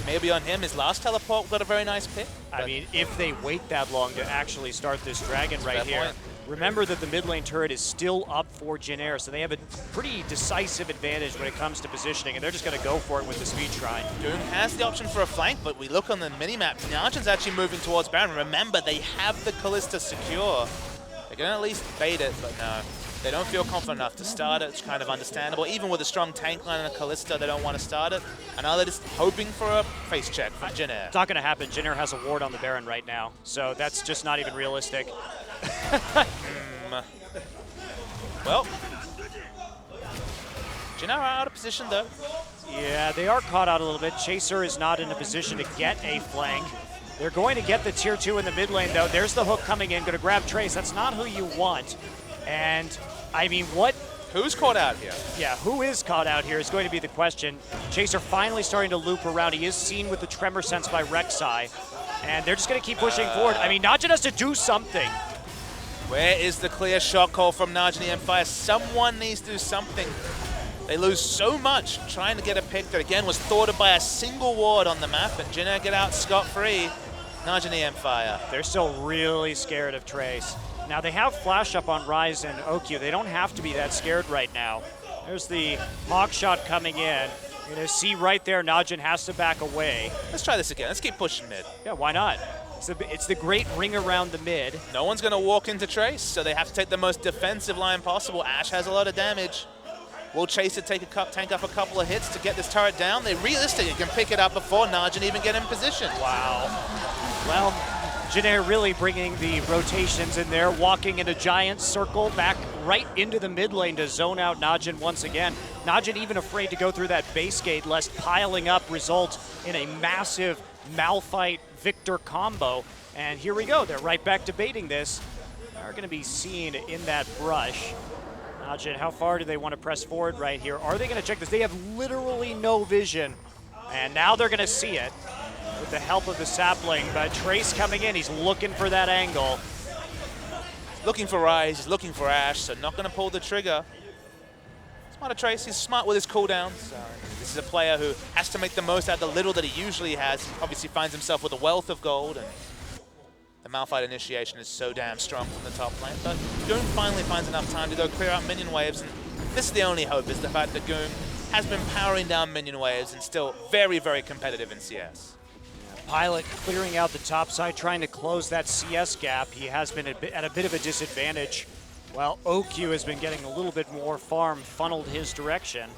maybe on him. His last teleport got a very nice pick. I mean, if they wait that long to actually start this Dragon right fair here, point. remember that the mid lane turret is still up for Jin Air, so they have a pretty decisive advantage when it comes to positioning, and they're just going to go for it with the Speed Shrine. Doom has the option for a flank, but we look on the minimap, Najin's actually moving towards Baron. Remember, they have the Callista secure. They They can at least bait it, but no. They don't feel confident enough to start it. It's kind of understandable. Even with a strong tank line and a Kalista, they don't want to start it. And now they're just hoping for a face check from Jin Air. It's not going to happen. Jin Air has a ward on the Baron right now, so that's just not even realistic. Well, Jin Air are out of position though. Yeah, they are caught out a little bit. Chaser is not in a position to get a flank. They're going to get the tier 2 in the mid lane, though. There's the hook coming in, going to grab Trace. That's not who you want. And, I mean, what? Who's caught out here? Yeah, who is caught out here is going to be the question. Chaser finally starting to loop around. He is seen with the tremor sense by Rek'Sai. And they're just going to keep pushing forward. I mean, Najin has to do something. Where is the clear shot call from Najin Empire? Someone needs to do something. They lose so much trying to get a pick that, again, was thwarted by a single ward on the map, and Jin Air get out scot-free. Najin Empire. They're still really scared of Trace. Now, they have flash up on Ryze and Okyu. They don't have to be that scared right now. There's the hawk shot coming in. You're going to see right there, Najin has to back away. Let's try this again. Let's keep pushing mid. Yeah, why not? It's the great ring around the mid. No one's going to walk into Trace, so they have to take the most defensive line possible. Ashe has a lot of damage. Will Chaser tank up a couple of hits to get this turret down? They realistically can pick it up before Najin even get in position. Wow. Well, Jin Air really bringing the rotations in there, walking in a giant circle back right into the mid lane to zone out Najin once again. Najin even afraid to go through that base gate lest piling up results in a massive Malphite Victor combo. And here we go. They're right back debating this. They're going to be seen in that brush. Najin, how far do they want to press forward right here? Are they going to check this? They have literally no vision. And now they're going to see it with the help of the sapling. But Trace coming in, he's looking for that angle. Looking for Ryze, he's looking for Ashe, so not going to pull the trigger. Smart of Trace, he's smart with his cooldowns. This is a player who has to make the most out of the little that he usually has. Obviously finds himself with a wealth of gold, and the Malphite initiation is so damn strong from the top lane. But Goom finally finds enough time to go clear out minion waves, and this is the only hope, is the fact that Goom has been powering down minion waves and still very, very competitive in CS. Pilot clearing out the top side, trying to close that CS gap. He has been at a bit of a disadvantage, while Okyu has been getting a little bit more farm funneled his direction.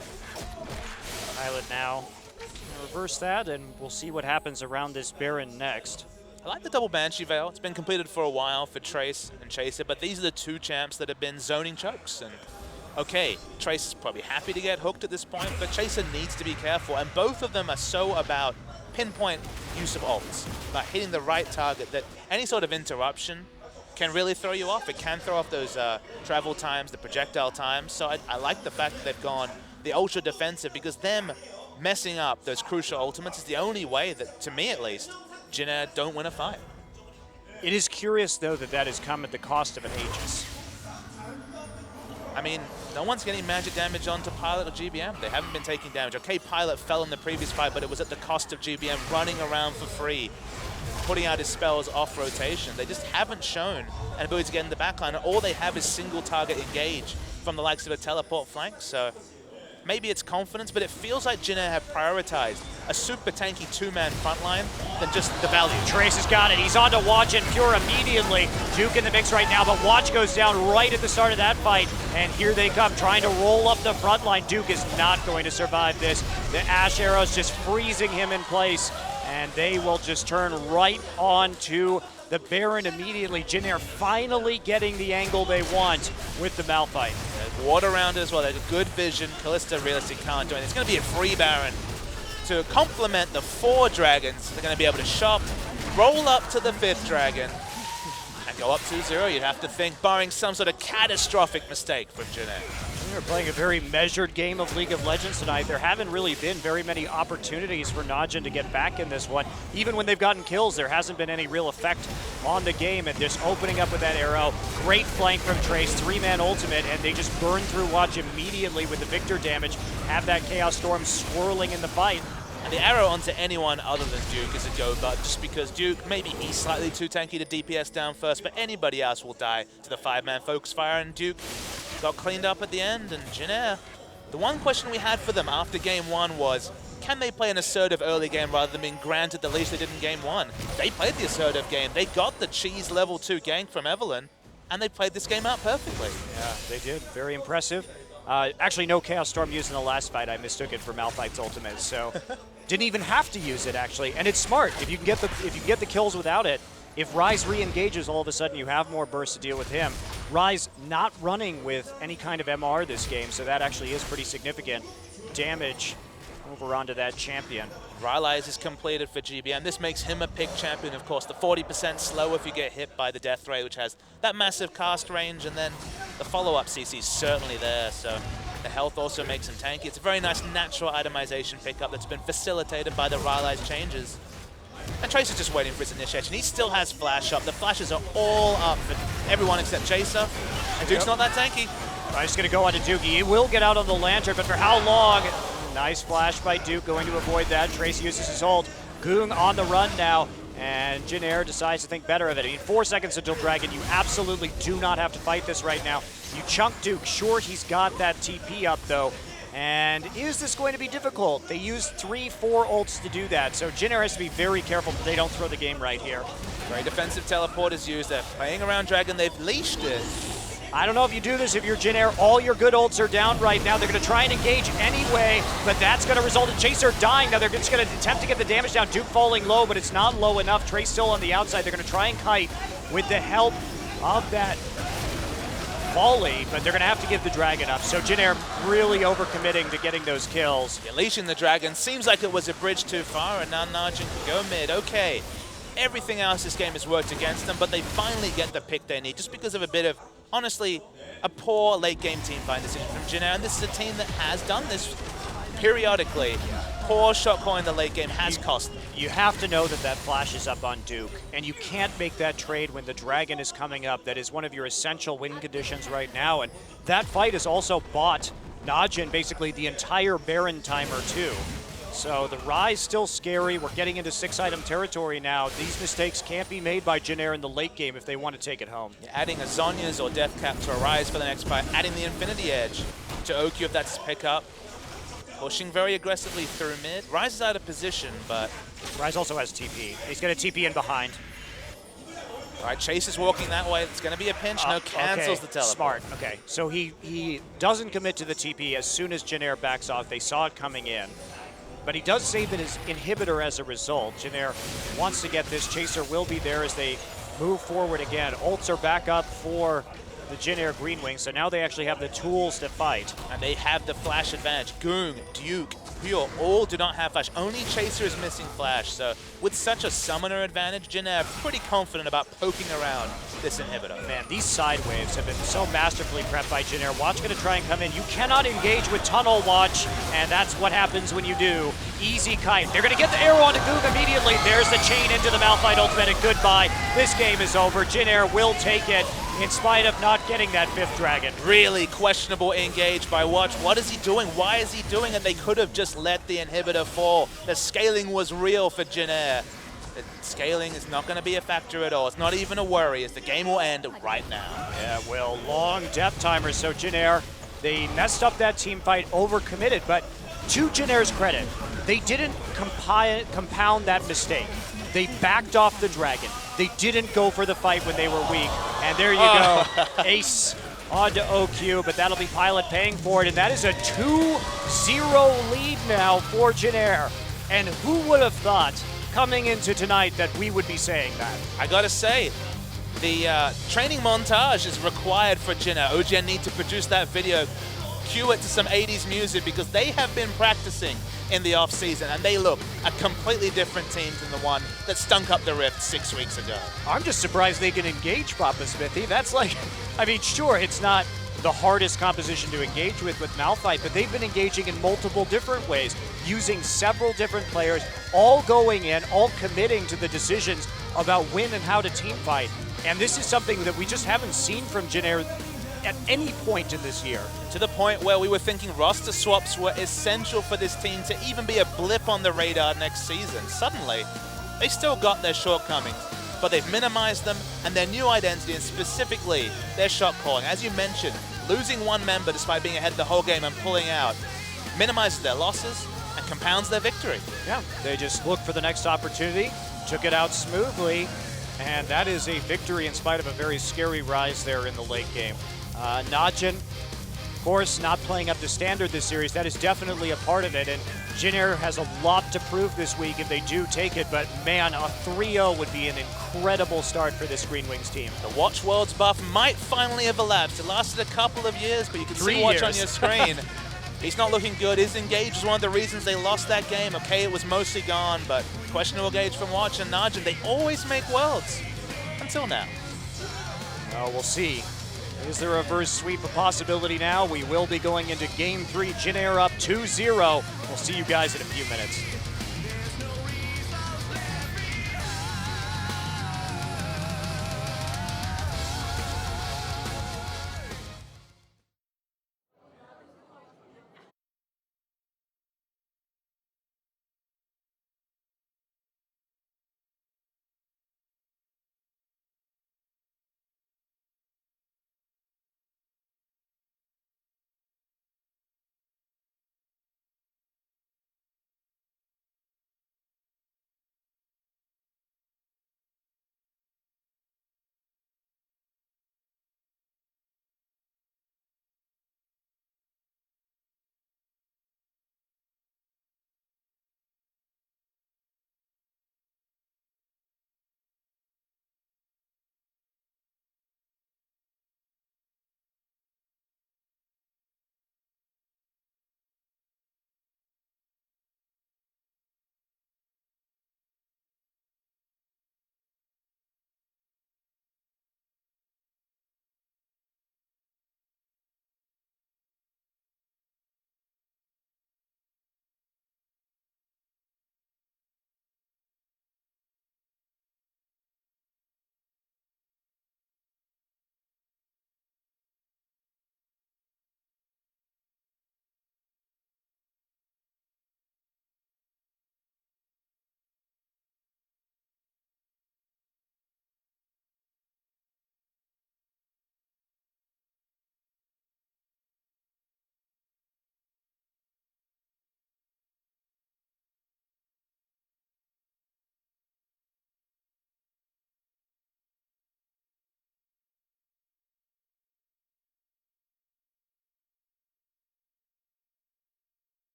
Pilot now reverse that, and we'll see what happens around this Baron next. I like the double Banshee Veil. It's been completed for a while for Trace and Chaser, but these are the two champs that have been zoning chokes. And okay, Trace is probably happy to get hooked at this point, but Chaser needs to be careful. And both of them are so about pinpoint use of ults, about hitting the right target, that any sort of interruption can really throw you off. It can throw off those travel times, the projectile times. So I like the fact that they've gone the ultra defensive, because them messing up those crucial ultimates is the only way that, to me at least, Jin Air don't win a fight. It is curious, though, that that has come at the cost of an Aegis. I mean, no one's getting magic damage onto Pilot or GBM. They haven't been taking damage. Okay, Pilot fell in the previous fight, but it was at the cost of GBM running around for free, putting out his spells off rotation. They just haven't shown an ability to get in the backline, and all they have is single target engage from the likes of a teleport flank. So maybe it's confidence, but it feels like Jin Air have prioritized a super tanky two-man frontline than just the value. Trace has got it. He's on to Watch and Pure immediately. Duke in the mix right now, but Watch goes down right at the start of that fight. And here they come, trying to roll up the front line. Duke is not going to survive this. The Ashe arrows just freezing him in place. And they will just turn right on to the Baron immediately. Jin Air finally getting the angle they want with the Malphite. There's ward around it as well. There's a good vision. Kalista realistically can't do it. It's going to be a free Baron to complement the 4 dragons. They're going to be able to shop, roll up to the 5th dragon, and go up 2-0. You'd have to think, barring some sort of catastrophic mistake from Jin Air. They're playing a very measured game of League of Legends tonight. There haven't really been very many opportunities for Najin to get back in this one. Even when they've gotten kills, there hasn't been any real effect on the game. And just opening up with that arrow, great flank from Trace, 3-man ultimate, and they just burn through Watch immediately with the Victor damage, have that Chaos Storm swirling in the fight. And the arrow onto anyone other than Duke is a go, but just because Duke, maybe he's slightly too tanky to DPS down first, but anybody else will die to the 5-man focus fire, and Duke got cleaned up at the end. And Jin Air, the one question we had for them after game 1 was, can they play an assertive early game rather than being granted the leash they did in game 1? They played the assertive game. They got the cheese level 2 gank from Evelynn, and they played this game out perfectly. Yeah, they did. Very impressive. Actually, no Chaos Storm used in the last fight. I mistook it for Malphite's ultimate, so didn't even have to use it actually. And it's smart if you can get the kills without it. If Ryze re-engages, all of a sudden you have more burst to deal with him. Ryze not running with any kind of MR this game, so that actually is pretty significant damage over onto that champion. Rylai's is completed for GBM. This makes him a pick champion, of course. The 40% slow if you get hit by the Death Ray, which has that massive cast range, and then the follow-up CC is certainly there, so the health also makes him tanky. It's a very nice natural itemization pickup that's been facilitated by the Rylai's changes. And Tracer's just waiting for his initiation. He still has flash up. The flashes are all up for everyone except Chaser. And Duke's not that tanky. Ryze going to go onto Dookie. He will get out on the Lantern, but for how long? Nice flash by Duke, going to avoid that. Trace uses his ult. Goong on the run now, and Jin Air decides to think better of it. I mean, 4 seconds until Dragon. You absolutely do not have to fight this right now. You chunk Duke. Sure, he's got that TP up, though. And is this going to be difficult? They used 3-4 ults to do that, so Jin Air has to be very careful that they don't throw the game right here. Very defensive teleport is used. They're playing around Dragon. They've leashed it. I don't know if you do this if you're Jin Air. All your good ults are down right now. They're going to try and engage anyway, but that's going to result in Chaser dying. Now they're just going to attempt to get the damage down. Duke falling low, but it's not low enough. Trace still on the outside. They're going to try and kite with the help of that volley, but they're going to have to give the Dragon up. So Jin Air really overcommitting to getting those kills. Yeah, leashing the Dragon seems like it was a bridge too far, and now Najin can go mid. Okay. Everything else this game has worked against them, but they finally get the pick they need just because of a bit of, honestly, a poor late game team fight decision from Jin Air. And this is a team that has done this periodically. Poor shot calling in the late game has cost them. You have to know that that flash is up on Duke, and you can't make that trade when the Dragon is coming up. That is one of your essential win conditions right now, and that fight has also bought Najin basically the entire Baron timer too. So the Ryze still scary. We're getting into 6-item territory now. These mistakes can't be made by Jin Air in the late game if they want to take it home. Yeah, adding a Zhonya's or Deathcap to a Ryze for the next fight, adding the Infinity Edge to OQ if that's pick up. Pushing very aggressively through mid. Ryze is out of position, but... Ryze also has TP. He's going to TP in behind. All right, Chase is walking that way. It's going to be a pinch. No, cancels okay. the teleport. Smart. Okay, so he doesn't commit to the TP as soon as Jin Air backs off. They saw it coming in. But he does save his inhibitor as a result. Jin Air wants to get this. Chaser will be there as they move forward again. Ults are back up for the Jin Air Green Wing, so now they actually have the tools to fight. And they have the flash advantage. Goong, Duke, Pure, all do not have flash. Only Chaser is missing flash. So with such a summoner advantage, Jin Air pretty confident about poking around this inhibitor. Man, these side waves have been so masterfully prepped by Jin Air. Watch going to try and come in. You cannot engage with Tunnel Watch, and that's what happens when you do. Easy kite. They're going to get the arrow onto Goog immediately. There's the chain into the Malphite ultimate, and goodbye. This game is over. Jin Air will take it in spite of not getting that 5th dragon. Really questionable engage by Watch. What is he doing? Why is he doing it? They could have just let the inhibitor fall. The scaling was real for Jin Air. The scaling is not going to be a factor at all. It's not even a worry, as the game will end right now. Yeah, well, long death timers. So Jin Air, they messed up that team fight, overcommitted, but to Jin Air's credit, they didn't compound that mistake. They backed off the dragon. They didn't go for the fight when they were weak. And there you go, ace onto OQ, but that'll be Pilot paying for it. And that is a 2-0 lead now for Jin Air. And who would have thought coming into tonight that we would be saying that? I gotta say, the training montage is required for Jin Air. OGN need to produce that video, cue it to some 80s music, because they have been practicing in the off-season, and they look a completely different team than the one that stunk up the Rift 6 weeks ago. I'm just surprised they can engage Papa Smithy. That's like, I mean, sure, it's not the hardest composition to engage with Malphite, but they've been engaging in multiple different ways, using several different players, all going in, all committing to the decisions about when and how to team fight. And this is something that we just haven't seen from Jin Air at any point in this year. To the point where we were thinking roster swaps were essential for this team to even be a blip on the radar next season. Suddenly, they still got their shortcomings, but they've minimized them and their new identity, and specifically their shot calling. As you mentioned, losing one member despite being ahead the whole game and pulling out minimizes their losses and compounds their victory. Yeah, they just look for the next opportunity, took it out smoothly, And that is a victory in spite of a very scary rise there in the late game. Najin, of course, not playing up to standard this series. That is definitely a part of it. And Jin Air has a lot to prove this week if they do take it. But man, a 3-0 would be an incredible start for this Green Wings team. The Watch Worlds buff might finally have elapsed. It lasted a couple of years, but you can 3 see Watch years. on your screen. He's not looking good. His engage was one of the reasons they lost that game. Okay, it was mostly gone, but questionable gauge from Watch and Najin. They always make Worlds. Until now. Well, we'll see. Is there a reverse sweep a possibility now? We will be going into Game 3. Jin Air up 2-0. We'll see you guys in a few minutes.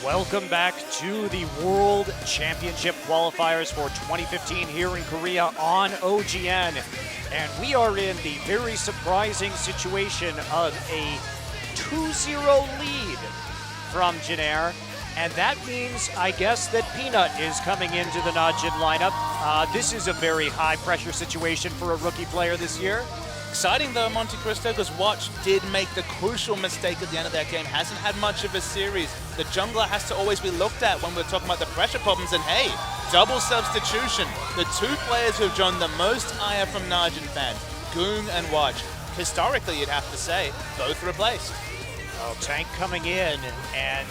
Welcome back to the World Championship qualifiers for 2015 here in Korea on OGN. And we are in the very surprising situation of a 2-0 lead from Jin Air. And that means, I guess, that Peanut is coming into the Najin lineup. This is a very high-pressure situation for a rookie player this year. Exciting though, Monte Cristo, because Watch did make the crucial mistake at the end of that game. Hasn't had much of a series. The jungler has to always be looked at when we're talking about the pressure problems. And hey, double substitution. The two players who have drawn the most ire from Najin fans, Goong and Watch, historically you'd have to say, both replaced. Well, Tank coming in, and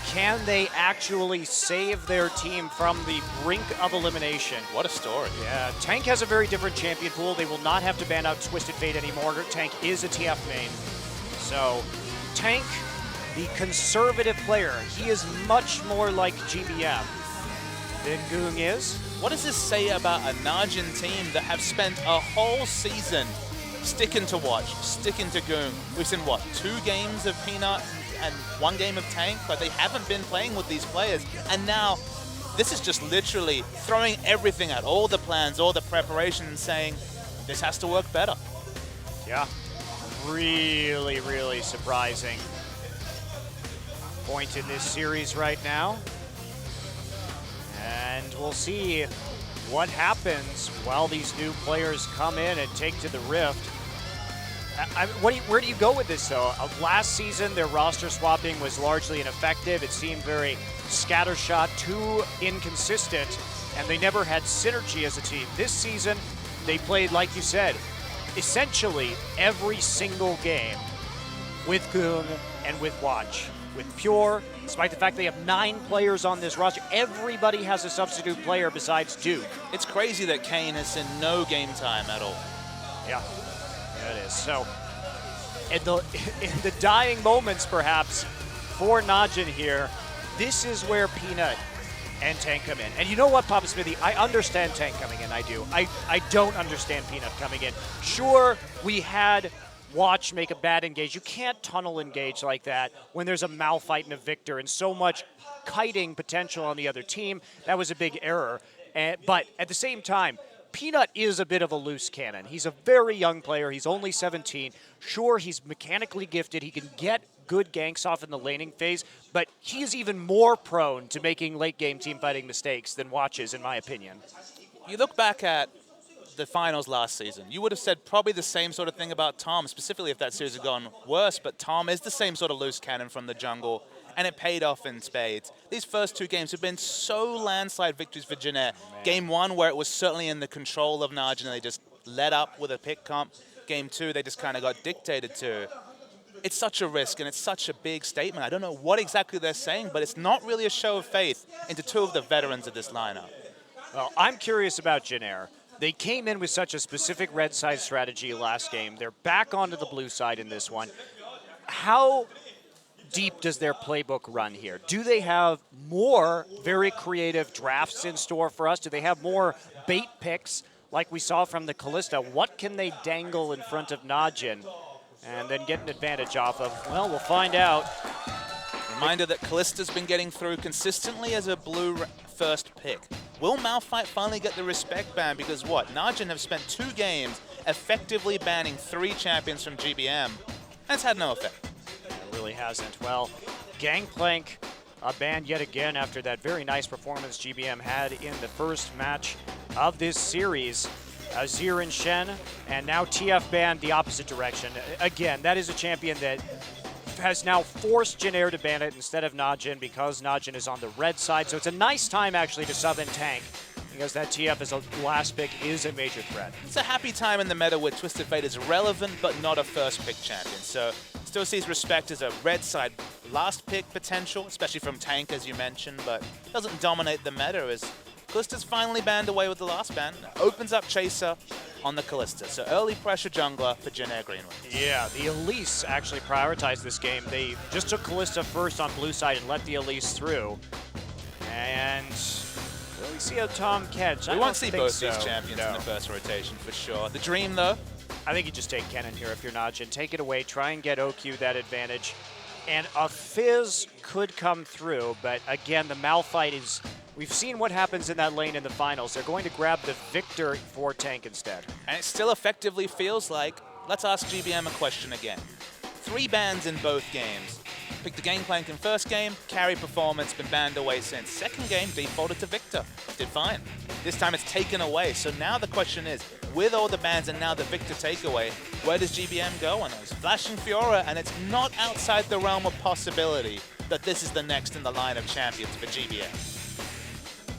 can they actually save their team from the brink of elimination? What a story. Yeah, Tank has a very different champion pool. They will not have to ban out Twisted Fate anymore. Tank is a TF main. So, Tank, the conservative player, he is much more like GBM than Goong is. What does this say about a Najin team that have spent a whole season sticking to Watch, sticking to Goong? We've seen, what, 2 games of Peanut and 1 game of Tank, but they haven't been playing with these players. And now, this is just literally throwing everything out, all the plans, all the preparation, and saying, this has to work better. Yeah, really, really surprising point in this series right now. And we'll see what happens while these new players come in and take to the Rift. Where do you go with this, though? Last season, their roster swapping was largely ineffective. It seemed very scattershot, too inconsistent, and they never had synergy as a team. This season, they played, like you said, essentially every single game with Goong and with Watch. With Pure, despite the fact they have 9 players on this roster, everybody has a substitute player besides Duke. It's crazy that Kane has seen no game time at all. Yeah. It is. So, in the dying moments, perhaps, for Najin here, this is where Peanut and Tank come in. And you know what, Papa Smithy? I understand Tank coming in. I do. I don't understand Peanut coming in. Sure, we had Watch make a bad engage. You can't tunnel engage like that when there's a Malphite and a Victor and so much kiting potential on the other team. That was a big error. But at the same time, Peanut is a bit of a loose cannon. He's a very young player. He's only 17. Sure, he's mechanically gifted. He can get good ganks off in the laning phase, but he's even more prone to making late-game team-fighting mistakes than Watch is, in my opinion. You look back at the finals last season, you would have said probably the same sort of thing about Tom, specifically if that series had gone worse, but Tom is the same sort of loose cannon from the jungle, and it paid off in spades. These first 2 games have been so landslide victories for Jin Air. Game 1, where it was certainly in the control of Najin, and they just let up with a pick comp. Game 2, they just kind of got dictated to. It's such a risk, and it's such a big statement. I don't know what exactly they're saying, but it's not really a show of faith into 2 of the veterans of this lineup. Well, I'm curious about Jin Air. They came in with such a specific red side strategy last game. They're back onto the blue side in this one. How deep does their playbook run here? Do they have more very creative drafts in store for us? Do they have more bait picks like we saw from the Kalista? What can they dangle in front of Najin and then get an advantage off of? Well, we'll find out. Reminder that Kallista's been getting through consistently as a blue first pick. Will Malphite finally get the respect ban? Because what? Najin have spent 2 games effectively banning 3 champions from GBM, and it's had no effect. Really hasn't. Well, Gangplank banned yet again after that very nice performance GBM had in the first match of this series. Azir and Shen, and now TF banned the opposite direction. Again, that is a champion that has now forced Jin Air to ban it instead of Najin because Najin is on the red side. So it's a nice time actually to sub in Tank because that TF as a last pick is a major threat. It's a happy time in the meta where Twisted Fate is relevant but not a first pick champion. So still sees respect as a red side last pick potential, especially from Tank as you mentioned, but doesn't dominate the meta as Kallista's finally banned away with the last ban. Opens up Chaser on the Kalista. So early pressure jungler for Jin Air Greenwood. Yeah, the Elise actually prioritized this game. They just took Kalista first on blue side and let the Elise through. And really see how Tom catch. We won't see both these champions in the first rotation for sure. The dream though? I think you just take Kennen here if you're Najin. Take it away, try and get OQ that advantage. And a Fizz could come through, but again, the Malphite is... We've seen what happens in that lane in the finals. They're going to grab the Victor for Tank instead. And it still effectively feels like, let's ask GBM a question again. 3 bans in both games. Picked the Gangplank in first game, carry performance, been banned away since. Second game, defaulted to Victor, did fine. This time it's taken away, so now the question is, with all the bans and now the Victor takeaway, where does GBM go on those? Flashing Fiora, and it's not outside the realm of possibility that this is the next in the line of champions for GBM.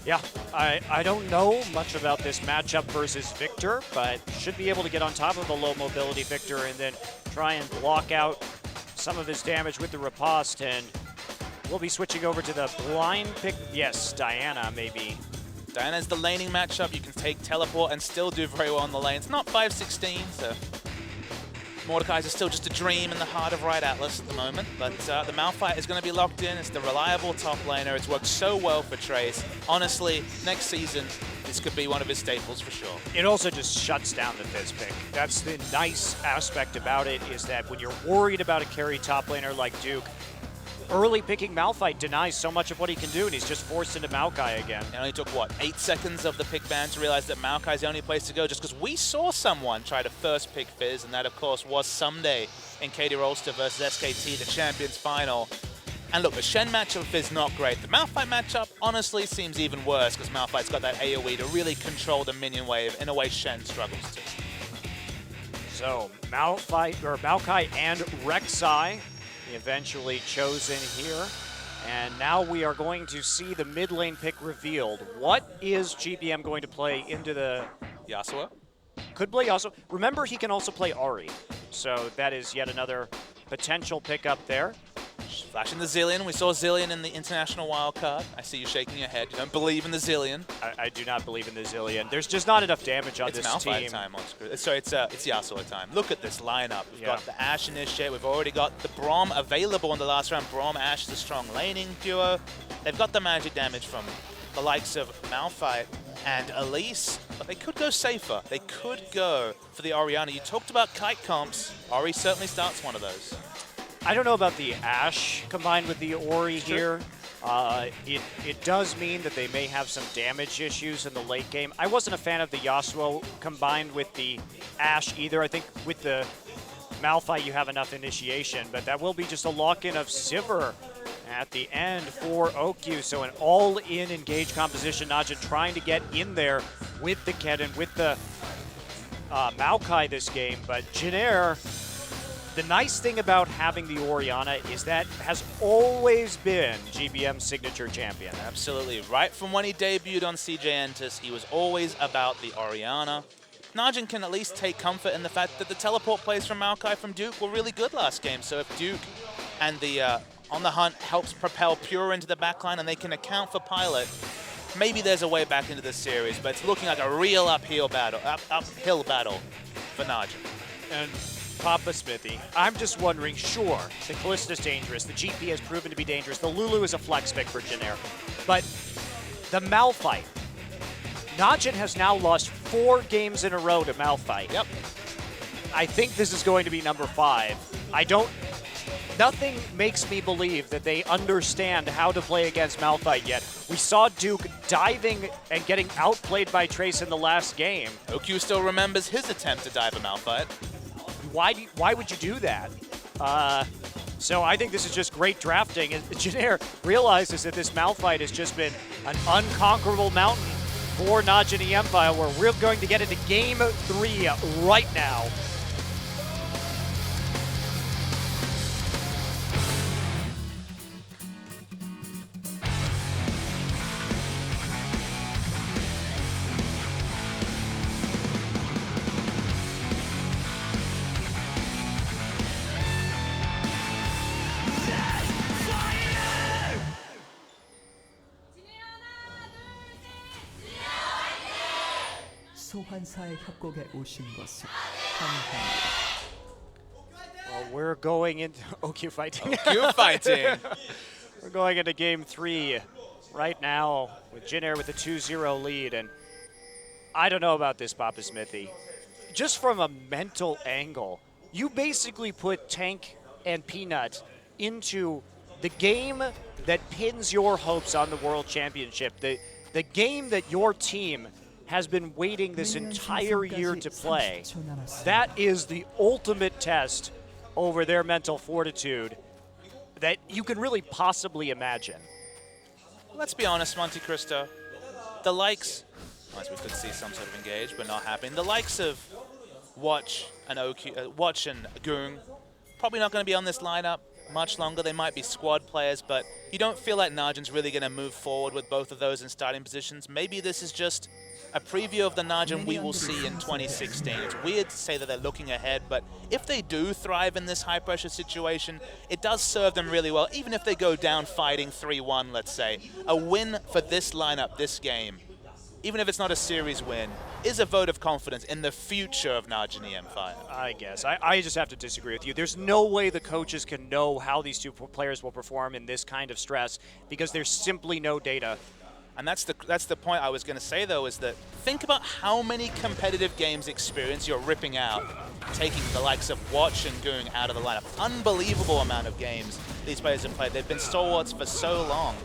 Yeah, I don't know much about this matchup versus Victor, but should be able to get on top of the low mobility Victor and then try and block out some of his damage with the riposte. And we'll be switching over to the blind pick. Yes, Diana maybe. Diana's the laning matchup. You can take teleport and still do very well on the lane. It's not 5-16, so Mordekaiser's still just a dream in the heart of Riot Atlas at the moment, but the Malphite is going to be locked in. It's the reliable top laner. It's worked so well for Trace. Honestly, next season, this could be one of his staples for sure. It also just shuts down the Fizz pick. That's the nice aspect about it, is that when you're worried about a carry top laner like Duke, early picking Malphite denies so much of what he can do, and he's just forced into Maokai again. It only took, what, 8 seconds of the pick ban to realize that Maokai's the only place to go, just because we saw someone try to first pick Fizz, and that, of course, was Someday in Katie Rolster versus SKT, the Champions Final. And look, the Shen matchup of Fizz not great. The Malphite matchup, honestly, seems even worse, because Malphite's got that AoE to really control the minion wave in a way Shen struggles to. So, Maokai and Rek'Sai eventually chosen here, and now we are going to see the mid lane pick revealed. What is GBM going to play into the... Yasuo? Could play Yasuo. Remember, he can also play Ahri, so that is yet another potential pickup there. Flashing the Zillion. We saw Zillion in the International Wildcard. I see you shaking your head. You don't believe in the Zillion. I do not believe in the Zillion. There's just not enough damage on It's this Malphite team. time on screen. Sorry, it's Yasuo time. Look at this lineup. We've got the Ashe initiate. We've already got the Braum available in the last round. Braum, Ashe, the strong laning duo. They've got the magic damage from the likes of Malphite and Elise, but they could go safer. They could go for the Orianna. You talked about kite comps. Ori certainly starts one of those. I don't know about the Ashe combined with the Ori here. It does mean that they may have some damage issues in the late game. I wasn't a fan of the Yasuo combined with the Ashe either. I think with the Malphite you have enough initiation, but that will be just a lock-in of Sivir at the end for OQ. So an all-in engage composition. Najin trying to get in there with the Kennen, with the Maokai this game, but Jinair, the nice thing about having the Orianna is that has always been GBM's signature champion. Absolutely. Right from when he debuted on CJ Entus, he was always about the Orianna. Najin can at least take comfort in the fact that the teleport plays from Maokai from Duke were really good last game. So if Duke and the On the Hunt helps propel Pure into the backline and they can account for Pilot, maybe there's a way back into this series, but it's looking like a real uphill battle for Najin. And Papa Smithy, I'm just wondering, sure, the Kallista's dangerous, the GP has proven to be dangerous, the Lulu is a flex pick for Jinair, but the Malphite, Najin has now lost 4 games in a row to Malphite. Yep. I think this is going to be number 5. Nothing makes me believe that they understand how to play against Malphite yet. We saw Duke diving and getting outplayed by Trace in the last game. OQ still remembers his attempt to dive a Malphite. Why would you do that? So I think this is just great drafting. And Jinair realizes that this Malphite has just been an unconquerable mountain for Najin Empire, where we're going to get into Game 3 right now. 소환사의 협곡에 오신 것을 환영합니다. Well, we're going into OQ fighting. OQ fighting. We're going into Game 3 right now with Jinair with a 2-0 lead, and I don't know about this, Papa Smithy. Just from a mental angle, you basically put Tank and Peanut into the game that pins your hopes on the World Championship, the game that your team has been waiting this entire year to play. That is the ultimate test over their mental fortitude that you can really possibly imagine. Let's be honest, Monte Cristo. The likes, as we could see some sort of engage, but not happening. The likes of Watch and Goong, probably not going to be on this lineup much longer. They might be squad players, but you don't feel like Najin's really going to move forward with both of those in starting positions. Maybe this is just a preview of the Najin we will see in 2016. It's weird to say that they're looking ahead, but if they do thrive in this high-pressure situation, it does serve them really well, even if they go down fighting 3-1, let's say. A win for this lineup, this game, even if it's not a series win, is a vote of confidence in the future of Najin EM-Fire. I guess. I just have to disagree with you. There's no way the coaches can know how these two players will perform in this kind of stress because there's simply no data. And that's the point I was going to say, though, is that think about how many competitive games experience you're ripping out, taking the likes of Watch and Goong out of the lineup. Unbelievable amount of games these players have played. They've been stalwarts for so long.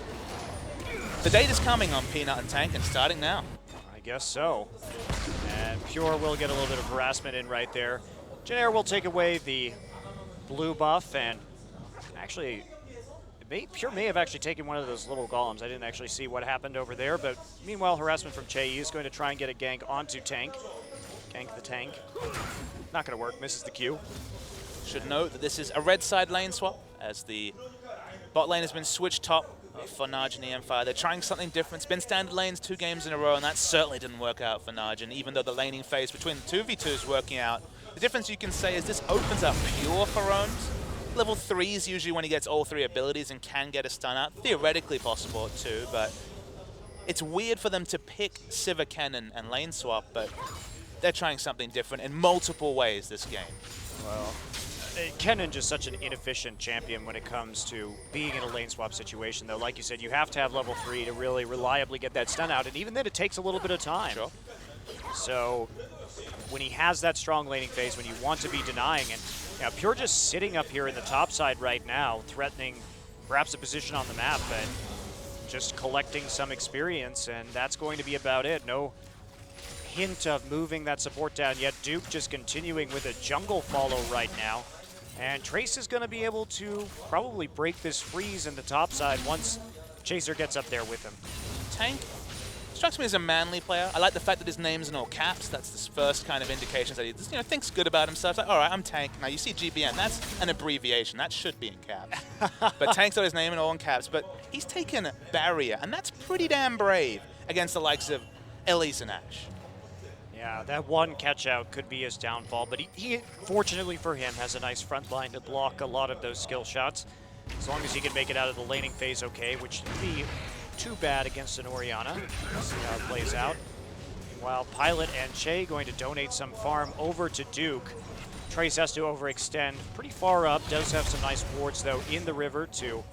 The data's coming on Peanut and Tank, and starting now. I guess so. And Pure will get a little bit of harassment in right there. Jennair will take away the blue buff, and actually, Pure may have actually taken one of those little golems. I didn't actually see what happened over there, but meanwhile, harassment from Che is going to try and get a gank onto Tank. Gank the Tank. Not going to work, misses the Q. Should note that this is a red side lane swap, as the bot lane has been switched top for Najin EM-Fire. They're trying something different. It's been standard lanes 2 games in a row, and that certainly didn't work out for Najin, even though the laning phase between the 2v2 is working out. The difference you can say is this opens up Pure for roams. Level 3 is usually when he gets all 3 abilities and can get a stun out. Theoretically possible too, but it's weird for them to pick Sivir Kennen and lane swap, but they're trying something different in multiple ways this game. Well, Kennen just such an inefficient champion when it comes to being in a lane swap situation, though. Like you said, you have to have level 3 to really reliably get that stun out, and even then it takes a little bit of time. Sure. So when he has that strong laning phase, when you want to be denying, and Pure just sitting up here in the top side right now, threatening perhaps a position on the map, but just collecting some experience, and that's going to be about it. No hint of moving that support down yet. Duke just continuing with a jungle follow right now. And Trace is going to be able to probably break this freeze in the top side once Chaser gets up there with him. Tank strikes me as a manly player. I like the fact that his name's in all caps. That's the first kind of indications that he thinks good about himself. Like, all right, I'm Tank. Now, you see GBN. That's an abbreviation. That should be in caps. But Tank's got his name in all in caps. But he's taken Barrier, and that's pretty damn brave against the likes of Elise and Ashe. Yeah, that one catch out could be his downfall, but he fortunately for him, has a nice front line to block a lot of those skill shots. As long as he can make it out of the laning phase okay, which shouldn't be too bad against an Orianna. We'll see how it plays out. Meanwhile, Pilot and Che going to donate some farm over to Duke. Trace has to overextend pretty far up, does have some nice wards though in the river to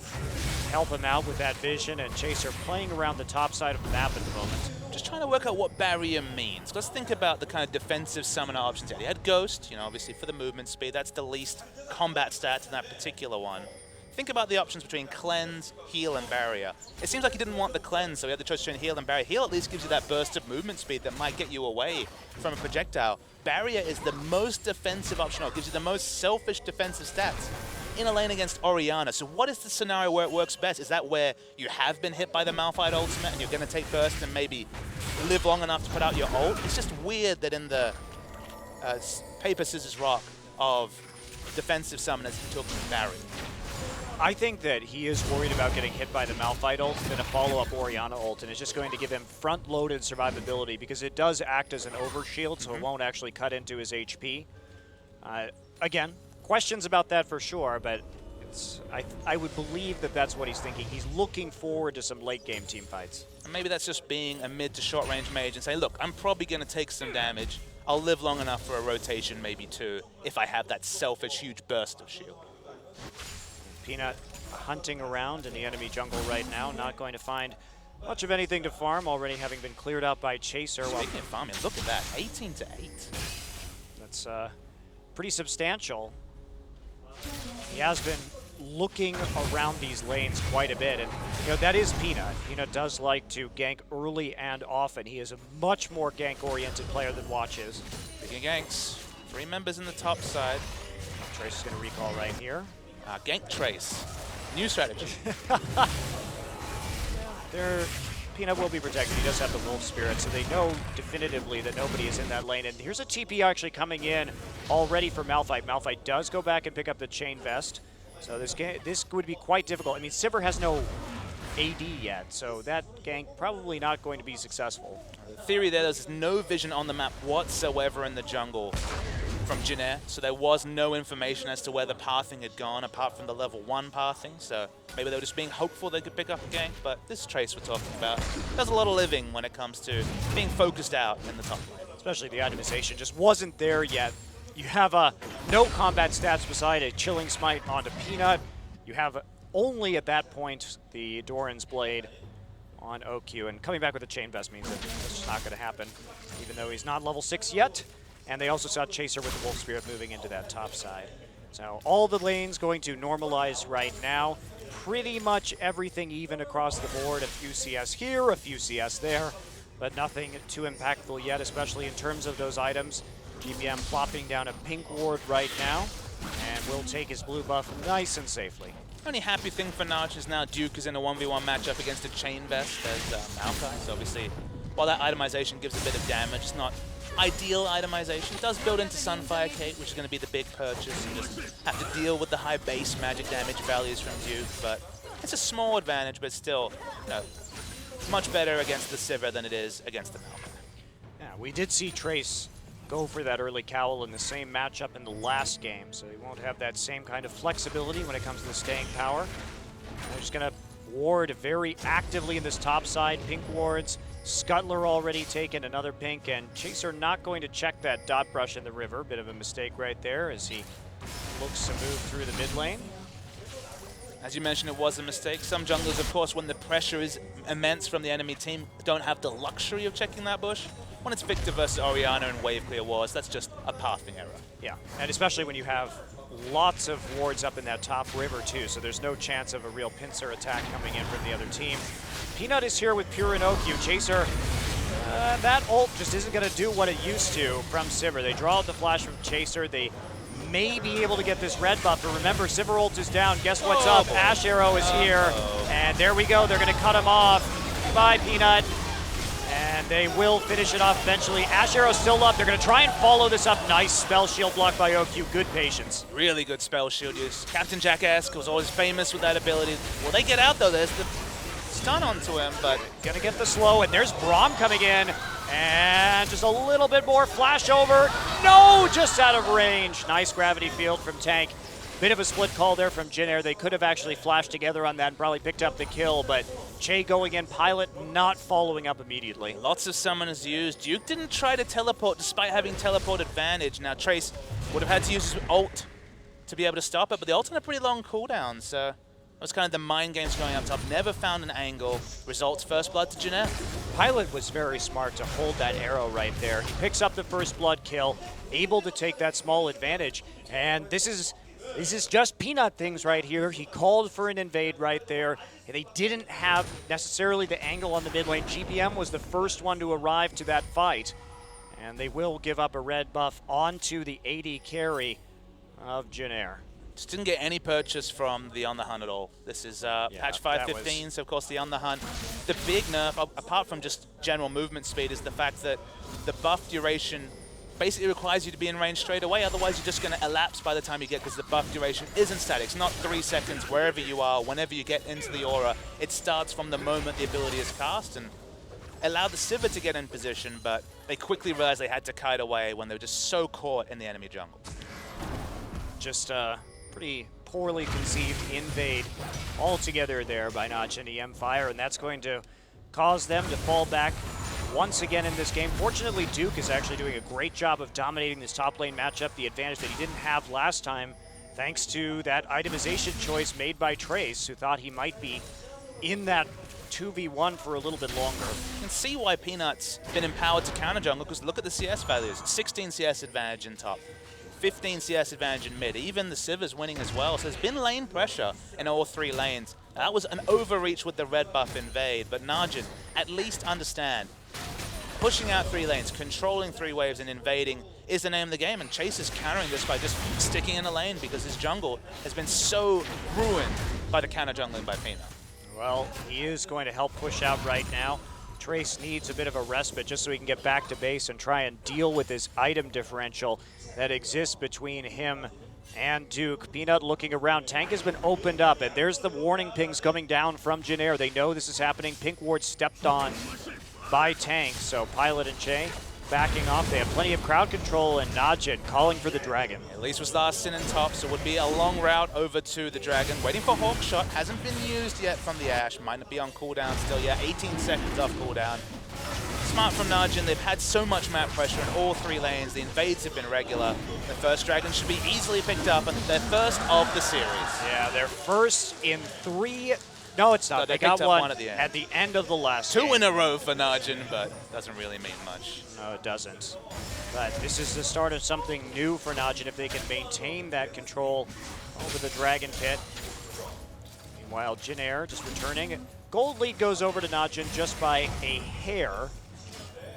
help him out with that vision, and Chaser playing around the top side of the map at the moment. Just trying to work out what Barrier means. Let's think about the kind of defensive summoner options. He had Ghost, obviously for the movement speed. That's the least combat stats in that particular one. Think about the options between Cleanse, Heal, and Barrier. It seems like he didn't want the Cleanse, so he had the choice between Heal and Barrier. Heal at least gives you that burst of movement speed that might get you away from a projectile. Barrier is the most defensive option, gives you the most selfish defensive stats in a lane against Orianna. So what is the scenario where it works best? Is that where you have been hit by the Malphite ultimate and you're going to take burst and maybe live long enough to put out your ult? It's just weird that in the paper, scissors, rock of defensive summoners, he took Barrier. I think that he is worried about getting hit by the Malphite ult and then a follow-up Orianna ult, and it's just going to give him front-loaded survivability because it does act as an overshield, so it won't actually cut into his HP. Again, questions about that for sure, but I would believe that that's what he's thinking. He's looking forward to some late-game team fights. And maybe that's just being a mid to short-range mage and say, look, I'm probably going to take some damage. I'll live long enough for a rotation, maybe 2, if I have that selfish, huge burst of shield. Peanut hunting around in the enemy jungle right now, not going to find much of anything to farm, already having been cleared out by Chaser. Speaking of farming, look at that, 18-8. That's pretty substantial. He has been looking around these lanes quite a bit. And, you know, that is Peanut. Peanut does like to gank early and often. He is a much more gank-oriented player than Watch is. Picking ganks. 3 members in the top side. Trace is going to recall right here. Gank Trace. New strategy. Peanut will be protected. He does have the Wolf Spirit, so they know definitively that nobody is in that lane. And here's a TP actually coming in already for Malphite. Malphite does go back and pick up the Chain Vest. So this would be quite difficult. I mean, Sivir has no AD yet, so that gank probably not going to be successful. The theory there's no vision on the map whatsoever in the jungle from Jin Air, so there was no information as to where the pathing had gone apart from the level 1 pathing, so maybe they were just being hopeful they could pick up a gank, but this Trace we're talking about does a lot of living when it comes to being focused out in the top lane. Especially the itemization just wasn't there yet. You have no combat stats beside a Chilling Smite onto Peanut. You have only at that point the Doran's Blade on OQ, and coming back with a Chain Vest means that it's just not going to happen, even though he's not level 6 yet. And they also saw Chaser with the Wolf Spirit moving into that top side. So all the lanes going to normalize right now. Pretty much everything even across the board. A few CS here, a few CS there, but nothing too impactful yet, especially in terms of those items. GBM plopping down a pink ward right now, and will take his blue buff nice and safely. Only happy thing for Notch is now Duke is in a 1v1 matchup against a Chain Vest as Maokai. So obviously, while that itemization gives a bit of damage, it's not ideal itemization. It does build into Sunfire Cape, which is going to be the big purchase. You just have to deal with the high base magic damage values from Duke, but it's a small advantage, but still much better against the Sivir than it is against the Maokai. Yeah, we did see Trace go for that early cowl in the same matchup in the last game, so he won't have that same kind of flexibility when it comes to the staying power. They're just going to ward very actively in this top side. Pink wards. Scuttler already taken another pink, and Chaser not going to check that dot brush in the river. Bit of a mistake right there as he looks to move through the mid lane. As you mentioned, it was a mistake. Some junglers, of course, when the pressure is immense from the enemy team, don't have the luxury of checking that bush. When it's Victor versus Orianna and wave clear wars, that's just a pathing error. Yeah, and especially when you have lots of wards up in that top river too, so there's no chance of a real pincer attack coming in from the other team. Peanut is here with Pure and OQ. Chaser, that ult just isn't going to do what it used to from Sivir. They draw out the flash from Chaser. They may be able to get this red buff, but remember, Sivir ult is down. Guess what's up? Boy. Ash Arrow is here, and there we go. They're going to cut him off. Bye, Peanut. And they will finish it off eventually. Ash Arrow's still up. They're going to try and follow this up. Nice spell shield block by OQ. Good patience. Really good spell shield use. Captain Jackass was always famous with that ability. Will they get out though? There's the stun onto him, but Gonna get the slow, and there's Braum coming in. And just a little bit more flash over. No, just out of range. Nice gravity field from Tank. Bit of a split call there from Jin Air. They could have actually flashed together on that and probably picked up the kill, but Che going in, Pilot not following up immediately. lots of summoners used. Duke didn't try to teleport despite having teleport advantage. Now Trace would have had to use his ult to be able to stop it, but the ult on a pretty long cooldown, so that was kind of the mind games going up top. Never found an angle. Results first blood to Jin Air. Pilot was very smart to hold that arrow right there. He picks up the first blood kill, able to take that small advantage, and this is just Peanut things right here. He called for an invade right there. They didn't have necessarily the angle on the mid lane. GBM was the first one to arrive to that fight, and they will give up a red buff onto the AD carry of Jin Air. Just didn't get any purchase from the On The Hunt at all. This is patch 5.15, so of course the On The Hunt. The big nerf, apart from just general movement speed, is the fact that the buff duration basically requires you to be in range straight away, otherwise you're just going to elapse by the time you get, because the buff duration isn't static. It's not 3 seconds wherever you are, whenever you get into the aura. It starts from the moment the ability is cast, and allowed the Sivir to get in position, but they quickly realized they had to kite away when they were just so caught in the enemy jungle. Just pretty poorly conceived invade altogether there by Notch and EM Fire, and that's going to cause them to fall back once again in this game. Fortunately, Duke is actually doing a great job of dominating this top lane matchup, the advantage that he didn't have last time, thanks to that itemization choice made by Trace, who thought he might be in that 2v1 for a little bit longer. You can see why Peanut's been empowered to counter jungle, because look at the CS values. 16 CS advantage in top. 15 CS advantage in mid. Even the Sivers winning as well. So there's been lane pressure in all 3 lanes. That was an overreach with the red buff invade, but Najin at least understand. Pushing out 3 lanes, controlling 3 waves and invading is the name of the game, and Chase is countering this by just sticking in a lane because his jungle has been so ruined by the counter jungling by Peanut. Well, he is going to help push out right now. Trace needs a bit of a respite just so he can get back to base and try and deal with this item differential that exists between him and Duke. Peanut looking around. Tank has been opened up, and there's the warning pings coming down from Jin Air. They know this is happening. Pink Ward stepped on by Tank, so Pilot and Che backing off. They have plenty of crowd control, and Najin calling for the Dragon. At least was last in and top, so it would be a long route over to the Dragon. Waiting for Hawk Shot, hasn't been used yet from the Ashe. Might not be on cooldown still, yeah, 18 seconds off cooldown. Smart from Najin, they've had so much map pressure in all 3 lanes. The invades have been regular. The first Dragon should be easily picked up, and their first of the series. Yeah, they're first in 3. No, it's not. No, they got picked up one at the end. of the last 2 game. in a row for Najin, but doesn't really mean much. No, it doesn't. But this is the start of something new for Najin if they can maintain that control over the Dragon Pit. Meanwhile, Jin Air just returning. Gold lead goes over to Najin just by a hair.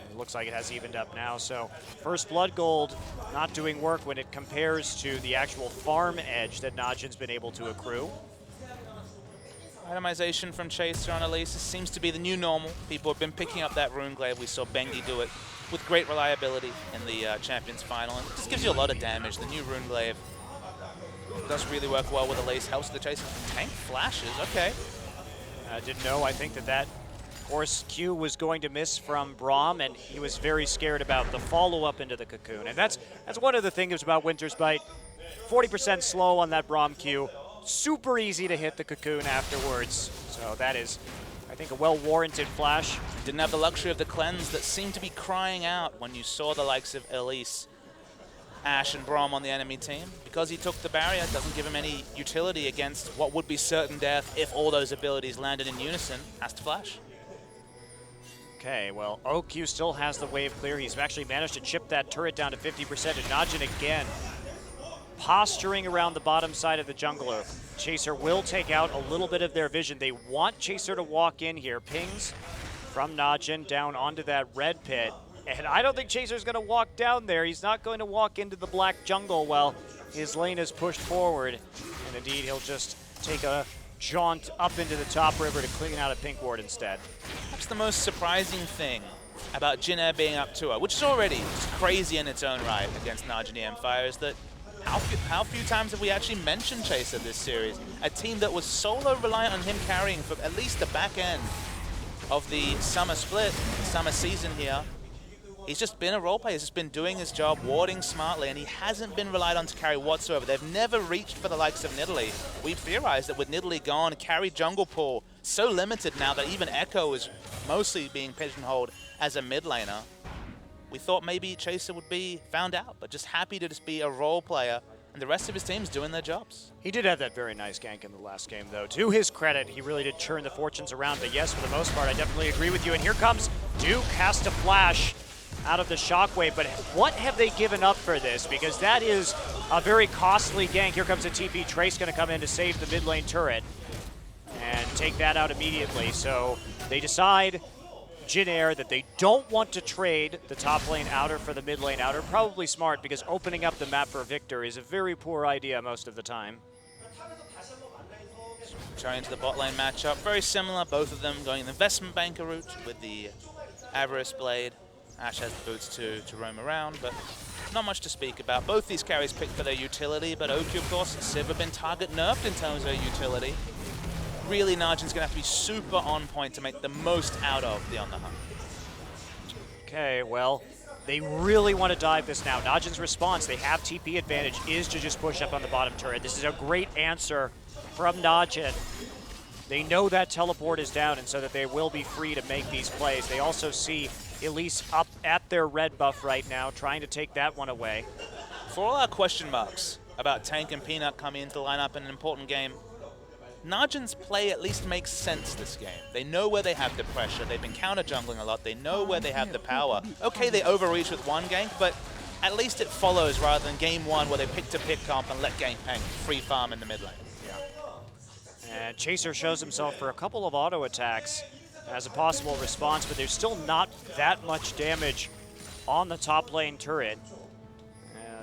It looks like it has evened up now, so first blood gold not doing work when it compares to the actual farm edge that Najin's been able to accrue. Itemization from Chaser on Elise seems to be the new normal. People have been picking up that Rune Glaive. We saw Bengi do it with great reliability in the Champions Final. And it just gives you a lot of damage. The new Rune Glaive does really work well with Elise. Helps the Chaser. Tank flashes, okay. I didn't know. I think that course Q was going to miss from Braum, and he was very scared about the follow-up into the Cocoon. And that's one of the things about Winter's Bite. 40% slow on that Braum Q. Super easy to hit the Cocoon afterwards. So that is, I think, a well-warranted flash. Didn't have the luxury of the cleanse that seemed to be crying out when you saw the likes of Elise, Ashe, and Braum on the enemy team. Because he took the barrier, doesn't give him any utility against what would be certain death if all those abilities landed in unison. Has to flash. Okay, well, OQ still has the wave clear. He's actually managed to chip that turret down to 50%, and Najin again posturing around the bottom side of the jungler. Chaser will take out a little bit of their vision. They want Chaser to walk in here. Pings from Najin down onto that red pit. And I don't think Chaser's going to walk down there. He's not going to walk into the black jungle while his lane is pushed forward. And indeed, he'll just take a jaunt up into the top river to clean out a Pink Ward instead. Perhaps the most surprising thing about Jin Air being up 2-0, which is already crazy in its own right against Najin EM is that how few times have we actually mentioned Chaser this series? A team that was solo reliant on him carrying for at least the back end of the summer split, summer season here. He's just been a role player. He's just been doing his job, warding smartly, and he hasn't been relied on to carry whatsoever. They've never reached for the likes of Nidalee. We've theorized that with Nidalee gone, carry jungle pool so limited now that even Echo is mostly being pigeonholed as a mid laner. We thought maybe Chaser would be found out, but just happy to just be a role player, and the rest of his team's doing their jobs. He did have that very nice gank in the last game, though. To his credit, he really did turn the fortunes around, but yes, for the most part, I definitely agree with you. And here comes Duke, has to flash out of the shockwave, but what have they given up for this? Because that is a very costly gank. Here comes a TP. Trace going to come in to save the mid lane turret and take that out immediately. So they decide, Jin Air, that they don't want to trade the top lane outer for the mid lane outer. Probably smart, because opening up the map for Victor is a very poor idea most of the time. Trying into the bot lane matchup, very similar, both of them going the investment banker route with the Avarice Blade. Ashe has the boots to roam around, but not much to speak about. Both these carries picked for their utility, but OQ, of course, Civ have been target nerfed in terms of their utility. Really, Najin's going to have to be super on point to make the most out of the On the Hunt. Okay, well, they really want to dive this now. Najin's response, they have TP advantage, is to just push up on the bottom turret. This is a great answer from Najin. They know that teleport is down, and so that they will be free to make these plays. They also see Elise up at their red buff right now, trying to take that one away. For all our question marks about Tank and Peanut coming into the lineup in an important game, Najin's play at least makes sense this game. They know where they have the pressure. They've been counter jungling a lot. They know where they have the power. Okay, they overreach with one gank, but at least it follows rather than game one where they pick to pick comp and let Gangplank free farm in the mid lane. And Chaser shows himself for a couple of auto attacks as a possible response, but there's still not that much damage on the top lane turret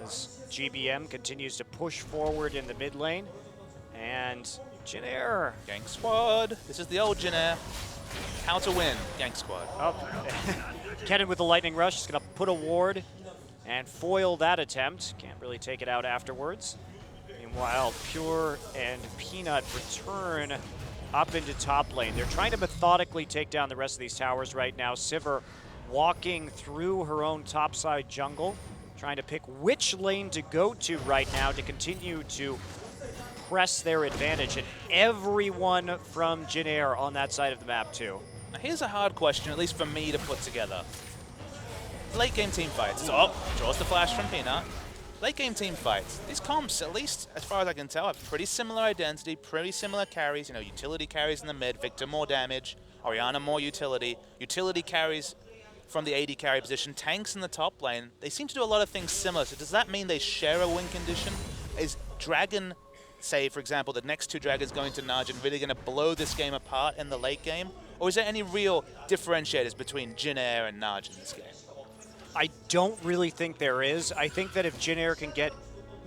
as GBM continues to push forward in the mid lane. And Jin Air. Gank Squad. This is the old Jin Air. How to win, Gank Squad. Oh, Kennen with the lightning rush is going to put a ward and foil that attempt. Can't really take it out afterwards. Meanwhile, Pure and Peanut return up into top lane. They're trying to methodically take down the rest of these towers right now. Sivir walking through her own topside jungle, trying to pick which lane to go to right now to continue to press their advantage. And everyone from Jin Air on that side of the map too. Now here's a hard question, at least for me to put together. Late game team fights. Oh, draws the flash from Peanut. Late game team fights. These comps, at least as far as I can tell, have pretty similar identity, pretty similar carries. You know, utility carries in the mid, Victor more damage, Orianna more utility. Utility carries from the AD carry position, tanks in the top lane. They seem to do a lot of things similar. So does that mean they share a win condition? Is Dragon, say for example, the next two Dragons going to Najin really going to blow this game apart in the late game? Or is there any real differentiators between Jin Air and Najin in this game? I don't really think there is. I think that if Jin Air can get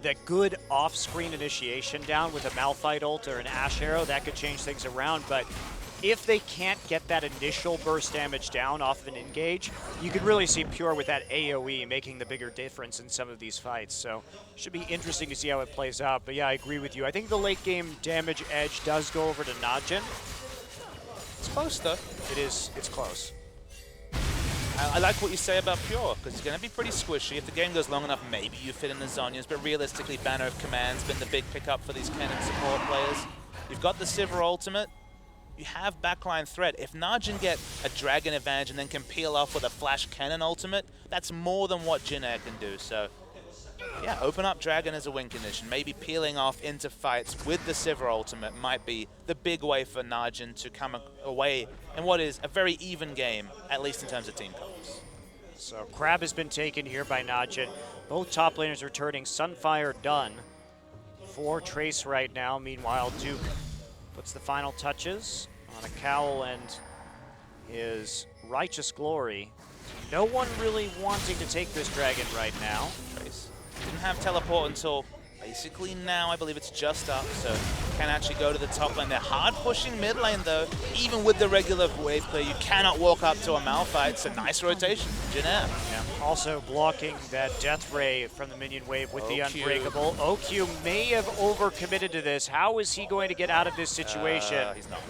that good off-screen initiation down with a Malphite ult or an Ash Arrow, that could change things around. But if they can't get that initial burst damage down off of an engage, you could really see Pure with that AoE making the bigger difference in some of these fights. So should be interesting to see how it plays out. But yeah, I agree with you. I think the late game damage edge does go over to Najin. It's close though. It is. It's close. I like what you say about Pure, because it's going to be pretty squishy. If the game goes long enough, maybe you fit in the Zhonya's, but realistically, Banner of Command's been the big pickup for these Kennen support players. You've got the Sivir ultimate. You have backline threat. If Najin get a Dragon advantage and then can peel off with a Flash Kennen ultimate, that's more than what Jin Air can do. So, yeah, open up Dragon as a win condition. Maybe peeling off into fights with the Sivir ultimate might be the big way for Najin to come away in what is a very even game, at least in terms of team comps. So Crab has been taken here by Najin. Both top laners returning. Sunfire done for Trace right now. Meanwhile, Duke puts the final touches on a cowl and his Righteous Glory. No one really wanting to take this dragon right now. Trace didn't have teleport until basically now. I believe it's just up, so can actually go to the top lane. They're hard pushing mid lane though. Even with the regular wave clear, you cannot walk up to a Malphite. It's a nice rotation from Jin Air. Yeah. Also blocking that Death Ray from the minion wave with the Unbreakable. OQ may have overcommitted to this. How is he going to get out of this situation? He's not.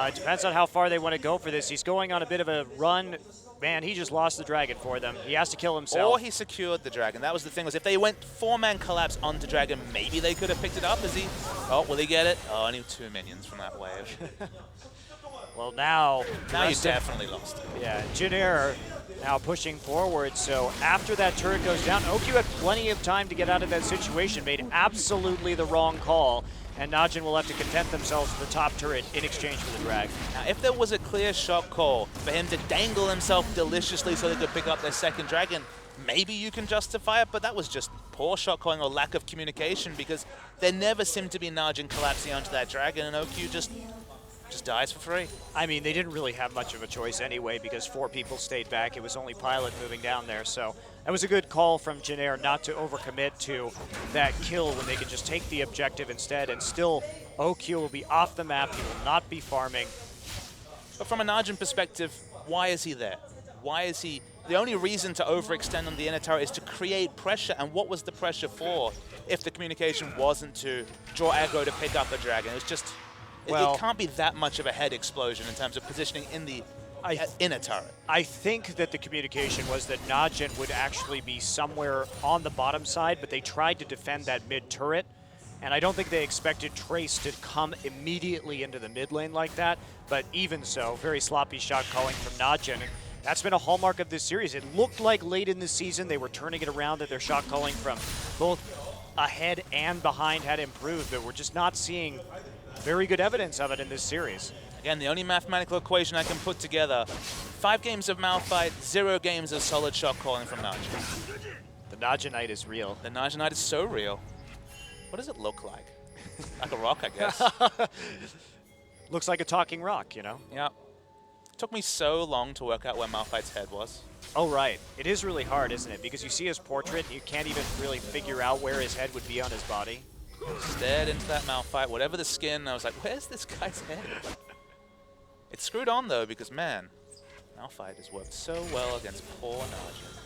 It depends on how far they want to go for this. He's going on a bit of a run. Man, he just lost the dragon for them. He has to kill himself. Or he secured the dragon. That was the thing, was if they went 4-man collapse onto dragon, maybe they could have picked it up. Is he? Oh, will he get it? Oh, only 2 minions from that wave. Well, now You definitely lost it. Yeah, Jin Air now pushing forward. So after that turret goes down, OQ had plenty of time to get out of that situation, made absolutely the wrong call. And Najin will have to content themselves with the top turret in exchange for the drag. Now, if there was a clear shot call for him to dangle himself deliciously so they could pick up their second dragon, maybe you can justify it, but that was just poor shot calling or lack of communication, because there never seemed to be Najin collapsing onto that dragon, and OQ just dies for free. I mean, they didn't really have much of a choice anyway, because 4 people stayed back. It was only Pilot moving down there, so that was a good call from Jin Air not to overcommit to that kill when they could just take the objective instead, and still OQ will be off the map. He will not be farming. But from a Najin perspective, why is he there? Why is he? The only reason to overextend on the inner tower is to create pressure, and what was the pressure for if the communication wasn't to draw aggro to pick up a dragon? It was just, well, it can't be that much of a head explosion in terms of positioning in the inner turret. I think that the communication was that Najin would actually be somewhere on the bottom side, but they tried to defend that mid turret, and I don't think they expected Trace to come immediately into the mid lane like that, but even so, very sloppy shot calling from Najin. And that's been a hallmark of this series. It looked like late in the season they were turning it around, that their shot calling from both ahead and behind had improved, but we're just not seeing very good evidence of it in this series. Again, the only mathematical equation I can put together 5 games of Malphite, 0 games of solid shot calling from Najin. The Najinite is real. The Najinite is so real. What does it look like? Like a rock, I guess. Looks like a talking rock, you know? Yeah. Took me so long to work out where Malphite's head was. Oh, right. It is really hard, isn't it? Because you see his portrait, you can't even really figure out where his head would be on his body. Stared into that Malphite, whatever the skin, I was like, where's this guy's head? It's screwed on, though, because, man, Malphite has worked so well against poor Najin.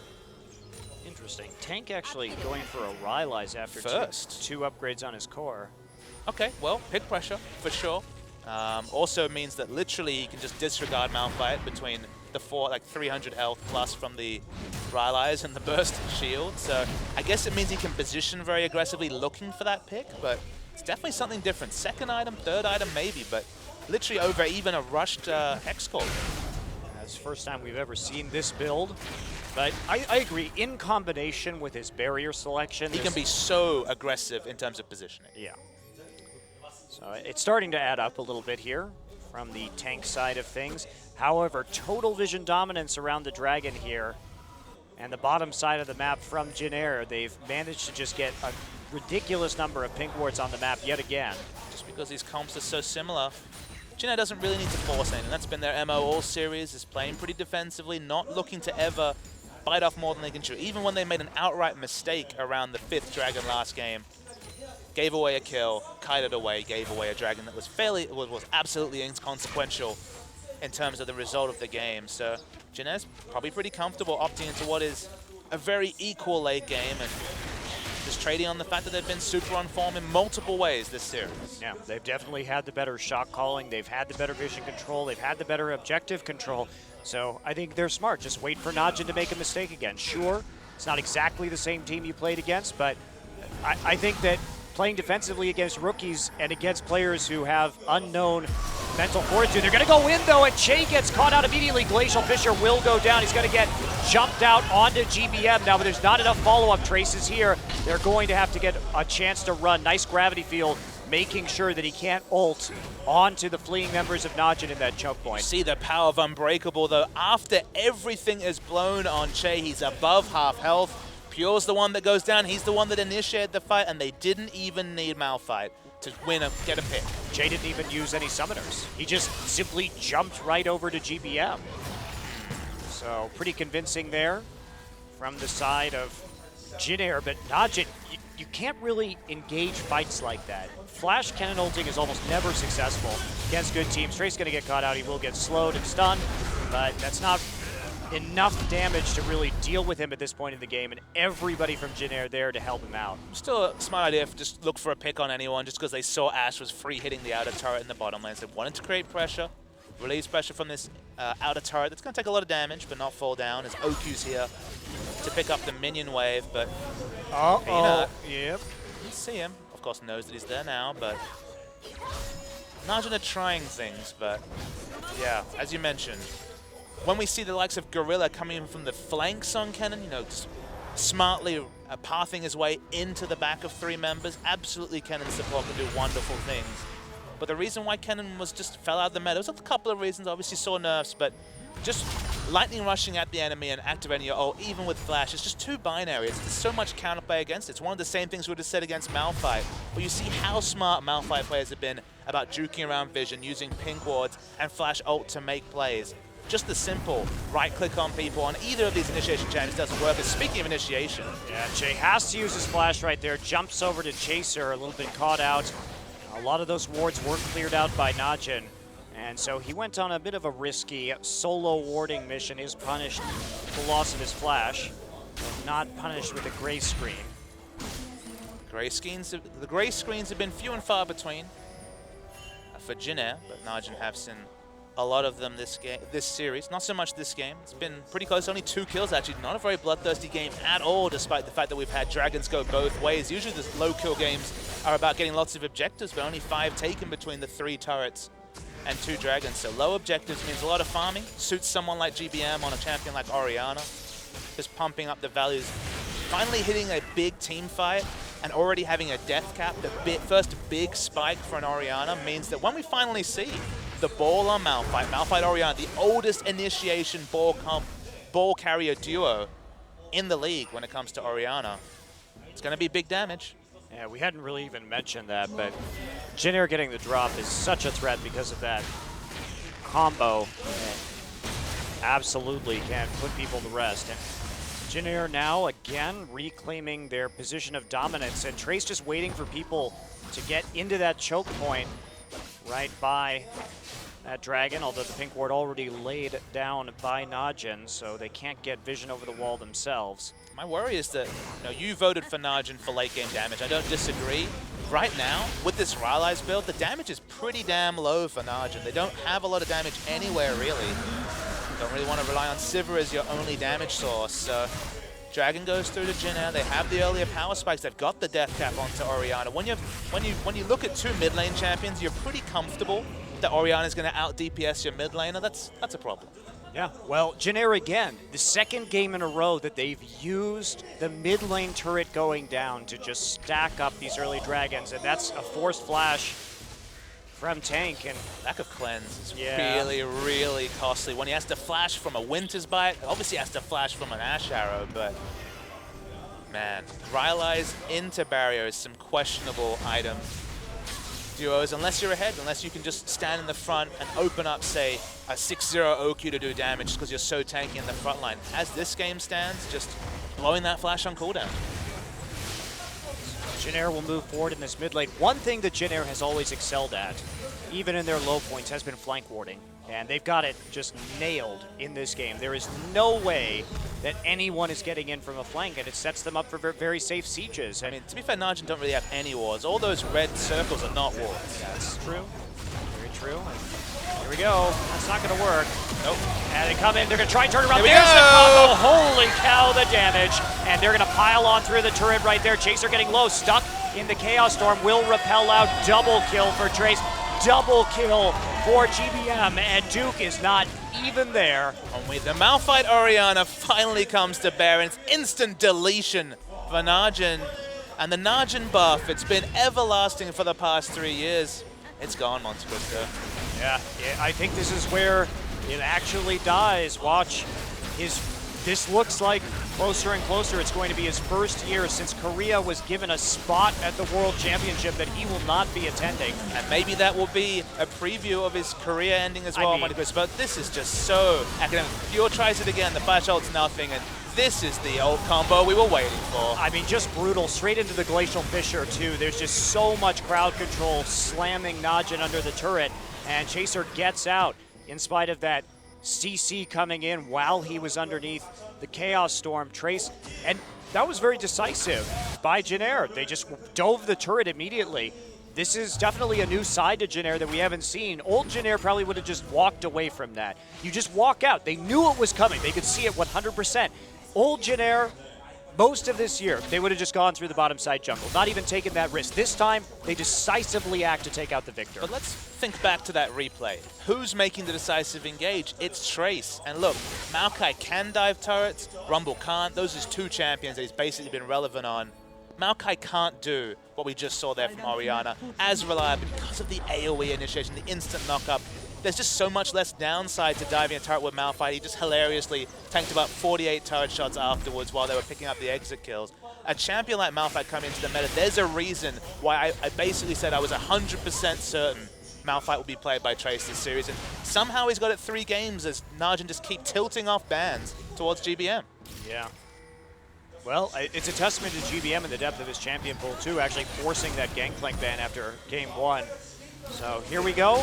Interesting. Tank actually going for a Rylai's after First. two upgrades on his core. Okay, well, pick pressure, for sure. Also means that literally he can just disregard Malphite between the 300 health plus from the Rylai's and the burst shield. So I guess it means he can position very aggressively looking for that pick, but it's definitely something different. Second item, third item maybe, but literally over even a rushed Hex Core. That's the first time we've ever seen this build. But I agree, in combination with his barrier selection, He can be so aggressive in terms of positioning. Yeah. So it's starting to add up a little bit here from the tank side of things. However, total vision dominance around the dragon here, and the bottom side of the map from Jin Air, they've managed to just get a ridiculous number of pink wards on the map yet again. Just because these comps are so similar, Jin Air doesn't really need to force anything. That's been their MO all series, is playing pretty defensively, not looking to ever bite off more than they can chew. Even when they made an outright mistake around the 5th dragon last game, gave away a kill, kited away, gave away a dragon that was was absolutely inconsequential in terms of the result of the game. So Jin Air's probably pretty comfortable opting into what is a very equal late game and just trading on the fact that they've been super on form in multiple ways this series. Yeah, they've definitely had the better shot calling, they've had the better vision control, they've had the better objective control. So I think they're smart. Just wait for Najin to make a mistake again. Sure, it's not exactly the same team you played against, but I think that playing defensively against rookies and against players who have unknown mental fortitude, they're going to go in, though, and Che gets caught out immediately. Glacial Fissure will go down. He's going to get jumped out onto GBM now, but there's not enough follow-up traces here. They're going to have to get a chance to run. Nice gravity field, making sure that he can't ult onto the fleeing members of Najin in that choke point. See the power of Unbreakable, though. After everything is blown on Che, he's above half health. Pure's the one that goes down. He's the one that initiated the fight, and they didn't even need Malphite to get a pick. Che didn't even use any summoners. He just simply jumped right over to GBM. So pretty convincing there from the side of Jin Air, but Najin, you can't really engage fights like that. Flash cannon ulting is almost never successful against good teams. Trace's going to get caught out. He will get slowed and stunned, but that's not enough damage to really deal with him at this point in the game, and everybody from Jin Air there to help him out. Still a smart idea if just look for a pick on anyone just because they saw Ash was free hitting the outer turret in the bottom lane. So they wanted to create pressure, release pressure from this outer turret. That's going to take a lot of damage, but not fall down, as Oku's here to pick up the minion wave, but Uh-oh. Yep. you see him. Of course knows that he's there now, but Najin are trying things, but yeah, as you mentioned, when we see the likes of Gorilla coming in from the flanks on Kennen, you know, just smartly pathing his way into the back of 3 members, absolutely Kennen's support can do wonderful things. But the reason why Kennen fell out of the meta, there's a couple of reasons, obviously saw nerfs, but just lightning rushing at the enemy and activating your ult, even with Flash, it's just too binary. There's so much counterplay against it. It's one of the same things we would have said against Malphite, where you see how smart Malphite players have been about juking around vision, using pink wards and Flash ult to make plays. Just the simple right-click on people on either of these initiation channels doesn't work. And speaking of initiation, yeah, Che has to use his flash right there, jumps over to Chaser, a little bit caught out. A lot of those wards were cleared out by Najin, and so he went on a bit of a risky solo warding mission. Is punished for the loss of his flash, but not punished with a gray screen. the gray screens have been few and far between for Jin Air, but Najin have seen a lot of them this series. Not so much this game. It's been pretty close. Only 2 kills, actually. Not a very bloodthirsty game at all, despite the fact that we've had dragons go both ways. Usually the low kill games are about getting lots of objectives, but only 5 taken between the 3 turrets and 2 dragons. So low objectives means a lot of farming. Suits someone like GBM on a champion like Orianna. Just pumping up the values. Finally hitting a big team fight and already having a death cap, the first big spike for an Orianna, means that when we finally see the ball on Malphite. Malphite Orianna, the oldest initiation ball carrier duo in the league when it comes to Orianna. It's going to be big damage. Yeah, we hadn't really even mentioned that, but Jin Air getting the drop is such a threat because of that combo. Absolutely can put people to rest. And Jin Air now again reclaiming their position of dominance, and Trace just waiting for people to get into that choke point right by that dragon, although the pink ward already laid down by Najin, so they can't get vision over the wall themselves. My worry is that you voted for Najin for late game damage. I don't disagree. Right now, with this Rylai's build, the damage is pretty damn low for Najin. They don't have a lot of damage anywhere, really. Don't really want to rely on Sivir as your only damage source. So Dragon goes through to Jin Air. They have the earlier power spikes. They've got the death cap onto Orianna. When you look at two mid lane champions, you're pretty comfortable that Orianna is going to out DPS your mid laner. That's a problem. Yeah, well, Jin Air again, the second game in a row that they've used the mid lane turret going down to just stack up these early dragons, and that's a forced flash from Tank. And lack of cleanse is Yeah. really, really costly. When he has to flash from a Winter's Bite, obviously he has to flash from an Ash Arrow, but man, Rylai's into barrier is some questionable item duos, unless you're ahead, unless you can just stand in the front and open up, say, a 6-0 OQ to do damage because you're so tanky in the front line. As this game stands, just blowing that flash on cooldown. Jin Air will move forward in this mid lane. One thing that Jin Air has always excelled at, even in their low points, has been flank warding. And they've got it just nailed in this game. There is no way that anyone is getting in from a flank, and it sets them up for very safe sieges. I mean, to be fair, Najin don't really have any wards. All those red circles are not wards. That's true. Very true. And here we go. That's not going to work. Nope. And they come in. They're going to try and turn around. Here we There's the go. combo. Holy cow, the damage. And they're going to pile on through the turret right there. Chaser getting low. Stuck in the Chaos Storm. Will repel out. Double kill for Trace. Double kill for GBM. And Duke is not even there. Only the Malphite Orianna finally comes to bear, and it's instant deletion for Najin. And the Najin buff, it's been everlasting for the past 3 years. It's gone, Monte Cristo. Yeah, I think this is where it actually dies. Watch this looks like closer and closer. It's going to be his first year since Korea was given a spot at the World Championship that he will not be attending. And maybe that will be a preview of his career ending as well, I mean, Monte Cristo. But this is just so academic. Fjord tries it again, the flash ult's nothing, and this is the old combo we were waiting for. I mean, just brutal. Straight into the Glacial Fissure, too. There's just so much crowd control slamming Najin under the turret, and Chaser gets out in spite of that CC coming in while he was underneath the Chaos Storm. Trace, and that was very decisive by Jin Air. They just dove the turret immediately. This is definitely a new side to Jin Air that we haven't seen. Old Jin Air probably would have just walked away from that. You just walk out. They knew it was coming. They could see it 100%. Old Jin Air, most of this year, they would have just gone through the bottom side jungle, not even taken that risk. This time, they decisively act to take out the victor. But let's think back to that replay. Who's making the decisive engage? It's Trace. And look, Maokai can dive turrets, Rumble can't. Those are two champions that he's basically been relevant on. Maokai can't do what we just saw there from Orianna as reliable because of the AoE initiation, the instant knock-up. There's just so much less downside to diving a turret with Malphite. He just hilariously tanked about 48 turret shots afterwards while they were picking up the exit kills. A champion like Malphite coming into the meta, there's a reason why I basically said I was 100% certain Malphite would be played by Trace this series, and somehow he's got it 3 games as Najin just keep tilting off bans towards GBM. Yeah. Well, it's a testament to GBM and the depth of his champion pool, too, actually forcing that Gangplank ban after game 1. So here we go.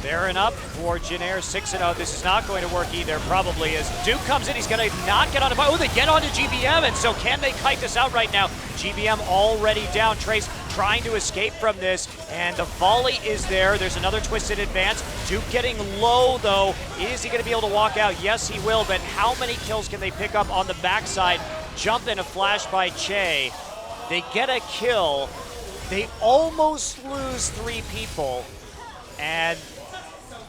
Baron up for Jin Air, 6-0. This is not going to work either, probably, as Duke comes in. He's going to not get on the... Oh, they get onto GBM, and so can they kite this out right now? GBM already down. Trace trying to escape from this, and the volley is there. There's another twisted advance. Duke getting low, though. Is he going to be able to walk out? Yes, he will, but how many kills can they pick up on the backside? Jump in a flash by Che. They get a kill. They almost lose 3 people, and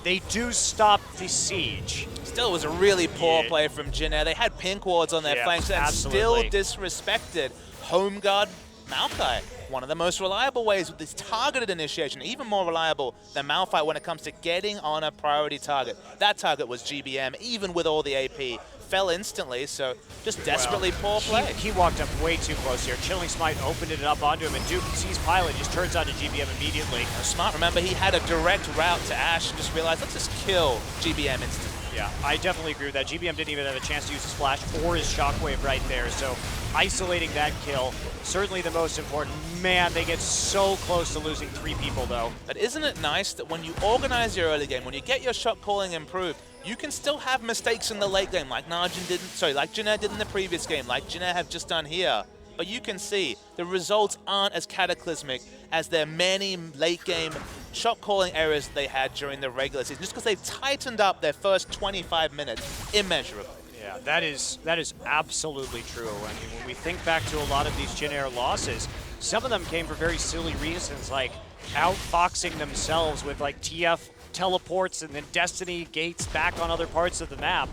they do stop the siege. Still, it was a really poor play from Jin Air. They had pink wards on their flanks and absolutely. still disrespected Home Guard Maokai, one of the most reliable ways with this targeted initiation, even more reliable than Malphite when it comes to getting on a priority target. That target was GBM, even with all the AP. Fell instantly, so just desperately poor play. He walked up way too close here. Chilling Smite opened it up onto him, and Duke sees Pilot, just turns on to GBM immediately. Smart, remember, he had a direct route to Ashe and just realized, let's just kill GBM instantly. Yeah, I definitely agree with that. GBM didn't even have a chance to use his flash or his shockwave right there, so isolating that kill, certainly the most important. Man, they get so close to losing 3 people, though. But isn't it nice that when you organize your early game, when you get your shot calling improved, you can still have mistakes in the late game, like Najin didn't, sorry, like Jin did in the previous game, like Jin have just done here. But you can see the results aren't as cataclysmic as their many late game shot calling errors they had during the regular season, just because they've tightened up their first 25 minutes immeasurably. Yeah, that is absolutely true. I mean, when we think back to a lot of these Jin Air losses, some of them came for very silly reasons, like outfoxing themselves with like TF teleports and then Destiny gates back on other parts of the map.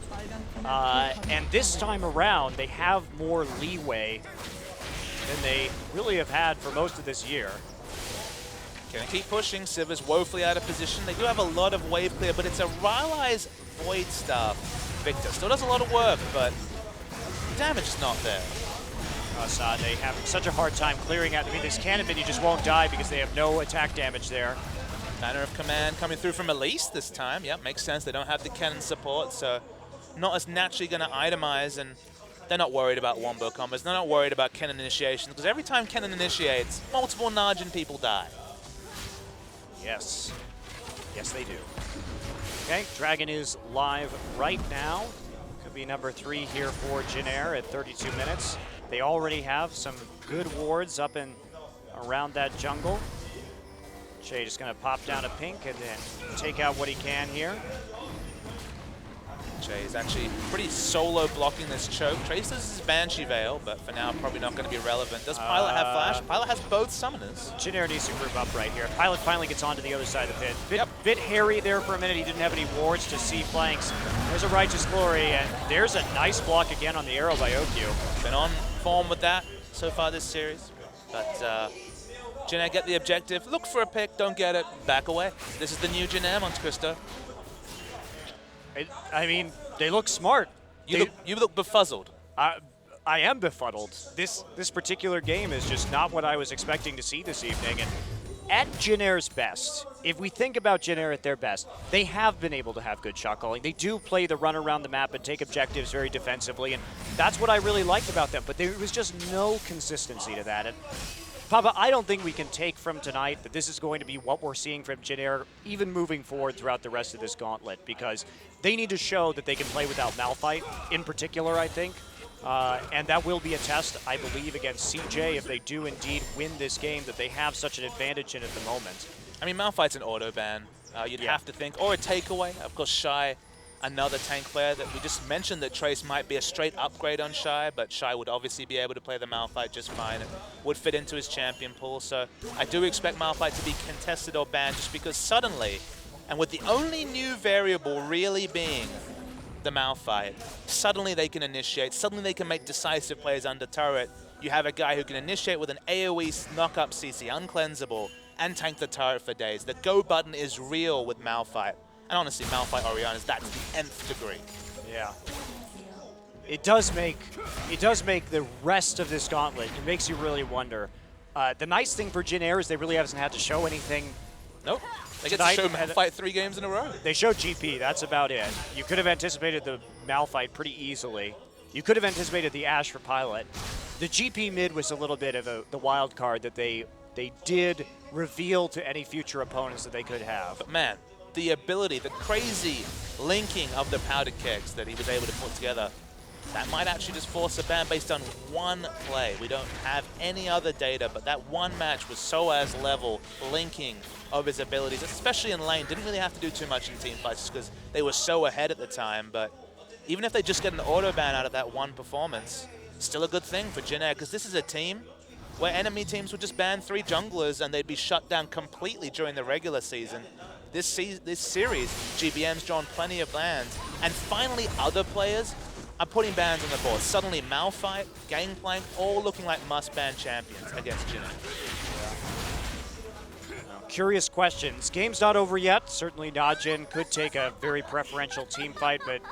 And this time around, they have more leeway than they really have had for most of this year. Gonna keep pushing. Sivers woefully out of position. They do have a lot of wave clear, but it's a Rylai's Void Staff. Victor still does a lot of work, but damage is not there. They have such a hard time clearing out. I mean, this cannon minion just won't die because they have no attack damage there. Banner of Command coming through from Elise this time. Yep, makes sense. They don't have the cannon support, so not as naturally going to itemize, and they're not worried about wombo combos. They're not worried about cannon initiation, because every time cannon initiates, multiple Najin people die. Yes. Yes, they do. Okay, Dragon is live right now. Could be number 3 here for Jin Air at 32 minutes. They already have some good wards up and around that jungle. Shay just going to pop down a pink and then take out what he can here. Jay is actually pretty solo blocking this choke. Trace does his Banshee Veil, but for now probably not going to be relevant. Does Pilot have Flash? Pilot has both summoners. Jin Air needs to group up right here. Pilot finally gets onto the other side of the pit. Bit hairy there for a minute. He didn't have any wards to see flanks. There's a Righteous Glory, and there's a nice block again on the arrow by OQ. Been on form with that so far this series, but Jin Air get the objective. Look for a pick, don't get it, back away. This is the new Jin Air, Monte Cristo. I mean, they look smart. You look befuzzled. I am befuddled. This particular game is just not what I was expecting to see this evening. And at Jin Air's best, if we think about Jin Air at their best, they have been able to have good shot calling. They do play the run around the map and take objectives very defensively, and that's what I really liked about them. But there was just no consistency to that. And Papa, I don't think we can take from tonight that this is going to be what we're seeing from Jin Air, even moving forward throughout the rest of this gauntlet, because they need to show that they can play without Malphite, in particular, I think. And that will be a test, I believe, against CJ if they do indeed win this game, that they have such an advantage in at the moment. I mean, Malphite's an auto ban. You'd have to think, or a takeaway. Of course, Shy, another tank player that we just mentioned that Trace might be a straight upgrade on Shy, but Shy would obviously be able to play the Malphite just fine and would fit into his champion pool. So I do expect Malphite to be contested or banned just because suddenly, and with the only new variable really being the Malphite, suddenly they can initiate, suddenly they can make decisive plays under turret. You have a guy who can initiate with an AoE knock-up CC, uncleansable, and tank the turret for days. The go button is real with Malphite. And honestly, Malphite Orianna, that's the nth degree. Yeah. It does make the rest of this gauntlet, it makes you really wonder. The nice thing for Jin Air is they really haven't had to show anything. Nope. They get to show Malphite 3 games in a row. They showed GP, that's about it. You could have anticipated the Malphite pretty easily. You could have anticipated the Ashe for Pilot. The GP mid was a little bit of the wild card that they did reveal to any future opponents that they could have. But man, the ability, the crazy linking of the powdered kegs that he was able to put together, that might actually just force a ban based on one play. We don't have any other data, but that one match was Soaz level linking of his abilities, especially in lane. Didn't really have to do too much in team fights just because they were so ahead at the time, but even if they just get an auto ban out of that one performance, still a good thing for Jin Air, because this is a team where enemy teams would just ban 3 junglers and they'd be shut down completely during the regular season. This series, GBM's drawn plenty of lands, and finally other players are putting bans on the board. Suddenly Malphite, Gangplank, all looking like must-ban champions against Jin Air. Curious questions. Game's not over yet. Certainly Najin could take a very preferential team fight, but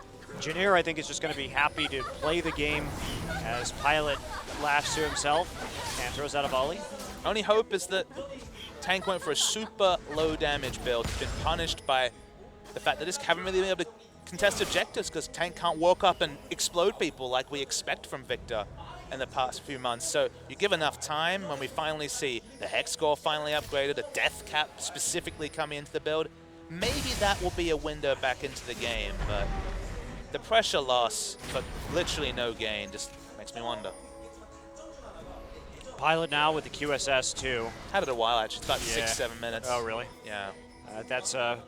Jin Air, I think, is just going to be happy to play the game as Pilot laughs to himself and throws out a volley. Only hope is that Tank went for a super low damage build. He's been punished by the fact that this haven't really been able to contest objectives because Tank can't walk up and explode people like we expect from Victor in the past few months. So you give enough time when we finally see the Hex score finally upgraded, a death cap specifically coming into the build, maybe that will be a window back into the game, but the pressure loss for literally no gain just makes me wonder. Pilot now with the QSS too. Had it a while actually, it's about Yeah. 6-7 minutes. Oh, really? Yeah. That's a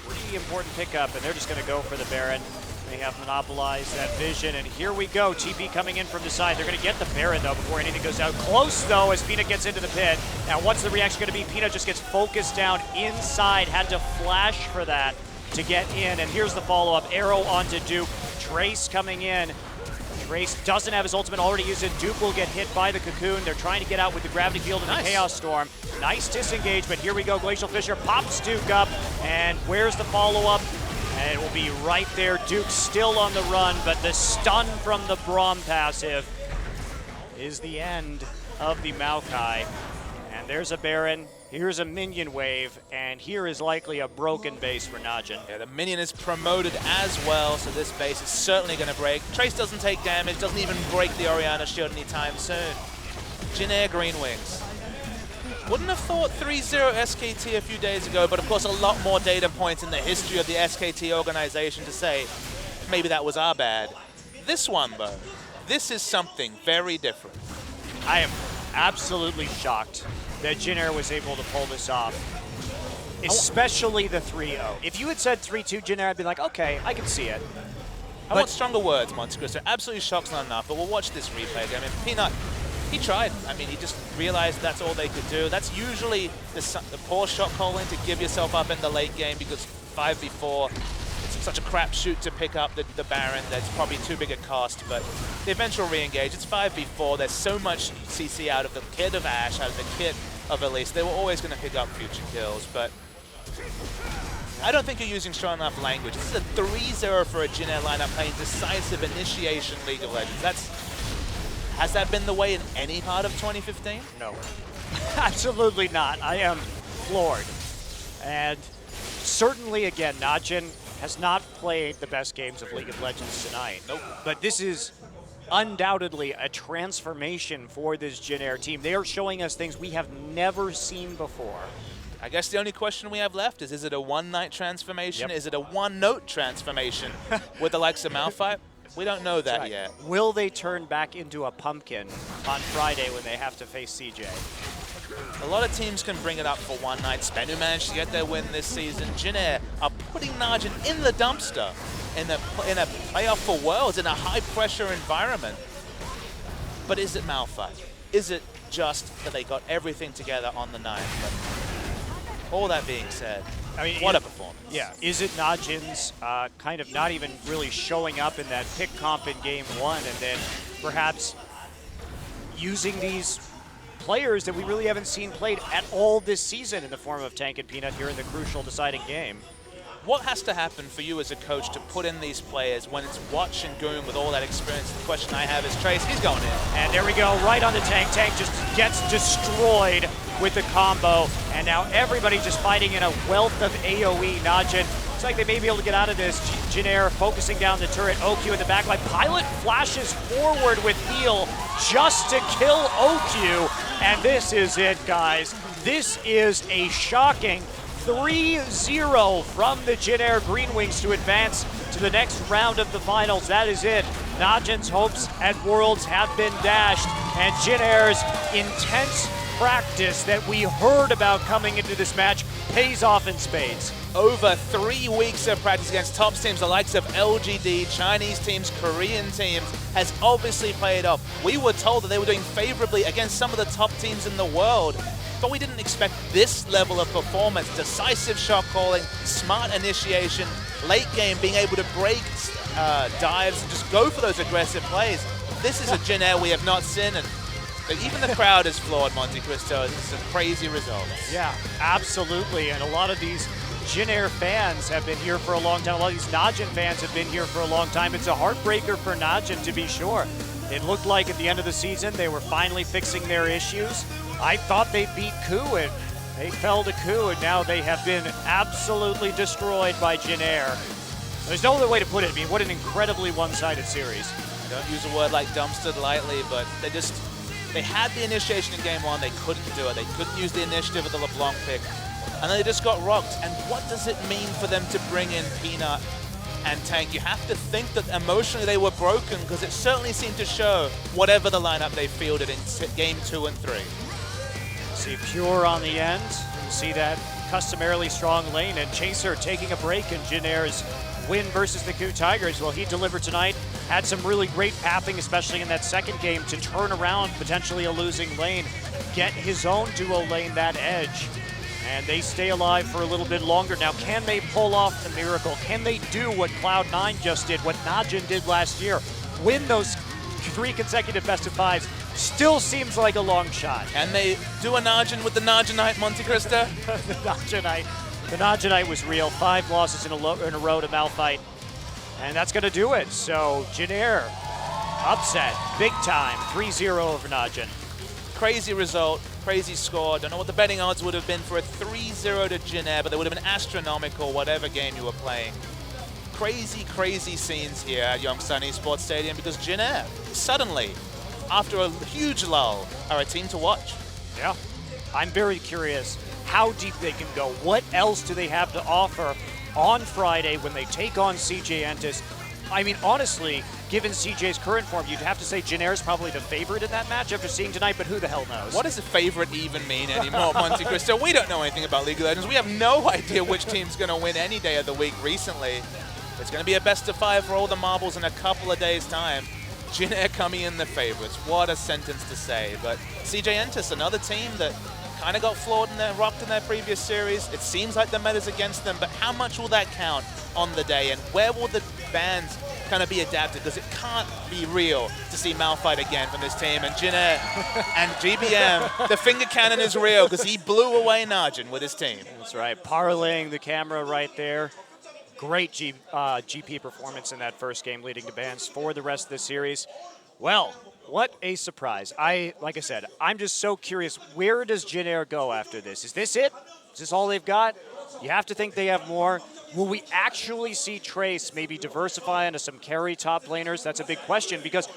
pretty important pickup, and they're just going to go for the Baron. They have monopolized that vision, and here we go. TP coming in from the side. They're going to get the Baron, though, before anything goes out. Close, though, as Peanut gets into the pit. Now, what's the reaction going to be? Peanut just gets focused down inside. Had to flash for that to get in, and here's the follow-up. Arrow onto Duke. Trace coming in. Trace doesn't have his ultimate already used it. Duke will get hit by the Cocoon. They're trying to get out with the Gravity Field and the Chaos Storm. Nice disengage, but here we go. Glacial Fissure pops Duke up, and where's the follow-up? And it will be right there. Duke still on the run, but the stun from the Braum passive is the end of the Maokai. And there's a Baron. Here's a minion wave, and here is likely a broken base for Najin. Yeah, the minion is promoted as well, so this base is certainly going to break. Trace doesn't take damage, doesn't even break the Orianna shield anytime soon. Jin Air Green Wings. Wouldn't have thought 3-0 SKT a few days ago, but of course a lot more data points in the history of the SKT organization to say maybe that was our bad. This one, though, this is something very different. I am absolutely shocked that Jin Air was able to pull this off, especially the 3-0. If you had said 3-2 Jin Air, I'd be like, okay, I can see it. I want stronger words, Monte Cristo. Absolutely shock's not enough, but we'll watch this replay again. I mean, Peanut, he tried. I mean, he just realized that's all they could do. That's usually the poor shot calling to give yourself up in the late game because 5v4, it's such a crapshoot to pick up the Baron that's probably too big a cost, but the eventual re-engage, it's 5v4. There's so much CC out of the kit of Ashe, out of the kit of Elise. They were always going to pick up future kills, but I don't think you're using strong enough language. This is a 3-0 for a Jin Air lineup playing decisive initiation League of Legends. Has that been the way in any part of 2015? No, absolutely not. I am floored. And certainly, again, Najin has not played the best games of League of Legends tonight. Nope. But this is undoubtedly a transformation for this Jin Air team. They are showing us things we have never seen before. I guess the only question we have left is it a one-night transformation? Yep. Is it a one-note transformation with the likes of Malphite? We don't know that yet. Will they turn back into a pumpkin on Friday when they have to face CJ? A lot of teams can bring it up for one night. Spenu managed to get their win this season. Jin Air are putting Najin in the dumpster in a playoff for Worlds in a high-pressure environment. But is it Malphite? Is it just that they got everything together on the night? But all that being said, I mean, what a performance. Yeah. Is it Najin's kind of not even really showing up in that pick comp in game one and then perhaps using these players that we really haven't seen played at all this season in the form of Tank and Peanut here in the crucial deciding game? What has to happen for you as a coach to put in these players when it's Watch and Goon with all that experience? The question I have is Trace, he's going in. And there we go, right on the Tank. Tank just gets destroyed with the combo. And now everybody just fighting in a wealth of AoE. Najin, looks like they may be able to get out of this. Jin Air focusing down the turret. OQ in the backline. Pilot flashes forward with heal just to kill OQ. And this is it, guys. This is a shocking 3-0 from the Jin Air Green Wings to advance to the next round of the finals. That is it. Najin's hopes at Worlds have been dashed, and Jin Air's intense practice that we heard about coming into this match pays off in spades. Over 3 weeks of practice against top teams, the likes of LGD, Chinese teams, Korean teams, has obviously paid off. We were told that they were doing favorably against some of the top teams in the world, but we didn't expect this level of performance. Decisive shot calling, smart initiation, late game being able to break dives and just go for those aggressive plays. This is a Jin Air we have not seen, and even the crowd is flawed, Monte Cristo. It's some crazy results. Yeah, absolutely. And a lot of these Jin Air fans have been here for a long time. A lot of these Najin fans have been here for a long time. It's a heartbreaker for Najin, to be sure. It looked like at the end of the season they were finally fixing their issues. I thought they beat KOO, and they fell to KOO, and now they have been absolutely destroyed by Jin Air. There's no other way to put it. I mean, what an incredibly one-sided series. I don't use a word like dumpstered lightly, but they had the initiation in game one. They couldn't do it. They couldn't use the initiative of the LeBlanc pick. And then they just got rocked. And what does it mean for them to bring in Peanut and Tank? You have to think that emotionally they were broken, because it certainly seemed to show whatever the lineup they fielded in game 2 and 3. See Pure on the end. You see that customarily strong lane, and Chaser taking a break in Jin Air's win versus the KOO Tigers. Well, he delivered tonight, had some really great pathing, especially in that second game, to turn around potentially a losing lane, get his own duo lane that edge, and they stay alive for a little bit longer. Now, can they pull off the miracle? Can they do what Cloud9 just did, what Najin did last year, win those 3 consecutive best of 5s? Still seems like a long shot. And they do a Najin with the Najinite, Monte Cristo? The Najinite was real. 5 losses in a row to Malphite. And that's going to do it. So Jin Air upset big time. 3-0 over Najin. Crazy result, crazy score. Don't know what the betting odds would have been for a 3-0 to Jin Air, but they would have been astronomical whatever game you were playing. Crazy, crazy scenes here at Youngsan Esports Stadium, because Jin Air suddenly, after a huge lull, are a team to watch. Yeah. I'm very curious how deep they can go. What else do they have to offer on Friday when they take on CJ Entus? I mean, honestly, given CJ's current form, you'd have to say Jin Air is probably the favorite in that match after seeing tonight, but who the hell knows? What does a favorite even mean anymore, Monte Cristo? We don't know anything about League of Legends. We have no idea which team's going to win any day of the week recently. It's going to be a best of 5 for all the marbles in a couple of days' time. Jin Air coming in the favorites. What a sentence to say. But CJ Entus, another team that kind of got flawed and rocked in their previous series. It seems like the meta's against them, but how much will that count on the day? And where will the bans kind of be adapted? Because it can't be real to see Malphite again from this team. And Jin Air and GBM, the finger cannon is real, because he blew away Najin with his team. That's right. Parlaying the camera right there. Great GP performance in that first game, leading to bans for the rest of the series. Well, what a surprise. Like I said, I'm just so curious, where does Jin Air go after this? Is this it? Is this all they've got? You have to think they have more. Will we actually see Trace maybe diversify into some carry top laners? That's a big question, because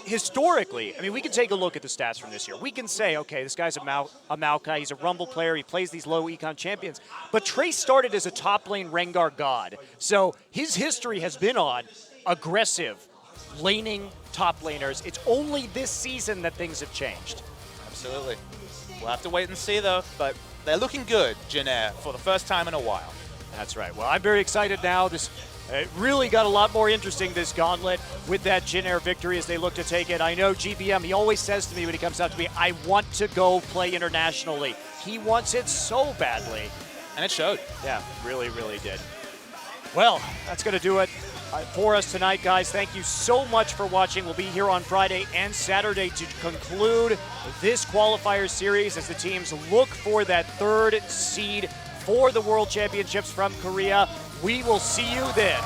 historically, I mean, we can take a look at the stats from this year. We can say, okay, this guy's a Maokai, he's a Rumble player, he plays these low econ champions. But Trace started as a top lane Rengar god. So his history has been on aggressive, laning top laners. It's only this season that things have changed. Absolutely. We'll have to wait and see, though. But they're looking good, Jin Air, for the first time in a while. That's right. Well, I'm very excited now. It really got a lot more interesting, this gauntlet, with that Jin Air victory as they look to take it. I know GBM, he always says to me when he comes out to me, I want to go play internationally. He wants it so badly. And it showed. Yeah, really, really did. Well, that's going to do it for us tonight, guys. Thank you so much for watching. We'll be here on Friday and Saturday to conclude this qualifier series as the teams look for that 3rd seed for the World Championships from Korea. We will see you then.